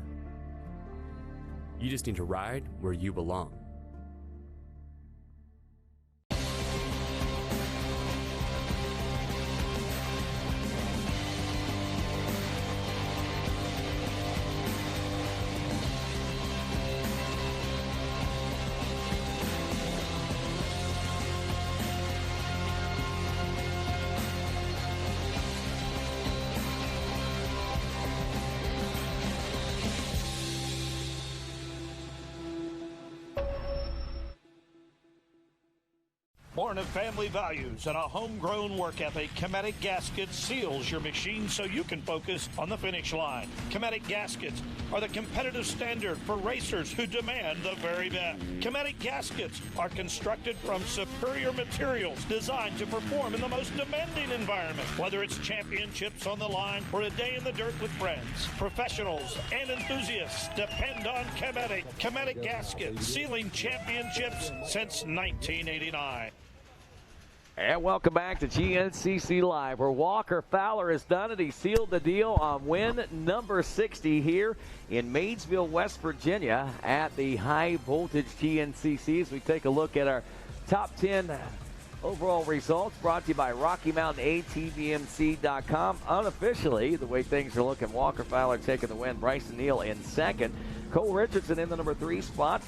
You just need to ride where you belong. Born of family values and a homegrown work ethic, Kinetic Gaskets seals your machine so you can focus on the finish line. Kinetic Gaskets are the competitive standard for racers who demand the very best. Kinetic Gaskets are constructed from superior materials designed to perform in the most demanding environment. Whether it's championships on the line or a day in the dirt with friends, professionals and enthusiasts depend on Kinetic. Kinetic Gaskets, sealing championships since 1989. And welcome back to GNCC Live, where Walker Fowler has done it. He sealed the deal on win number 60 here in Maysville, West Virginia at the High Voltage GNCC. As we take a look at our top 10 overall results, brought to you by Rocky Mountain ATVMC.com. Unofficially, the way things are looking, Walker Fowler taking the win, Bryson Neal in second. Cole Richardson in the number 3 spot.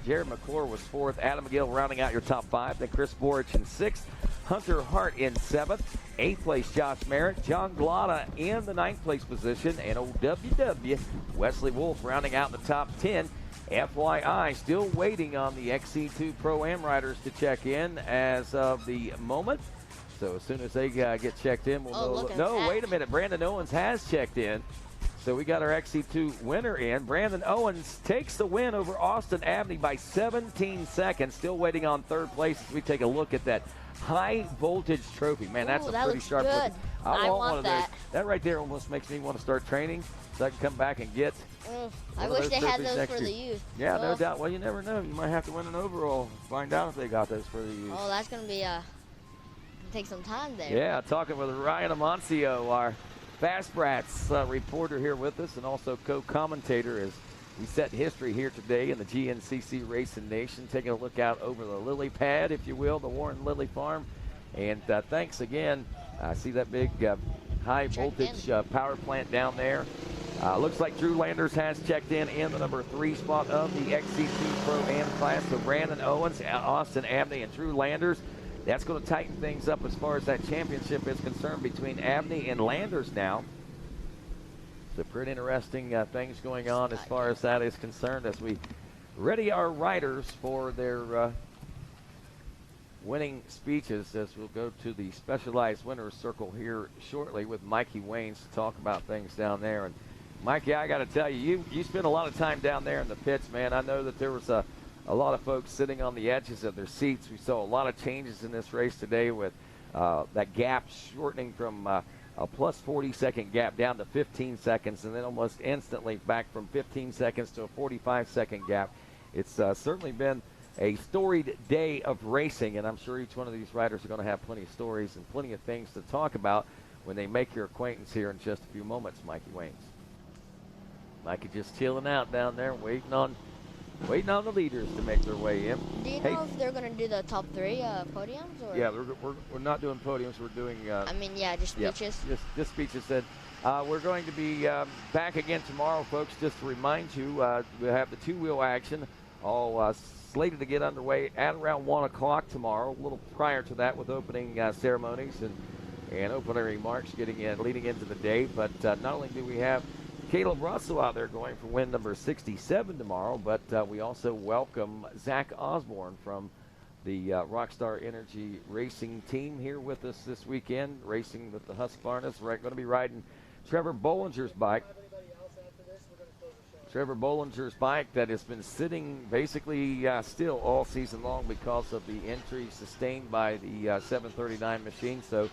Jared McClure was 4th. Adam McGill rounding out your top 5. Then Chris Borich in 6th. Hunter Hart in 7th. 8th place, Josh Merritt. John Glotta in the 9th place position. And OWW, Wesley Wolf rounding out the top 10. FYI, still waiting on the XC2 Pro-Am riders to check in as of the moment. So as soon as they get checked in, we'll know. No, wait a minute. Brandon Owens has checked in. So we got our XC2 winner in. Brandon Owens takes the win over Austin Abney by 17 seconds. Still waiting on 3rd place as we take a look at that high voltage trophy. Man, that's a pretty sharp look. I want one of those. That right there almost makes me want to start training so I can come back and get I wish they had those for the youth. Yeah, no doubt. Well, you never know. You might have to win an overall. Find out if they got those for the youth. Oh, that's going to be take some time there. Yeah, talking with Ryan Amancio, our Fast Brats reporter here with us, and also co-commentator as we set history here today in the GNCC Racing Nation, taking a look out over the lily pad, if you will, the Warren Lily Farm. And thanks again. I see that big high voltage power plant down there. Looks like Drew Landers has checked in the number 3 spot of the XC2 Pro-Am class. So Brandon Owens, Austin Abney, and Drew Landers. That's going to tighten things up as far as that championship is concerned between Abney and Landers now. So pretty interesting things going on as far as that is concerned as we ready our riders for their winning speeches, as we'll go to the specialized winners circle here shortly with Mikey Waynes to talk about things down there. And Mikey, I got to tell you, you spent a lot of time down there in the pits, man. I know that there was a lot of folks sitting on the edges of their seats. We saw a lot of changes in this race today with that gap shortening from a plus 40-second gap down to 15 seconds, and then almost instantly back from 15 seconds to a 45-second gap. It's certainly been a storied day of racing, and I'm sure each one of these riders are going to have plenty of stories and plenty of things to talk about when they make your acquaintance here in just a few moments, Mikey Waynes. Mikey just chilling out down there, waiting on the leaders to make their way in. Do you know if they're going to do the top 3 podiums? Or? Yeah, we're not doing podiums. We're doing... just speeches? Yeah, just speeches. We're going to be back again tomorrow, folks. Just to remind you, we'll have the 2-wheel action all slated to get underway at around 1 o'clock tomorrow, a little prior to that with opening ceremonies and opening remarks leading into the day. But not only do we have Caleb Russell out there going for win number 67 tomorrow, but we also welcome Zach Osborne from the Rockstar Energy Racing team here with us this weekend, racing with the Husqvarnas. We're going to be riding Trevor Bollinger's bike. Trevor Bollinger's bike that has been sitting basically still all season long because of the injury sustained by the 739 machine. So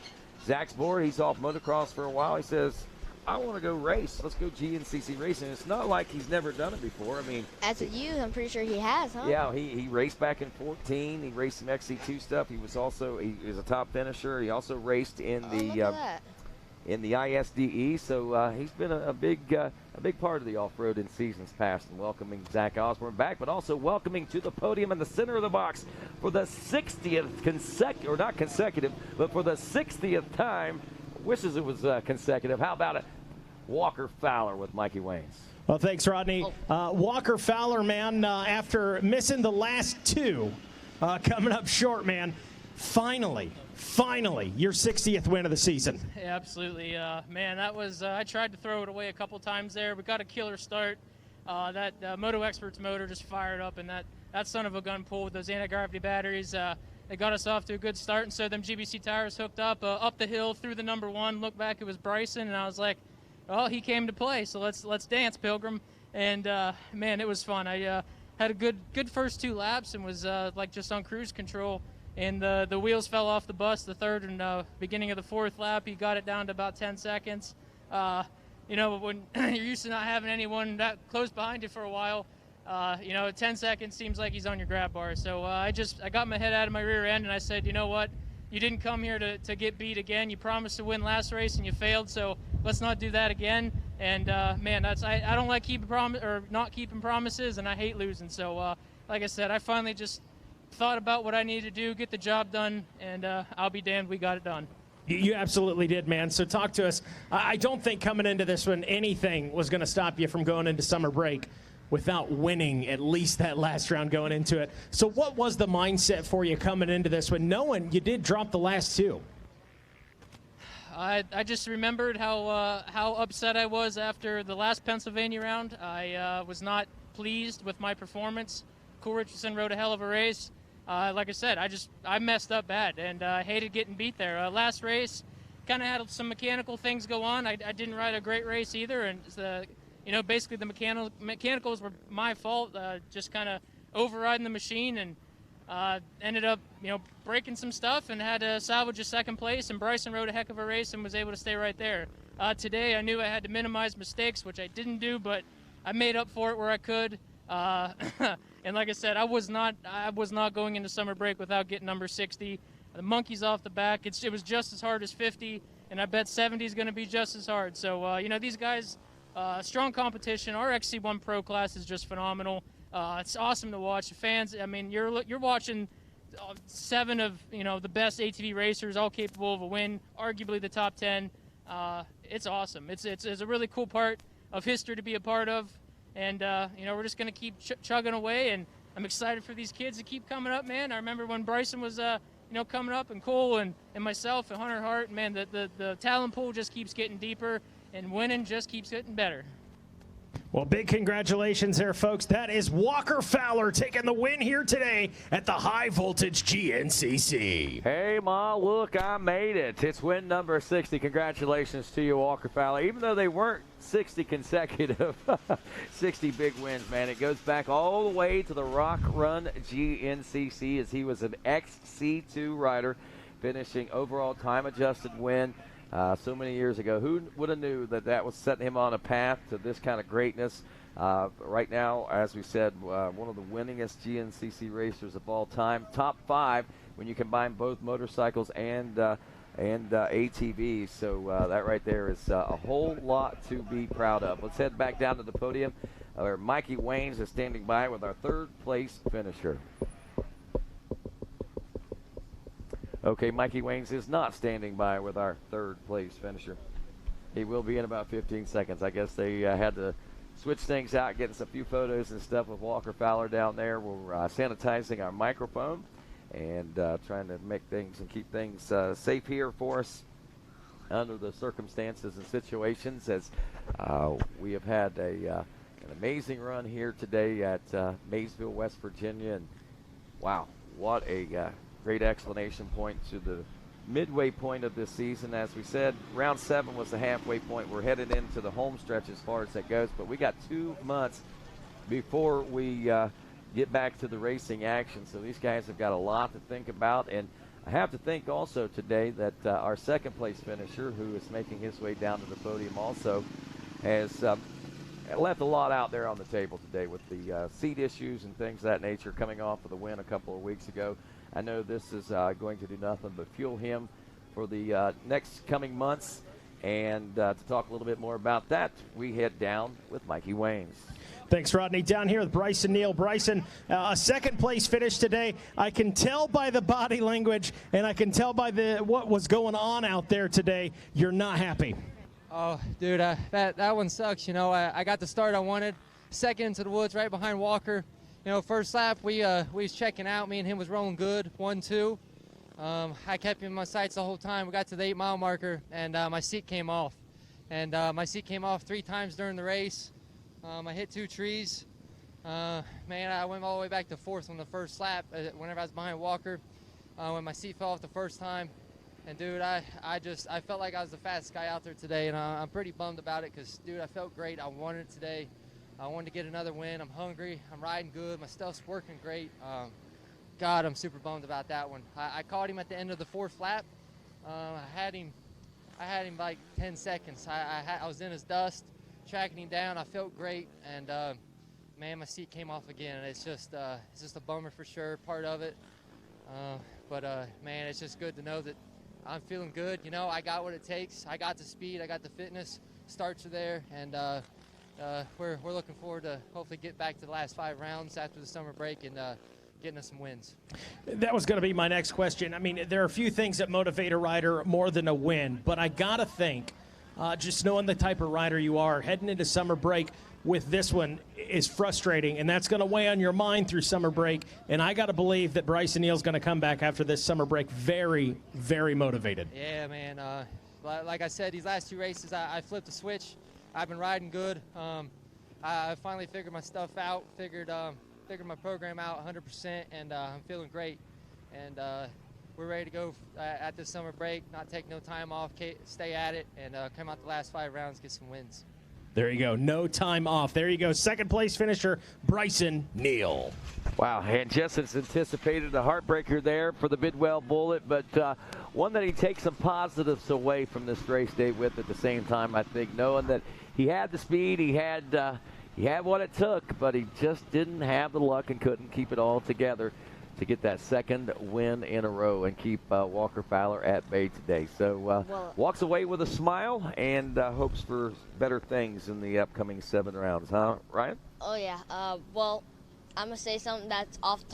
Zach's bored. He's off motocross for a while. He says, I want to go race. Let's go GNCC racing. It's not like he's never done it before. I mean, as a youth, I'm pretty sure he has, huh? Yeah, he raced back in 14. He raced some XC2 stuff. He was a top finisher. He also raced in the ISDE. So he's been a big part of the off-road in seasons past. And welcoming Zach Osborne back, but also welcoming to the podium in the center of the box for the 60th consecutive, but for the 60th time. Wishes it was consecutive. How about it? Walker Fowler with Mikey Waynes. Well, thanks, Rodney. Walker Fowler, man, after missing the last 2, coming up short, man, finally, your 60th win of the season. Yeah, absolutely. Man, that was, I tried to throw it away a couple times there. We got a killer start. That Moto Experts motor just fired up, and that son of a gun pulled with those anti-gravity batteries. they got us off to a good start, and so them GBC tires hooked up the hill through the number 1. Look back, it was Bryson, and I was like, oh, he came to play, so let's dance, Pilgrim. And man, it was fun. I had a good first 2 laps and was like just on cruise control. And the wheels fell off the bus the 3rd and beginning of the 4th lap. He got it down to about 10 seconds. You know, when you're used to not having anyone that close behind you for a while, you know, 10 seconds seems like he's on your grab bar. So I got my head out of my rear end and I said, you know what? You didn't come here to get beat again. You promised to win last race and you failed. So let's not do that again. And man, I don't like not keeping promises, and I hate losing. So like I said, I finally just thought about what I needed to do, get the job done, and I'll be damned we got it done. You absolutely did, man. So talk to us. I don't think coming into this one anything was going to stop you from going into summer break without winning at least that last round going into it. So what was the mindset for you coming into this one, knowing you did drop the last 2? I just remembered how upset I was after the last Pennsylvania round. I was not pleased with my performance. Cool Richardson rode a hell of a race. Like I said, I messed up bad, and I hated getting beat there. Last race, kind of had some mechanical things go on. I didn't ride a great race either, and you know, basically the mechanicals were my fault. Just kind of overriding the machine, and ended up, you know, breaking some stuff, and had to salvage a 2nd place. And Bryson rode a heck of a race and was able to stay right there. Today, I knew I had to minimize mistakes, which I didn't do, but I made up for it where I could. And like I said, I was not going into summer break without getting number 60. The monkey's off the back. It was just as hard as 50, and I bet 70 is going to be just as hard. So you know, these guys, strong competition. Our XC1 Pro class is just phenomenal. It's awesome to watch. The fans, I mean, you're watching 7 of, you know, the best ATV racers, all capable of a win, arguably the top 10. It's awesome. It's a really cool part of history to be a part of. And, you know, we're just going to keep chugging away, and I'm excited for these kids to keep coming up, man. I remember when Bryson was, you know, coming up, and Cole and myself and Hunter Hart, man, the talent pool just keeps getting deeper, and winning just keeps getting better. Well, big congratulations there, folks. That is Walker Fowler taking the win here today at the High Voltage GNCC. Hey, Ma, look, I made it. It's win number 60. Congratulations to you, Walker Fowler. Even though they weren't 60 consecutive, 60 big wins, man. It goes back all the way to the Rock Run GNCC as he was an XC2 rider, finishing overall time-adjusted win. So many years ago. Who would have knew that was setting him on a path to this kind of greatness? Right now, as we said, one of the winningest GNCC racers of all time. Top 5 when you combine both motorcycles and ATVs. So that right there is a whole lot to be proud of. Let's head back down to the podium where Mikey Waynes is standing by with our 3rd place finisher. Okay, Mikey Waynes is not standing by with our 3rd place finisher. He will be in about 15 seconds. I guess they had to switch things out, getting a few photos and stuff with Walker Fowler down there. We're sanitizing our microphone and trying to make things and keep things safe here for us under the circumstances and situations, as we have had an amazing run here today at Maysville, West Virginia. And wow, what a great explanation point to the midway point of this season. As we said, round 7 was the halfway point. We're headed into the home stretch as far as that goes, but we got 2 months before we get back to the racing action. So these guys have got a lot to think about. And I have to think also today that our 2nd place finisher, who is making his way down to the podium also, has left a lot out there on the table today with the seat issues and things of that nature, coming off of the win a couple of weeks ago. I know this is going to do nothing but fuel him for the next coming months. And to talk a little bit more about that, we head down with Mikey Waynes. Thanks, Rodney. Down here with Bryson Neal. Bryson, a 2nd place finish today. I can tell by the body language, and I can tell by what was going on out there today, you're not happy. Oh, dude, that one sucks. You know, I got the start I wanted. 2nd into the woods, right behind Walker. You know, 1st lap, we was checking out. Me and him was rolling good, 1-2. I kept him in my sights the whole time. We got to the 8-mile marker, and my seat came off. And my seat came off 3 times during the race. I hit 2 trees. Man, I went all the way back to 4th on the 1st lap whenever I was behind Walker. when my seat fell off the first time. And, dude, I felt like I was the fastest guy out there today, and I'm pretty bummed about it because, dude, I felt great. I wanted it today. I wanted to get another win. I'm hungry. I'm riding good. My stuff's working great. God, I'm super bummed about that one. I caught him at the end of the 4th lap. I had him like 10 seconds. I was in his dust, tracking him down. I felt great, and man, my seat came off again. It's just a bummer for sure, part of it. But man, it's just good to know that I'm feeling good. You know, I got what it takes. I got the speed. I got the fitness. Starts are there, and we're looking forward to hopefully get back to the last 5 rounds after the summer break and getting us some wins. That was going to be my next question. I mean, there are a few things that motivate a rider more than a win, but I got to think, just knowing the type of rider you are, heading into summer break with this one is frustrating, and that's going to weigh on your mind through summer break. And I got to believe that Bryson Neal's going to come back after this summer break very, very motivated. Yeah, man. Like I said, these last 2 races, I flipped the switch. I've been riding good. I finally figured my stuff out, figured my program out 100%, and I'm feeling great. And we're ready to go at this summer break, not take no time off, stay at it, and come out the last 5 rounds, get some wins. There you go. No time off. There you go. Second place finisher, Bryson Neal. Wow, and just as anticipated, a heartbreaker there for the Bidwell Bullet, but one that he takes some positives away from this race day with at the same time, I think, knowing that he had the speed, he had what it took, but he just didn't have the luck and couldn't keep it all together to get that second win in a row and keep Walker Fowler at bay today. So walks away with a smile and hopes for better things in the upcoming 7 rounds, huh, Ryan? Oh, yeah. Well, I'm going to say something that's off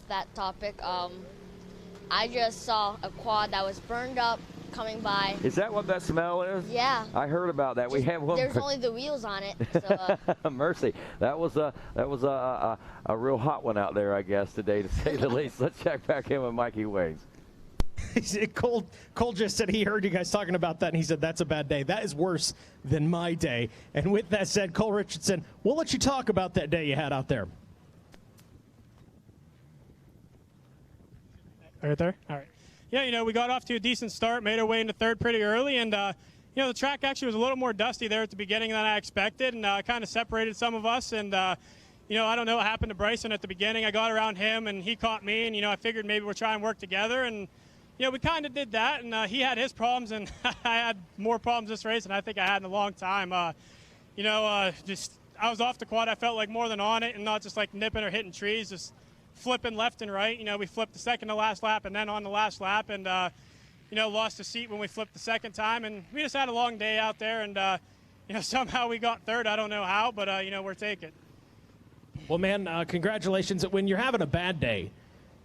that topic. I just saw a quad that was burned up coming by. Is that what that smell is? Yeah. I heard about that. We have one. There's only the wheels on it. So, Mercy. That was a real hot one out there, I guess, today, to say the least. Let's check back in with Mikey Waynes. Cole just said he heard you guys talking about that, and he said that's a bad day. That is worse than my day. And with that said, Cole Richardson, we'll let you talk about that day you had out there. Right there? All right. Yeah, we got off to a decent start, made our way into 3rd pretty early, and, the track actually was a little more dusty there at the beginning than I expected, and kind of separated some of us, and, I don't know what happened to Bryson at the beginning. I got around him, and he caught me, and, I figured maybe we'll try and work together, and, we kind of did that, and he had his problems, and I had more problems this race than I think I had in a long time. I was off the quad. I felt like more than on it, and not just like nipping or hitting trees, just flipping left and right. We flipped the second to last lap and then on the last lap, and lost the seat when we flipped the second time, and we just had a long day out there, and somehow we got 3rd. I don't know how, but we're taking. Well, man, congratulations. When you're having a bad day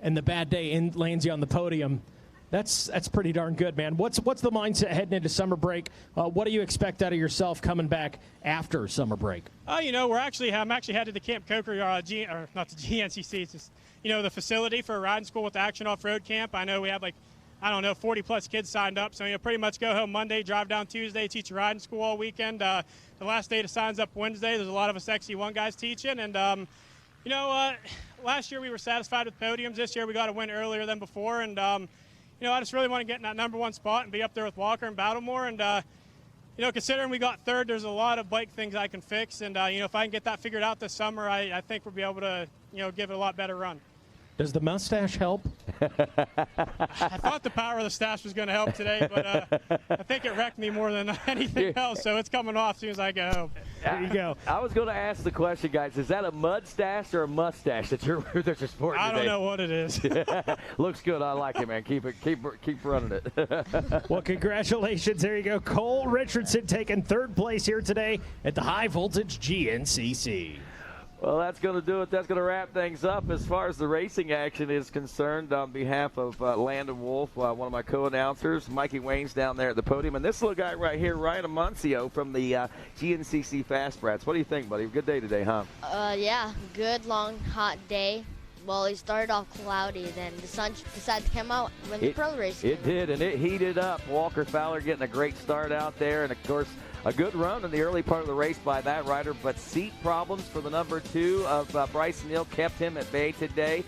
and the bad day lands you on the podium, that's pretty darn good, man. What's the mindset heading into summer break? What do you expect out of yourself coming back after summer break? I'm actually headed to Camp Coker, not the GNCC. It's just, the facility for a riding school with the Action Off-Road Camp. I know we have 40-plus kids signed up. So, pretty much go home Monday, drive down Tuesday, teach a riding school all weekend. The last day to signs up Wednesday. There's a lot of us XC1 guys teaching. And, last year we were satisfied with podiums. This year we got a win earlier than before. And, I just really want to get in that #1 spot and be up there with Walker and Battlemore. And, considering we got 3rd, there's a lot of bike things I can fix. And, if I can get that figured out this summer, I think we'll be able to, give it a lot better run. Does the mustache help? I thought the power of the stash was going to help today, but I think it wrecked me more than anything else, so it's coming off as soon as I get home. There you go. I was going to ask the question, guys, is that a mud stash or a mustache that you're sporting today? I don't know what it is. Looks good. I like it, man. Keep running it. Well, congratulations. There you go. Cole Richardson taking 3rd place here today at the High Voltage GNCC. Well, that's going to do it. That's going to wrap things up as far as the racing action is concerned. On behalf of Landon Wolf, one of my co-announcers, Mikey Wayne's down there at the podium, and this little guy right here, Ryan Amancio from the GNCC Fast Brats. What do you think, buddy? Good day today, huh? Yeah, good, long, hot day. Well, it started off cloudy, then the sun decided to come out when the pro race came. It did, and it heated up. Walker Fowler getting a great start out there, and, of course, A good run in the early part of the race by that rider, but seat problems for the number 2 of Bryson Hill kept him at bay today.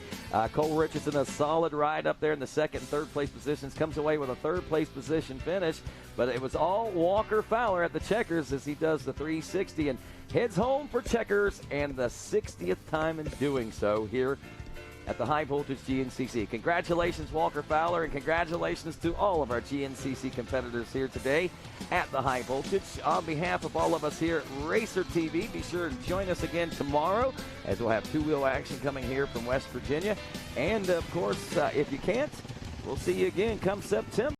Cole Richardson, a solid ride up there in the second and third place positions, comes away with a third place position finish, but it was all Walker Fowler at the checkers as he does the 360 and heads home for checkers, and the 60th time in doing so here at the High Voltage GNCC. Congratulations, Walker Fowler, and congratulations to all of our GNCC competitors here today at the High Voltage. On behalf of all of us here at Racer TV, be sure to join us again tomorrow as we'll have two-wheel action coming here from West Virginia. And, of course, if you can't, we'll see you again come September.